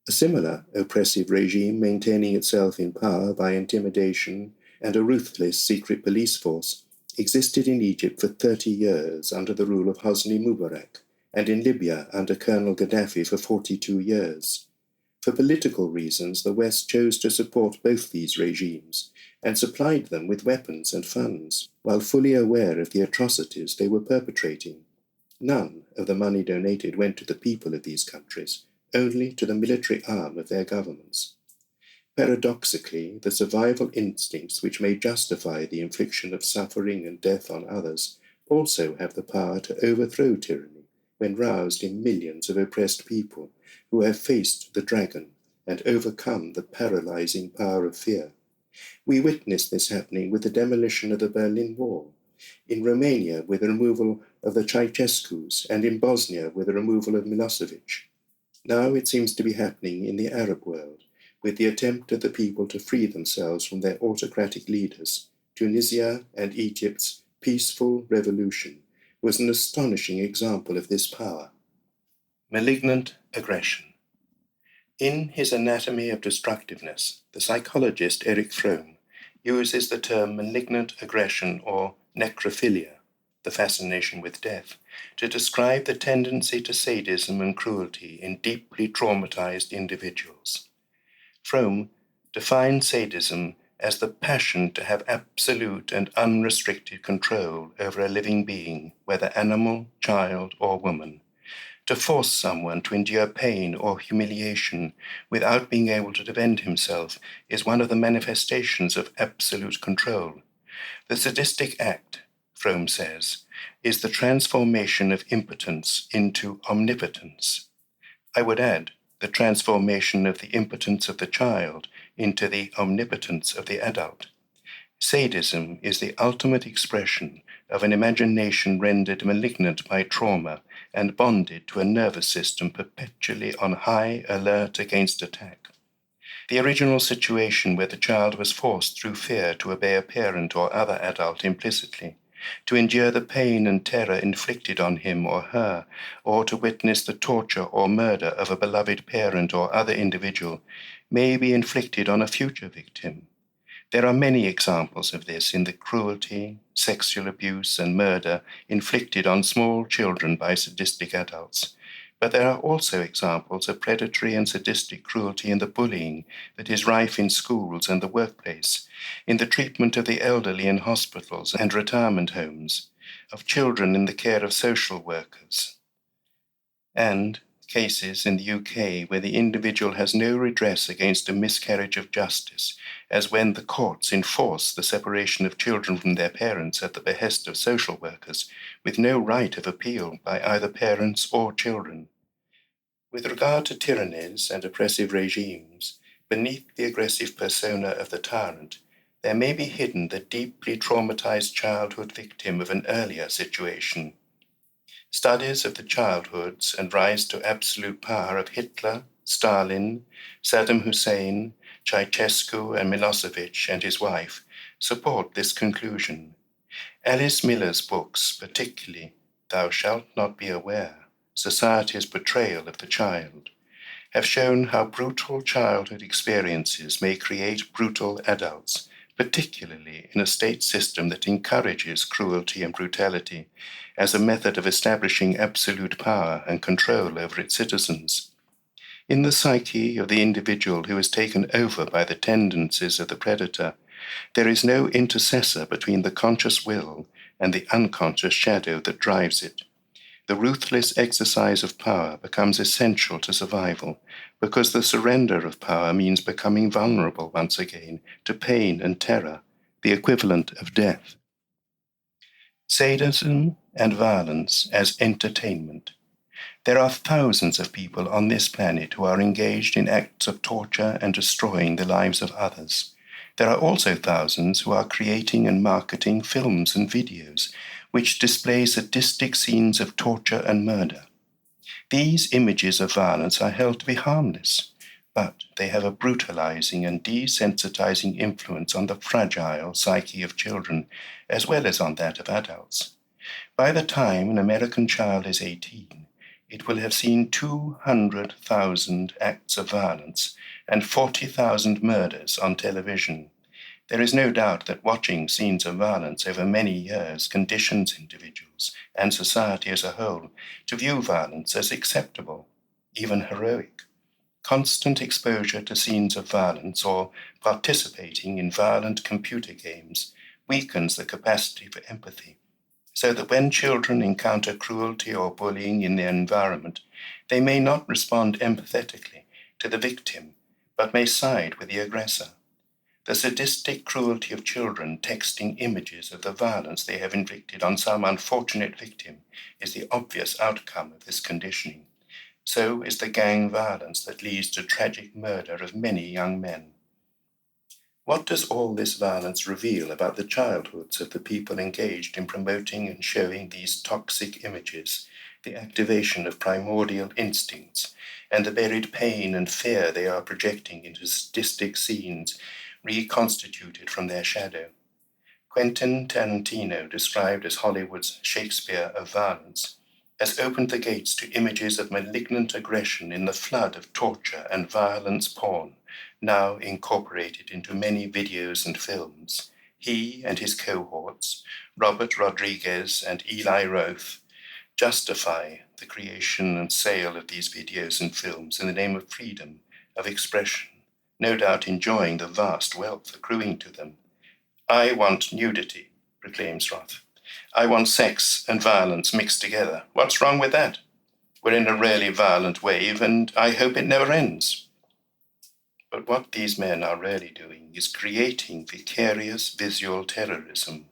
A similar oppressive regime maintaining itself in power by intimidation and a ruthless secret police force existed in Egypt for 30 years under the rule of Hosni Mubarak, and in Libya under Colonel Gaddafi for 42 years. For political reasons, the West chose to support both these regimes and supplied them with weapons and funds, while fully aware of the atrocities they were perpetrating. None of the money donated went to the people of these countries, only to the military arm of their governments. Paradoxically, the survival instincts which may justify the infliction of suffering and death on others also have the power to overthrow tyranny when roused in millions of oppressed people who have faced the dragon and overcome the paralyzing power of fear. We witnessed this happening with the demolition of the Berlin Wall, in Romania with the removal of the Ceausescus, and in Bosnia with the removal of Milosevic. Now it seems to be happening in the Arab world, with the attempt of the people to free themselves from their autocratic leaders. Tunisia and Egypt's peaceful revolution was an astonishing example of this power. Malignant aggression. In his Anatomy of Destructiveness, the psychologist Erich Fromm uses the term malignant aggression or necrophilia, the fascination with death, to describe the tendency to sadism and cruelty in deeply traumatized individuals. Fromm defines sadism as the passion to have absolute and unrestricted control over a living being, whether animal, child, or woman. To force someone to endure pain or humiliation without being able to defend himself is one of the manifestations of absolute control. The sadistic act, Fromm says, is the transformation of impotence into omnipotence. I would add, the transformation of the impotence of the child into the omnipotence of the adult. Sadism is the ultimate expression of an imagination rendered malignant by trauma and bonded to a nervous system perpetually on high alert against attack. The original situation where the child was forced through fear to obey a parent or other adult implicitly, to endure the pain and terror inflicted on him or her, or to witness the torture or murder of a beloved parent or other individual, may be inflicted on a future victim. There are many examples of this in the cruelty, sexual abuse, and murder inflicted on small children by sadistic adults. But there are also examples of predatory and sadistic cruelty in the bullying that is rife in schools and the workplace, in the treatment of the elderly in hospitals and retirement homes, of children in the care of social workers, and cases in the UK where the individual has no redress against a miscarriage of justice, as when the courts enforce the separation of children from their parents at the behest of social workers, with no right of appeal by either parents or children. With regard to tyrannies and oppressive regimes, beneath the aggressive persona of the tyrant, there may be hidden the deeply traumatized childhood victim of an earlier situation. Studies of the childhoods and rise to absolute power of Hitler, Stalin, Saddam Hussein, Ceausescu, and Milosevic and his wife support this conclusion. Alice Miller's books, particularly Thou Shalt Not Be Aware, Society's Portrayal of the Child, have shown how brutal childhood experiences may create brutal adults, particularly in a state system that encourages cruelty and brutality as a method of establishing absolute power and control over its citizens. In the psyche of the individual who is taken over by the tendencies of the predator, there is no intercessor between the conscious will and the unconscious shadow that drives it. The ruthless exercise of power becomes essential to survival, because the surrender of power means becoming vulnerable once again to pain and terror, the equivalent of death. Sadism and violence as entertainment. There are thousands of people on this planet who are engaged in acts of torture and destroying the lives of others. There are also thousands who are creating and marketing films and videos which display sadistic scenes of torture and murder. These images of violence are held to be harmless, but they have a brutalizing and desensitizing influence on the fragile psyche of children, as well as on that of adults. By the time an American child is 18, it will have seen 200,000 acts of violence and 40,000 murders on television. There is no doubt that watching scenes of violence over many years conditions individuals and society as a whole to view violence as acceptable, even heroic. Constant exposure to scenes of violence or participating in violent computer games weakens the capacity for empathy, so that when children encounter cruelty or bullying in their environment, they may not respond empathetically to the victim, but may side with the aggressor. The sadistic cruelty of children texting images of the violence they have inflicted on some unfortunate victim is the obvious outcome of this conditioning. So is the gang violence that leads to tragic murder of many young men. What does all this violence reveal about the childhoods of the people engaged in promoting and showing these toxic images, the activation of primordial instincts, and the buried pain and fear they are projecting into sadistic scenes reconstituted from their shadow? Quentin Tarantino, described as Hollywood's Shakespeare of violence, has opened the gates to images of malignant aggression in the flood of torture and violence porn, now incorporated into many videos and films. He and his cohorts, Robert Rodriguez and Eli Roth, justify the creation and sale of these videos and films in the name of freedom of expression, no doubt enjoying the vast wealth accruing to them. I want nudity, proclaims Roth. I want sex and violence mixed together. What's wrong with that? We're in a really violent wave, and I hope it never ends. But what these men are really doing is creating vicarious visual terrorism,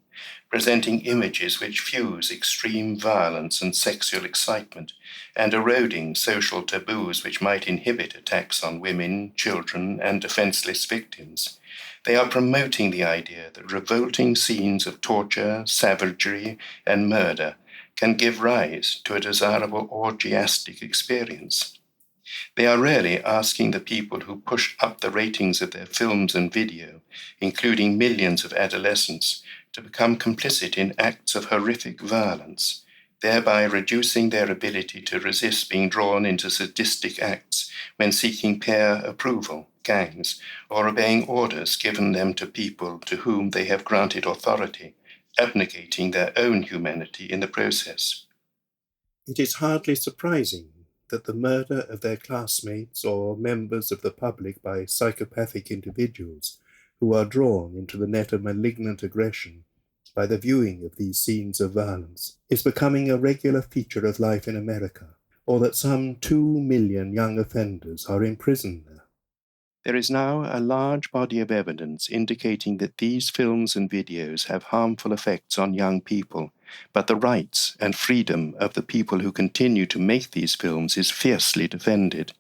presenting images which fuse extreme violence and sexual excitement, and eroding social taboos which might inhibit attacks on women, children, and defenseless victims. They are promoting the idea that revolting scenes of torture, savagery, and murder can give rise to a desirable orgiastic experience. They are really asking the people who push up the ratings of their films and video, including millions of adolescents, to become complicit in acts of horrific violence, thereby reducing their ability to resist being drawn into sadistic acts when seeking peer approval, gangs, or obeying orders given them to people to whom they have granted authority, abnegating their own humanity in the process. It is hardly surprising that the murder of their classmates or members of the public by psychopathic individuals who are drawn into the net of malignant aggression by the viewing of these scenes of violence is becoming a regular feature of life in America, or that some 2 million young offenders are in prison there. There is now a large body of evidence indicating that these films and videos have harmful effects on young people, but the rights and freedom of the people who continue to make these films is fiercely defended.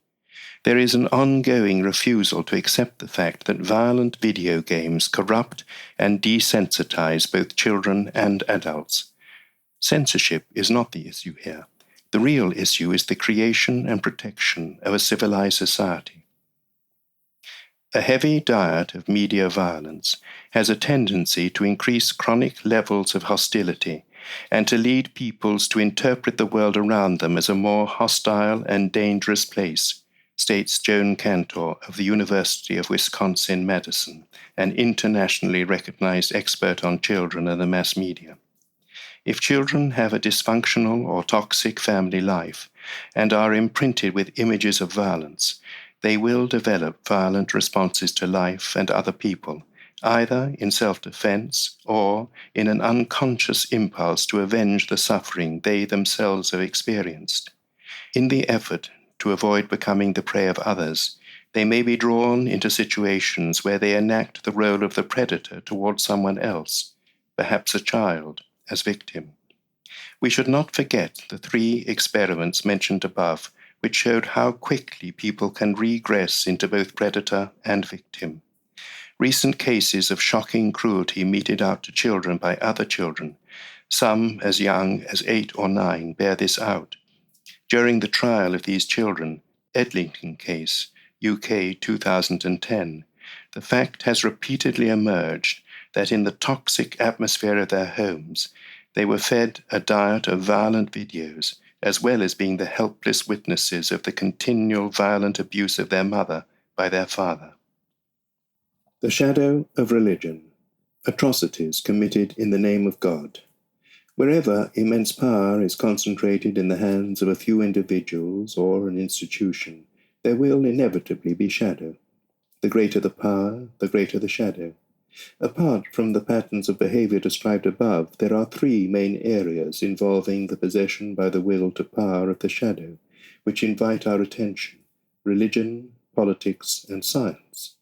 There is an ongoing refusal to accept the fact that violent video games corrupt and desensitize both children and adults. Censorship is not the issue here. The real issue is the creation and protection of a civilized society. A heavy diet of media violence has a tendency to increase chronic levels of hostility and to lead peoples to interpret the world around them as a more hostile and dangerous place, states Joan Cantor of the University of Wisconsin-Madison, an internationally recognized expert on children and the mass media. If children have a dysfunctional or toxic family life and are imprinted with images of violence, they will develop violent responses to life and other people, either in self-defense or in an unconscious impulse to avenge the suffering they themselves have experienced. In the effort to avoid becoming the prey of others, they may be drawn into situations where they enact the role of the predator towards someone else, perhaps a child, as victim. We should not forget the 3 experiments mentioned above, which showed how quickly people can regress into both predator and victim. Recent cases of shocking cruelty meted out to children by other children, some as young as 8 or 9, bear this out. During the trial of these children, Edlington case, UK 2010, the fact has repeatedly emerged that in the toxic atmosphere of their homes, they were fed a diet of violent videos, as well as being the helpless witnesses of the continual violent abuse of their mother by their father. The shadow of religion, atrocities committed in the name of God. Wherever immense power is concentrated in the hands of a few individuals or an institution, there will inevitably be shadow. The greater the power, the greater the shadow. Apart from the patterns of behavior described above, there are 3 main areas involving the possession by the will to power of the shadow, which invite our attention: religion, politics, and science.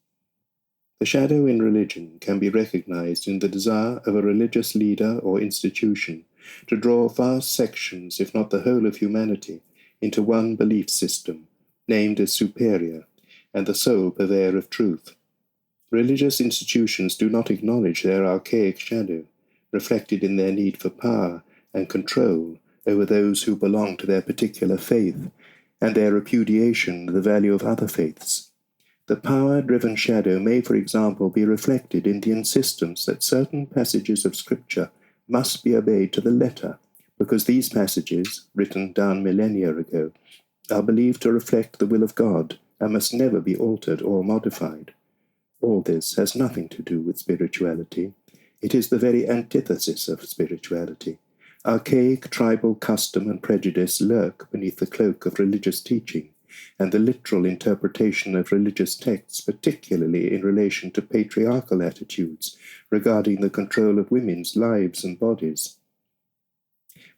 The shadow in religion can be recognized in the desire of a religious leader or institution to draw vast sections, if not the whole of humanity, into one belief system, named as superior, and the sole purveyor of truth. Religious institutions do not acknowledge their archaic shadow, reflected in their need for power and control over those who belong to their particular faith, and their repudiation of the value of other faiths. The power-driven shadow may, for example, be reflected in the insistence that certain passages of Scripture must be obeyed to the letter, because these passages, written down millennia ago, are believed to reflect the will of God and must never be altered or modified. All this has nothing to do with spirituality. It is the very antithesis of spirituality. Archaic tribal custom and prejudice lurk beneath the cloak of religious teaching, and the literal interpretation of religious texts, particularly in relation to patriarchal attitudes regarding the control of women's lives and bodies.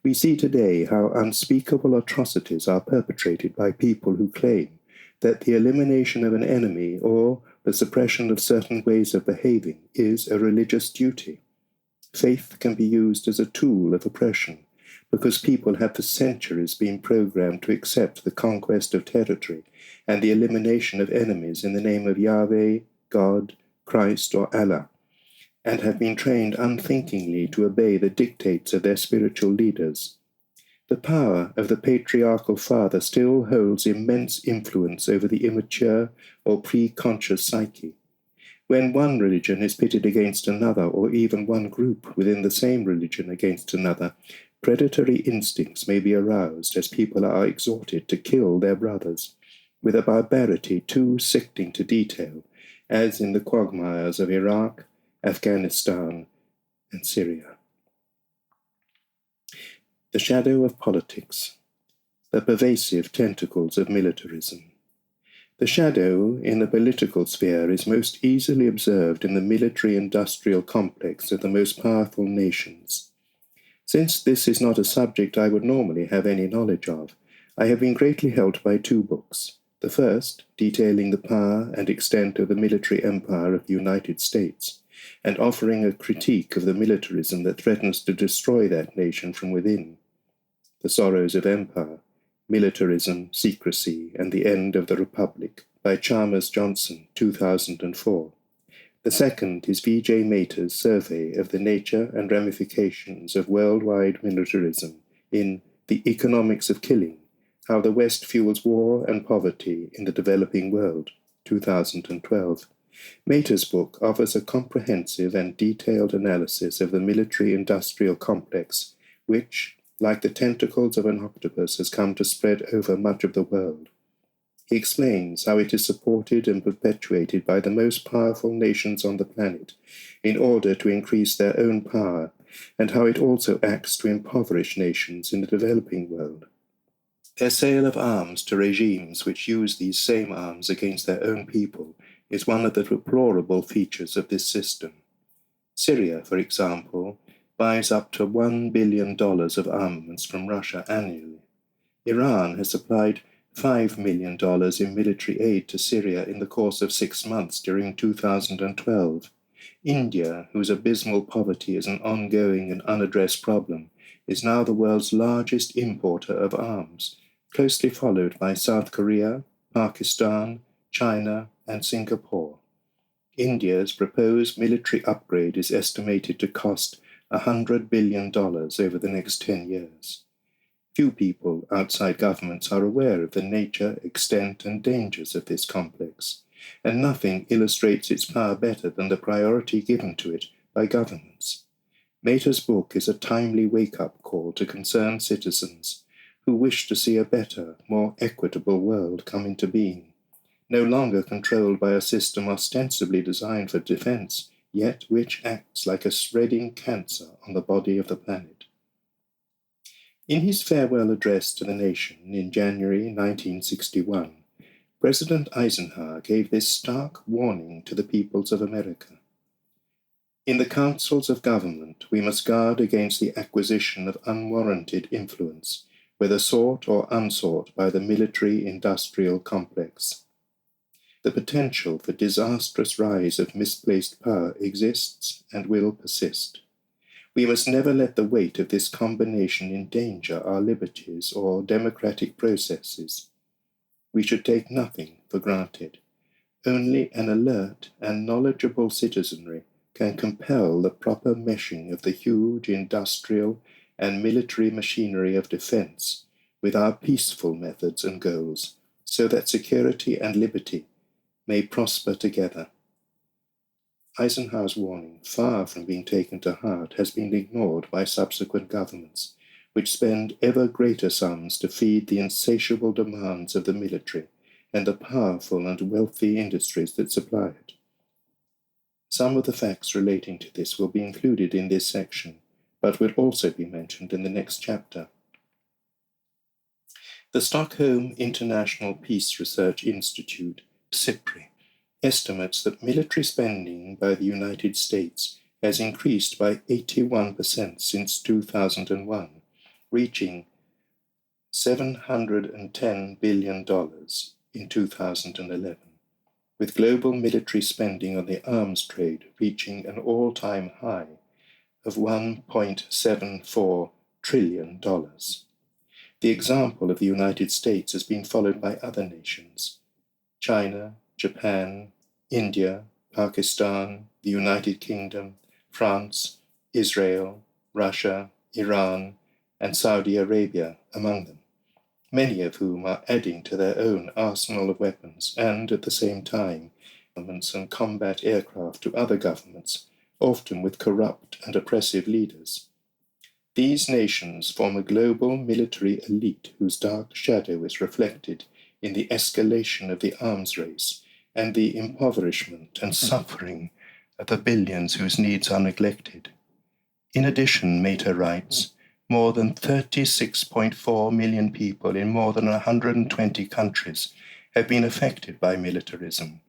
We see today how unspeakable atrocities are perpetrated by people who claim that the elimination of an enemy or the suppression of certain ways of behaving is a religious duty. Faith can be used as a tool of oppression, because people have for centuries been programmed to accept the conquest of territory and the elimination of enemies in the name of Yahweh, God, Christ, or Allah, and have been trained unthinkingly to obey the dictates of their spiritual leaders. The power of the patriarchal father still holds immense influence over the immature or pre-conscious psyche. When one religion is pitted against another, or even one group within the same religion against another, predatory instincts may be aroused as people are exhorted to kill their brothers, with a barbarity too sickening to detail, as in the quagmires of Iraq, Afghanistan, and Syria. The shadow of politics. the pervasive tentacles of militarism. The shadow in the political sphere is most easily observed in the military-industrial complex of the most powerful nations. Since this is not a subject I would normally have any knowledge of, I have been greatly helped by two books. The first, detailing the power and extent of the military empire of the United States, and offering a critique of the militarism that threatens to destroy that nation from within. The Sorrows of Empire, Militarism, Secrecy, and the End of the Republic, by Chalmers Johnson, 2004. The second is V.J. Mater's survey of the nature and ramifications of worldwide militarism in The Economics of Killing, How the West Fuels War and Poverty in the Developing World, 2012. Mater's book offers a comprehensive and detailed analysis of the military-industrial complex, which, like the tentacles of an octopus, has come to spread over much of the world. He explains how it is supported and perpetuated by the most powerful nations on the planet in order to increase their own power, and how it also acts to impoverish nations in the developing world. Their sale of arms to regimes which use these same arms against their own people is one of the deplorable features of this system. Syria, for example, buys up to $1 billion of armaments from Russia annually. Iran has supplied $5 million in military aid to Syria in the course of 6 months during 2012. India, whose abysmal poverty is an ongoing and unaddressed problem, is now the world's largest importer of arms, closely followed by South Korea, Pakistan, China, and Singapore. India's proposed military upgrade is estimated to cost $100 billion over the next 10 years. Few people outside governments are aware of the nature, extent, and dangers of this complex, and nothing illustrates its power better than the priority given to it by governments. Mater's book is a timely wake-up call to concerned citizens who wish to see a better, more equitable world come into being, no longer controlled by a system ostensibly designed for defense, yet which acts like a spreading cancer on the body of the planet. In his farewell address to the nation in January 1961, President Eisenhower gave this stark warning to the peoples of America. In the councils of government, we must guard against the acquisition of unwarranted influence, whether sought or unsought by the military-industrial complex. The potential for disastrous rise of misplaced power exists and will persist. We must never let the weight of this combination endanger our liberties or democratic processes. We should take nothing for granted. Only an alert and knowledgeable citizenry can compel the proper meshing of the huge industrial and military machinery of defense with our peaceful methods and goals, so that security and liberty may prosper together. Eisenhower's warning, far from being taken to heart, has been ignored by subsequent governments, which spend ever greater sums to feed the insatiable demands of the military and the powerful and wealthy industries that supply it. Some of the facts relating to this will be included in this section, but will also be mentioned in the next chapter. The Stockholm International Peace Research Institute, SIPRI, estimates that military spending by the United States has increased by 81% since 2001, reaching $710 billion in 2011, with global military spending on the arms trade reaching an all-time high of $1.74 trillion. The example of the United States has been followed by other nations: China, Japan, India, Pakistan, the United Kingdom, France, Israel, Russia, Iran, and Saudi Arabia among them, many of whom are adding to their own arsenal of weapons and, at the same time, armaments and combat aircraft to other governments, often with corrupt and oppressive leaders. These nations form a global military elite whose dark shadow is reflected in the escalation of the arms race and the impoverishment and suffering of the billions whose needs are neglected. In addition, Mater writes, more than 36.4 million people in more than 120 countries have been affected by militarism.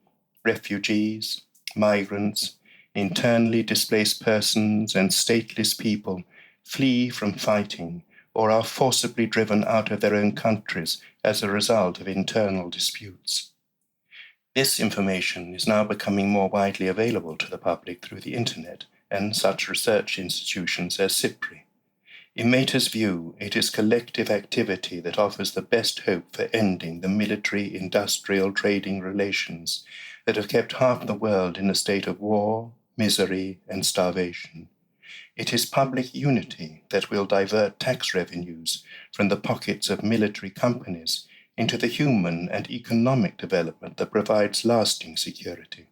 Refugees, migrants, internally displaced persons, and stateless people flee from fighting or are forcibly driven out of their own countries as a result of internal disputes. This information is now becoming more widely available to the public through the internet and such research institutions as SIPRI. In Mater's view, it is collective activity that offers the best hope for ending the military-industrial trading relations that have kept half the world in a state of war, misery, and starvation. It is public unity that will divert tax revenues from the pockets of military companies into the human and economic development that provides lasting security.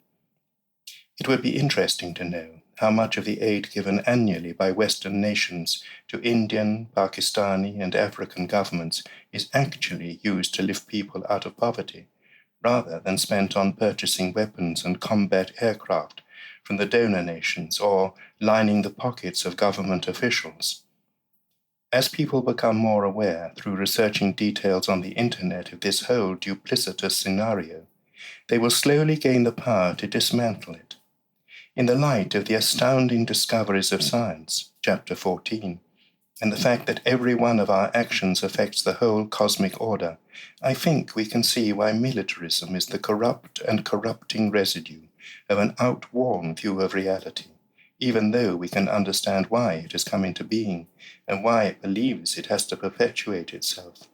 It would be interesting to know how much of the aid given annually by Western nations to Indian, Pakistani, and African governments is actually used to lift people out of poverty, rather than spent on purchasing weapons and combat aircraft from the donor nations or lining the pockets of government officials. As people become more aware through researching details on the internet of this whole duplicitous scenario, they will slowly gain the power to dismantle it. In the light of the astounding discoveries of science, chapter 14, and the fact that every one of our actions affects the whole cosmic order, I think we can see why militarism is the corrupt and corrupting residue of an outworn view of reality, even though we can understand why it has come into being and why it believes it has to perpetuate itself.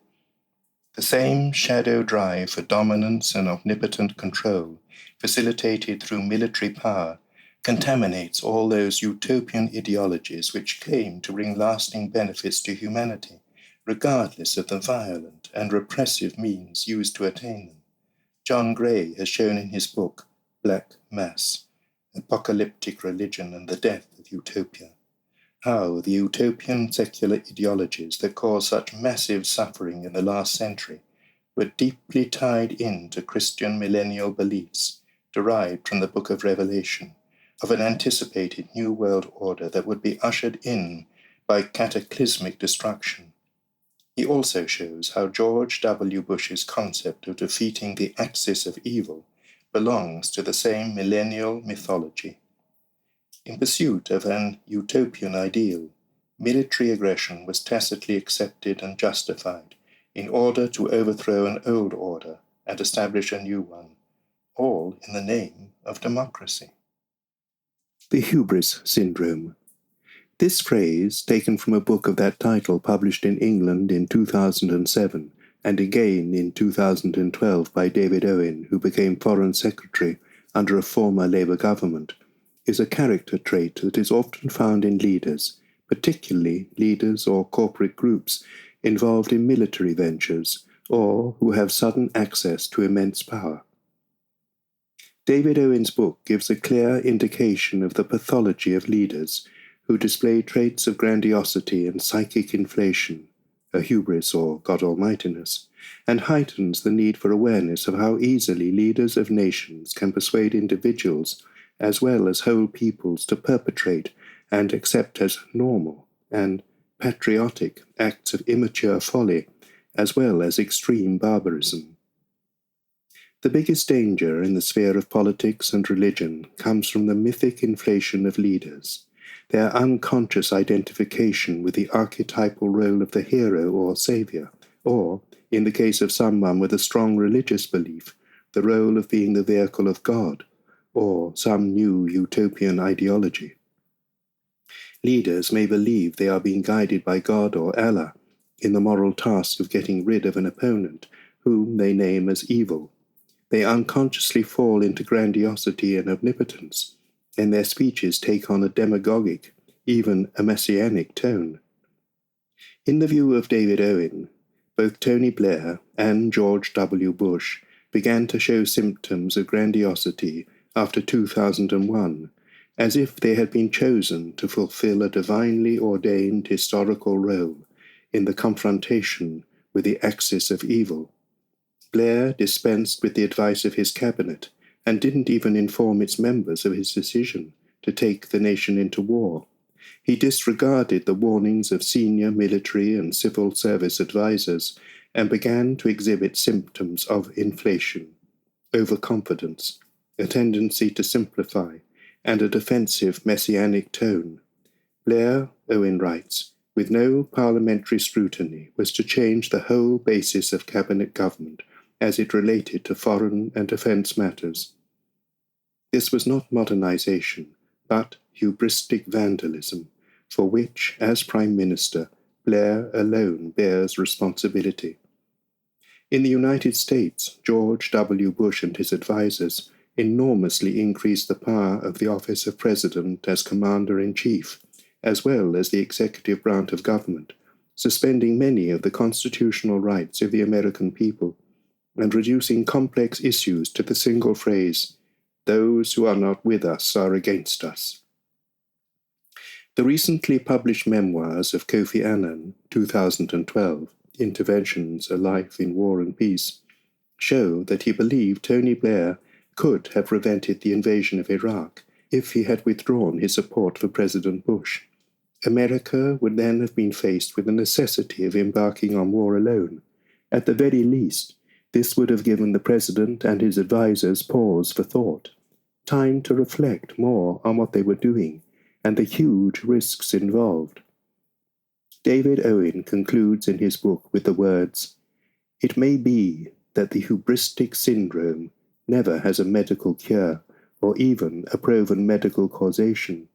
The same shadow drive for dominance and omnipotent control, facilitated through military power, contaminates all those utopian ideologies which claim to bring lasting benefits to humanity, regardless of the violent and repressive means used to attain them. John Gray has shown in his book, Black Mass, Apocalyptic Religion and the Death of Utopia, how the utopian secular ideologies that caused such massive suffering in the last century were deeply tied into Christian millennial beliefs derived from the Book of Revelation, of an anticipated new world order that would be ushered in by cataclysmic destruction. He also shows how George W. Bush's concept of defeating the axis of evil belongs to the same millennial mythology. In pursuit of an utopian ideal, military aggression was tacitly accepted and justified in order to overthrow an old order and establish a new one, all in the name of democracy. The hubris syndrome. This phrase, taken from a book of that title published in England in 2007 and again in 2012 by David Owen, who became Foreign Secretary under a former Labour government, is a character trait that is often found in leaders, particularly leaders or corporate groups involved in military ventures or who have sudden access to immense power. David Owen's book gives a clear indication of the pathology of leaders who display traits of grandiosity and psychic inflation, a hubris or God-almightiness, and heightens the need for awareness of how easily leaders of nations can persuade individuals as well as whole peoples to perpetrate and accept as normal and patriotic acts of immature folly as well as extreme barbarism. The biggest danger in the sphere of politics and religion comes from the mythic inflation of leaders, their unconscious identification with the archetypal role of the hero or saviour, or, in the case of someone with a strong religious belief, the role of being the vehicle of God, or some new utopian ideology. Leaders may believe they are being guided by God or Allah in the moral task of getting rid of an opponent whom they name as evil. They unconsciously fall into grandiosity and omnipotence, and their speeches take on a demagogic, even a messianic tone. In the view of David Owen, both Tony Blair and George W. Bush began to show symptoms of grandiosity after 2001, as if they had been chosen to fulfill a divinely ordained historical role in the confrontation with the axis of evil. Blair dispensed with the advice of his cabinet and didn't even inform its members of his decision to take the nation into war. He disregarded the warnings of senior military and civil service advisers and began to exhibit symptoms of inflation, overconfidence, a tendency to simplify, and a defensive messianic tone. Blair, Owen writes, with no parliamentary scrutiny, was to change the whole basis of cabinet government as it related to foreign and defence matters. This was not modernisation, but hubristic vandalism, for which, as Prime Minister, Blair alone bears responsibility. In the United States, George W. Bush and his advisers enormously increased the power of the office of President as Commander-in-Chief, as well as the executive branch of government, suspending many of the constitutional rights of the American people, and reducing complex issues to the single phrase, "Those who are not with us are against us." The recently published memoirs of Kofi Annan, 2012, Interventions, A Life in War and Peace, show that he believed Tony Blair could have prevented the invasion of Iraq if he had withdrawn his support for President Bush. America would then have been faced with the necessity of embarking on war alone. At the very least, this would have given the President and his advisers pause for thought, time to reflect more on what they were doing and the huge risks involved. David Owen concludes in his book with the words, "It may be that the hubristic syndrome never has a medical cure or even a proven medical causation,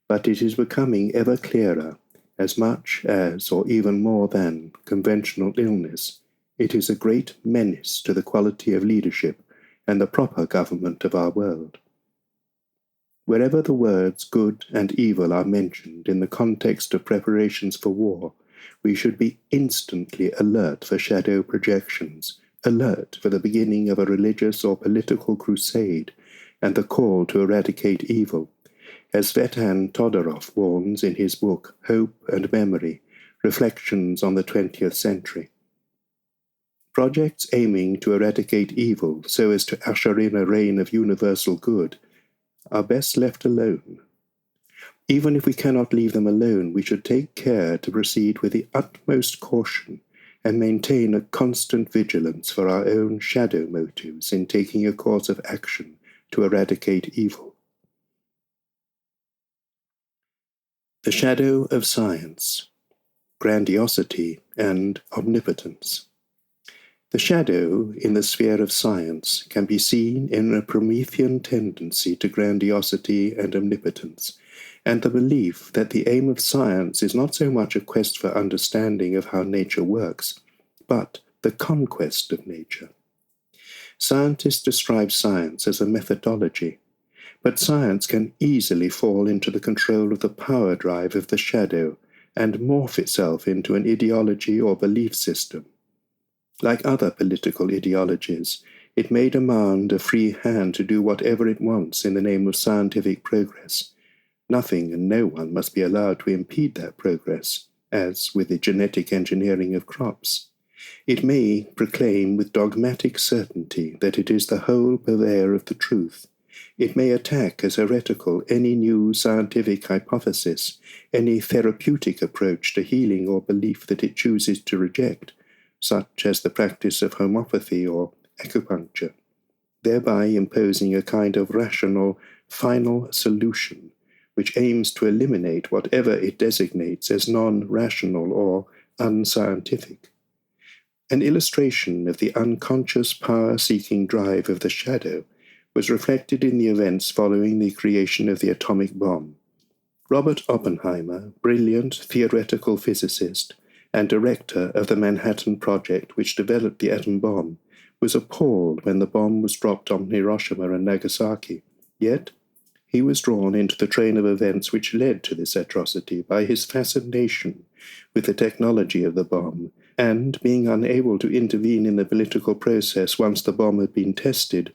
but it is becoming ever clearer, as much as or even more than conventional illness, it is a great menace to the quality of leadership and the proper government of our world." Wherever the words good and evil are mentioned in the context of preparations for war, we should be instantly alert for shadow projections, alert for the beginning of a religious or political crusade, and the call to eradicate evil, as Vetan Todorov warns in his book Hope and Memory, Reflections on the 20th Century. Projects aiming to eradicate evil so as to usher in a reign of universal good are best left alone. Even if we cannot leave them alone, we should take care to proceed with the utmost caution and maintain a constant vigilance for our own shadow motives in taking a course of action to eradicate evil. The Shadow of Science, Grandiosity and Omnipotence. The shadow in the sphere of science can be seen in a Promethean tendency to grandiosity and omnipotence, and the belief that the aim of science is not so much a quest for understanding of how nature works, but the conquest of nature. Scientists describe science as a methodology, but science can easily fall into the control of the power drive of the shadow and morph itself into an ideology or belief system. Like other political ideologies, it may demand a free hand to do whatever it wants in the name of scientific progress. Nothing and no one must be allowed to impede that progress, as with the genetic engineering of crops. It may proclaim with dogmatic certainty that it is the whole purveyor of the truth. It may attack as heretical any new scientific hypothesis, any therapeutic approach to healing or belief that it chooses to reject, such as the practice of homeopathy or acupuncture, thereby imposing a kind of rational, final solution, which aims to eliminate whatever it designates as non-rational or unscientific. An illustration of the unconscious power-seeking drive of the shadow was reflected in the events following the creation of the atomic bomb. Robert Oppenheimer, brilliant theoretical physicist, and director of the Manhattan Project which developed the atom bomb, was appalled when the bomb was dropped on Hiroshima and Nagasaki. Yet, he was drawn into the train of events which led to this atrocity by his fascination with the technology of the bomb, and, being unable to intervene in the political process once the bomb had been tested,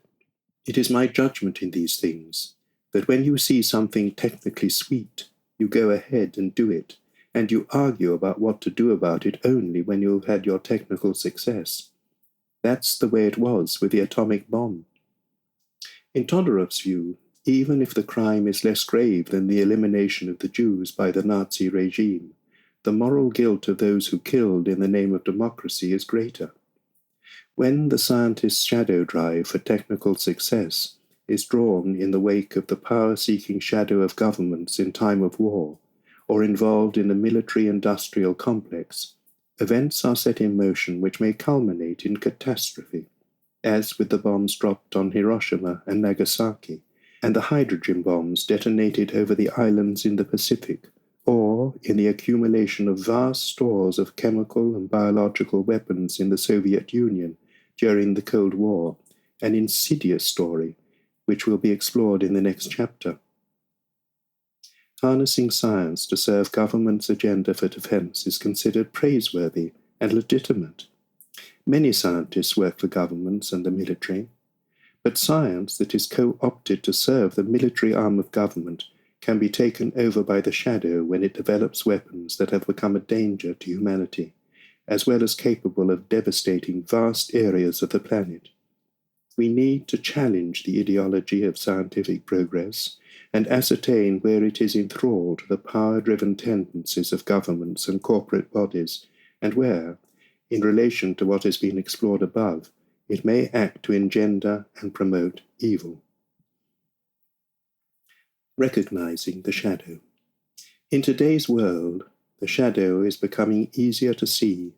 it is my judgment in these things that when you see something technically sweet, you go ahead and do it, and you argue about what to do about it only when you have had your technical success. That's the way it was with the atomic bomb. In Todorov's view, even if the crime is less grave than the elimination of the Jews by the Nazi regime, the moral guilt of those who killed in the name of democracy is greater. When the scientist's shadow drive for technical success is drawn in the wake of the power-seeking shadow of governments in time of war, or involved in a military-industrial complex, events are set in motion which may culminate in catastrophe, as with the bombs dropped on Hiroshima and Nagasaki, and the hydrogen bombs detonated over the islands in the Pacific, or in the accumulation of vast stores of chemical and biological weapons in the Soviet Union during the Cold War, an insidious story which will be explored in the next chapter. Harnessing science to serve government's agenda for defense is considered praiseworthy and legitimate. Many scientists work for governments and the military, but science that is co-opted to serve the military arm of government can be taken over by the shadow when it develops weapons that have become a danger to humanity, as well as capable of devastating vast areas of the planet. We need to challenge the ideology of scientific progress and ascertain where it is enthralled to the power-driven tendencies of governments and corporate bodies, and where, in relation to what has been explored above, it may act to engender and promote evil. Recognizing the shadow. In today's world, the shadow is becoming easier to see,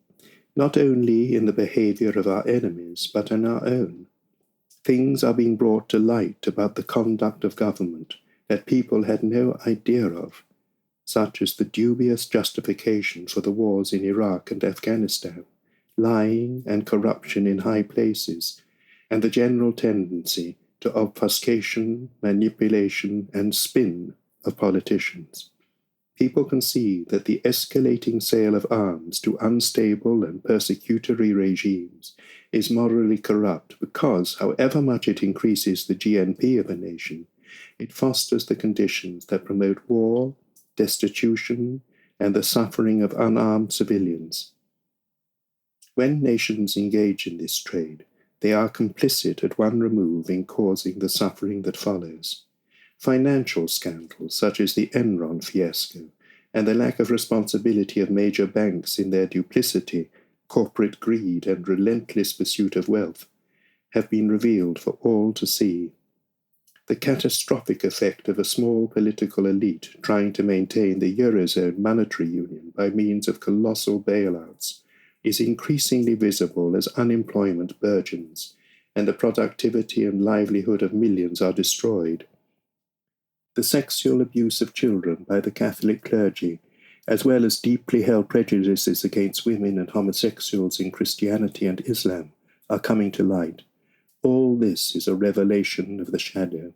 not only in the behavior of our enemies, but in our own. Things are being brought to light about the conduct of government that people had no idea of, such as the dubious justification for the wars in Iraq and Afghanistan, lying and corruption in high places, and the general tendency to obfuscation, manipulation, and spin of politicians. People can see that the escalating sale of arms to unstable and persecutory regimes is morally corrupt because, however much it increases the GNP of a nation, it fosters the conditions that promote war, destitution, and the suffering of unarmed civilians. When nations engage in this trade, they are complicit at one remove in causing the suffering that follows. Financial scandals such as the Enron fiasco and the lack of responsibility of major banks in their duplicity, corporate greed, and relentless pursuit of wealth have been revealed for all to see. The catastrophic effect of a small political elite trying to maintain the Eurozone monetary union by means of colossal bailouts is increasingly visible as unemployment burgeons and the productivity and livelihood of millions are destroyed. The sexual abuse of children by the Catholic clergy, as well as deeply held prejudices against women and homosexuals in Christianity and Islam, are coming to light. All this is a revelation of the shadow.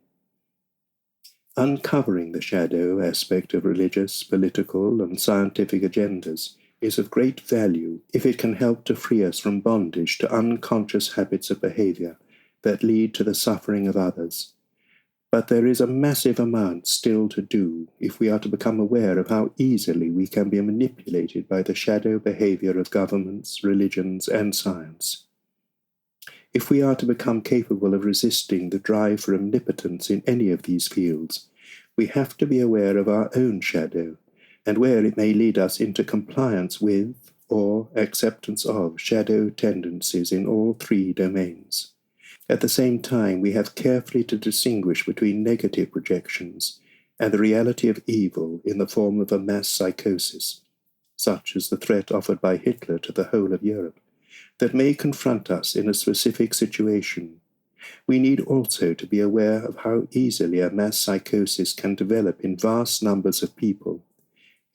Uncovering the shadow aspect of religious, political, and scientific agendas is of great value if it can help to free us from bondage to unconscious habits of behavior that lead to the suffering of others. But there is a massive amount still to do if we are to become aware of how easily we can be manipulated by the shadow behavior of governments, religions, and science. If we are to become capable of resisting the drive for omnipotence in any of these fields, we have to be aware of our own shadow, and where it may lead us into compliance with or acceptance of shadow tendencies in all three domains. At the same time, we have carefully to distinguish between negative projections and the reality of evil in the form of a mass psychosis, such as the threat offered by Hitler to the whole of Europe, that may confront us in a specific situation. We need also to be aware of how easily a mass psychosis can develop in vast numbers of people.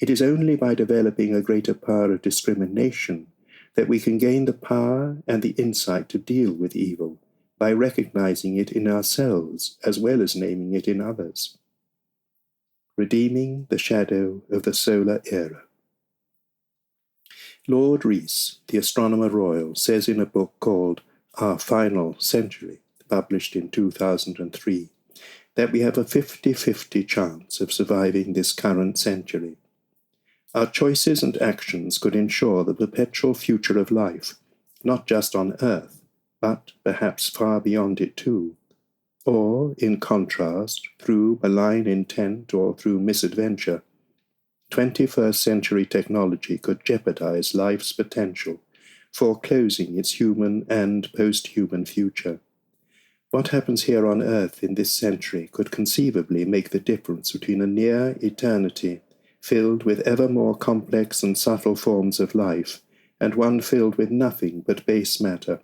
It is only by developing a greater power of discrimination that we can gain the power and the insight to deal with evil, by recognizing it in ourselves as well as naming it in others. Redeeming the shadow of the solar era. Lord Rees, the Astronomer Royal, says in a book called Our Final Century, published in 2003, that we have a 50-50 chance of surviving this current century. Our choices and actions could ensure the perpetual future of life, not just on Earth, but perhaps far beyond it too. or, in contrast, through malign intent or through misadventure, 21st century technology could jeopardize life's potential, foreclosing its human and post-human future. What happens here on Earth in this century could conceivably make the difference between a near eternity filled with ever more complex and subtle forms of life and one filled with nothing but base matter.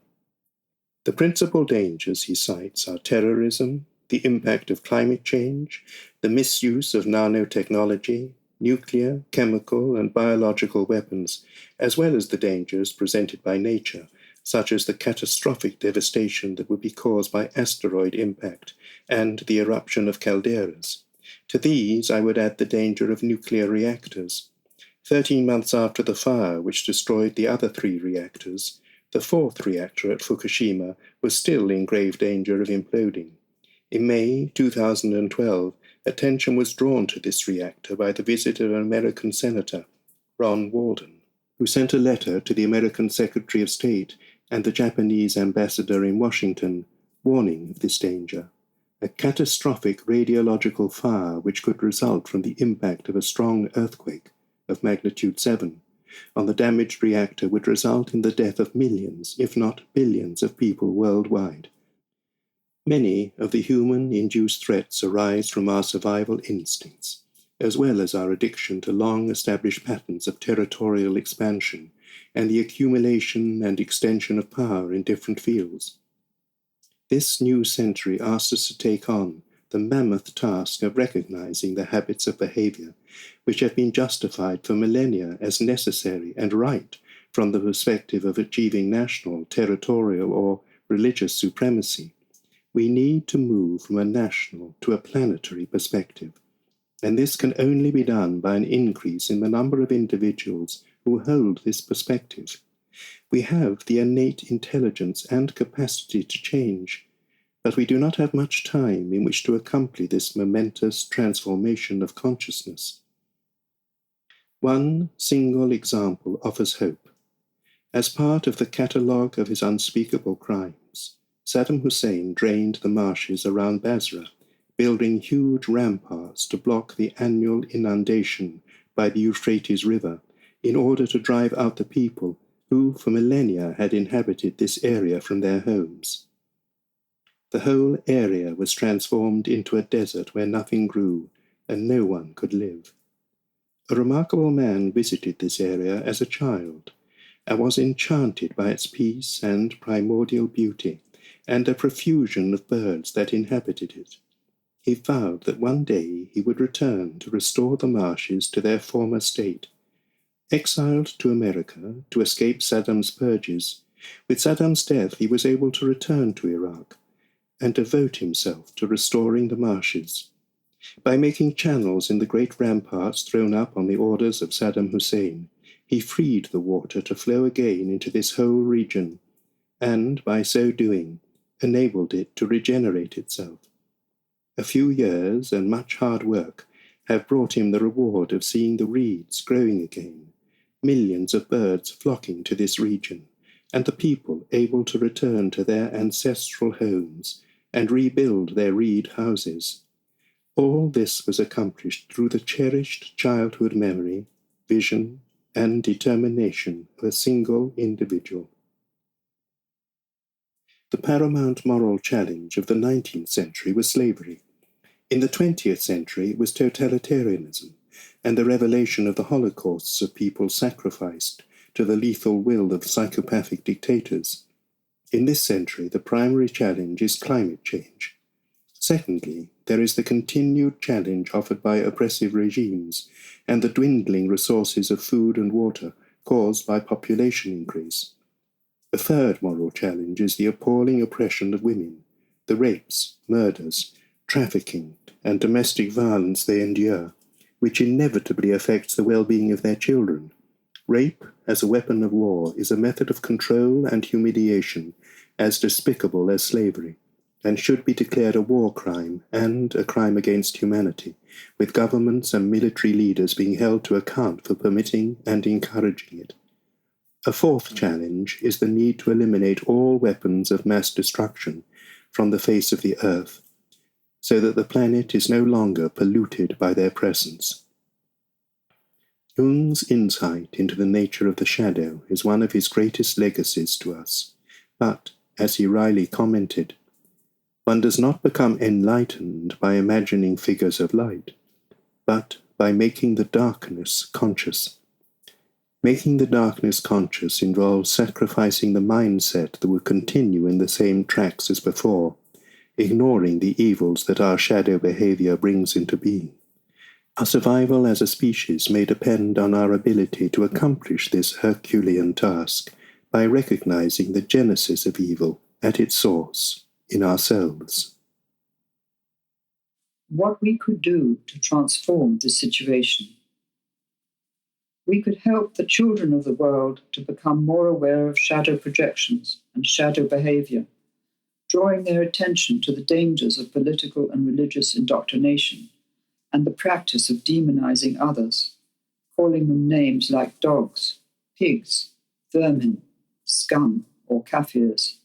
The principal dangers he cites are terrorism, the impact of climate change, the misuse of nanotechnology, nuclear, chemical, and biological weapons, as well as the dangers presented by nature, such as the catastrophic devastation that would be caused by asteroid impact and the eruption of calderas. To these I would add the danger of nuclear reactors. 13 months after the fire which destroyed the other 3 reactors, the 4th reactor at Fukushima was still in grave danger of imploding. In May 2012, attention was drawn to this reactor by the visit of an American senator, Ron Walden, who sent a letter to the American Secretary of State and the Japanese ambassador in Washington, warning of this danger. A catastrophic radiological fire which could result from the impact of a strong earthquake of magnitude 7 on the damaged reactor would result in the death of millions, if not billions, of people worldwide. Many of the human-induced threats arise from our survival instincts, as well as our addiction to long-established patterns of territorial expansion and the accumulation and extension of power in different fields. This new century asks us to take on the mammoth task of recognizing the habits of behavior which have been justified for millennia as necessary and right from the perspective of achieving national, territorial, or religious supremacy. We need to move from a national to a planetary perspective, and this can only be done by an increase in the number of individuals who hold this perspective. We have the innate intelligence and capacity to change, but we do not have much time in which to accomplish this momentous transformation of consciousness. One single example offers hope. As part of the catalogue of his unspeakable crimes, Saddam Hussein drained the marshes around Basra, building huge ramparts to block the annual inundation by the Euphrates River in order to drive out the people who for millennia had inhabited this area from their homes. The whole area was transformed into a desert where nothing grew and no one could live. A remarkable man visited this area as a child and was enchanted by its peace and primordial beauty and a profusion of birds that inhabited it. He vowed that one day he would return to restore the marshes to their former state. Exiled to America to escape Saddam's purges, with Saddam's death he was able to return to Iraq and devote himself to restoring the marshes. By making channels in the great ramparts thrown up on the orders of Saddam Hussein, he freed the water to flow again into this whole region, and, by so doing, enabled it to regenerate itself. A few years and much hard work have brought him the reward of seeing the reeds growing again, millions of birds flocking to this region, and the people able to return to their ancestral homes and rebuild their reed houses. All this was accomplished through the cherished childhood memory, vision, and determination of a single individual. The paramount moral challenge of the 19th century was slavery. In the 20th century it was totalitarianism and the revelation of the holocausts of people sacrificed to the lethal will of psychopathic dictators. In this century, the primary challenge is climate change. Secondly, there is the continued challenge offered by oppressive regimes and the dwindling resources of food and water caused by population increase. The third moral challenge is the appalling oppression of women, the rapes, murders, trafficking, and domestic violence they endure, which inevitably affects the well-being of their children. Rape, as a weapon of war, is a method of control and humiliation as despicable as slavery, and should be declared a war crime and a crime against humanity, with governments and military leaders being held to account for permitting and encouraging it. A fourth challenge is the need to eliminate all weapons of mass destruction from the face of the earth, so that the planet is no longer polluted by their presence. Jung's insight into the nature of the shadow is one of his greatest legacies to us, but, as he wryly commented, one does not become enlightened by imagining figures of light, but by making the darkness conscious. Making the darkness conscious involves sacrificing the mindset that will continue in the same tracks as before, ignoring the evils that our shadow behavior brings into being. Our survival as a species may depend on our ability to accomplish this Herculean task by recognizing the genesis of evil at its source, in ourselves. What we could do to transform this situation. We could help the children of the world to become more aware of shadow projections and shadow behavior, drawing their attention to the dangers of political and religious indoctrination and the practice of demonizing others, calling them names like dogs, pigs, vermin, scum, or Kafirs.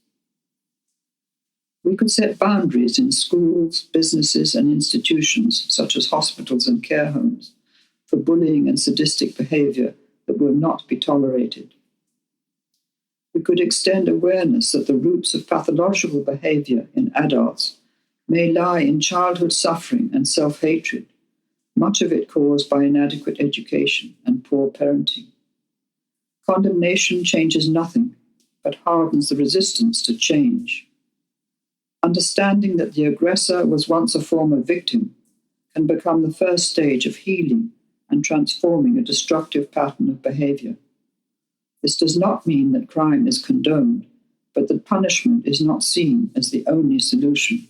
We could set boundaries in schools, businesses, and institutions, such as hospitals and care homes, for bullying and sadistic behavior that will not be tolerated. We could extend awareness that the roots of pathological behavior in adults may lie in childhood suffering and self-hatred, much of it caused by inadequate education and poor parenting. Condemnation changes nothing, but hardens the resistance to change. Understanding that the aggressor was once a former victim can become the first stage of healing and transforming a destructive pattern of behavior. This does not mean that crime is condoned, but that punishment is not seen as the only solution.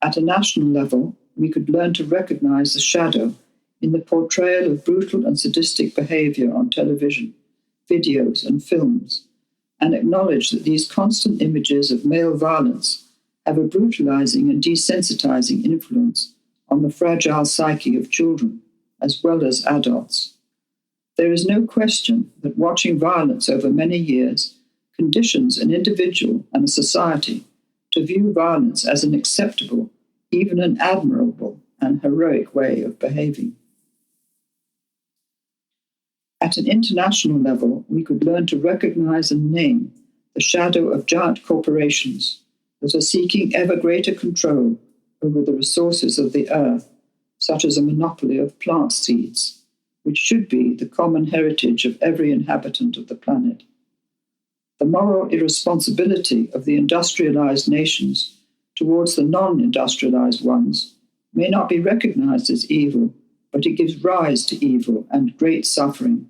At a national level, we could learn to recognize the shadow in the portrayal of brutal and sadistic behavior on television, videos, and films, and acknowledge that these constant images of male violence have a brutalizing and desensitizing influence on the fragile psyche of children, as well as adults. There is no question that watching violence over many years conditions an individual and a society to view violence as an acceptable, even an admirable and heroic way of behaving. At an international level, we could learn to recognize and name the shadow of giant corporations that are seeking ever greater control over the resources of the earth, such as a monopoly of plant seeds, which should be the common heritage of every inhabitant of the planet. The moral irresponsibility of the industrialized nations towards the non-industrialized ones may not be recognized as evil, but it gives rise to evil and great suffering.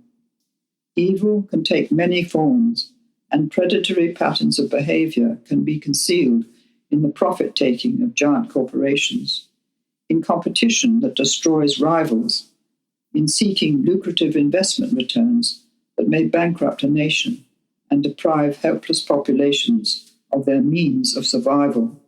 Evil can take many forms, and predatory patterns of behavior can be concealed in the profit-taking of giant corporations, in competition that destroys rivals, in seeking lucrative investment returns that may bankrupt a nation and deprive helpless populations of their means of survival.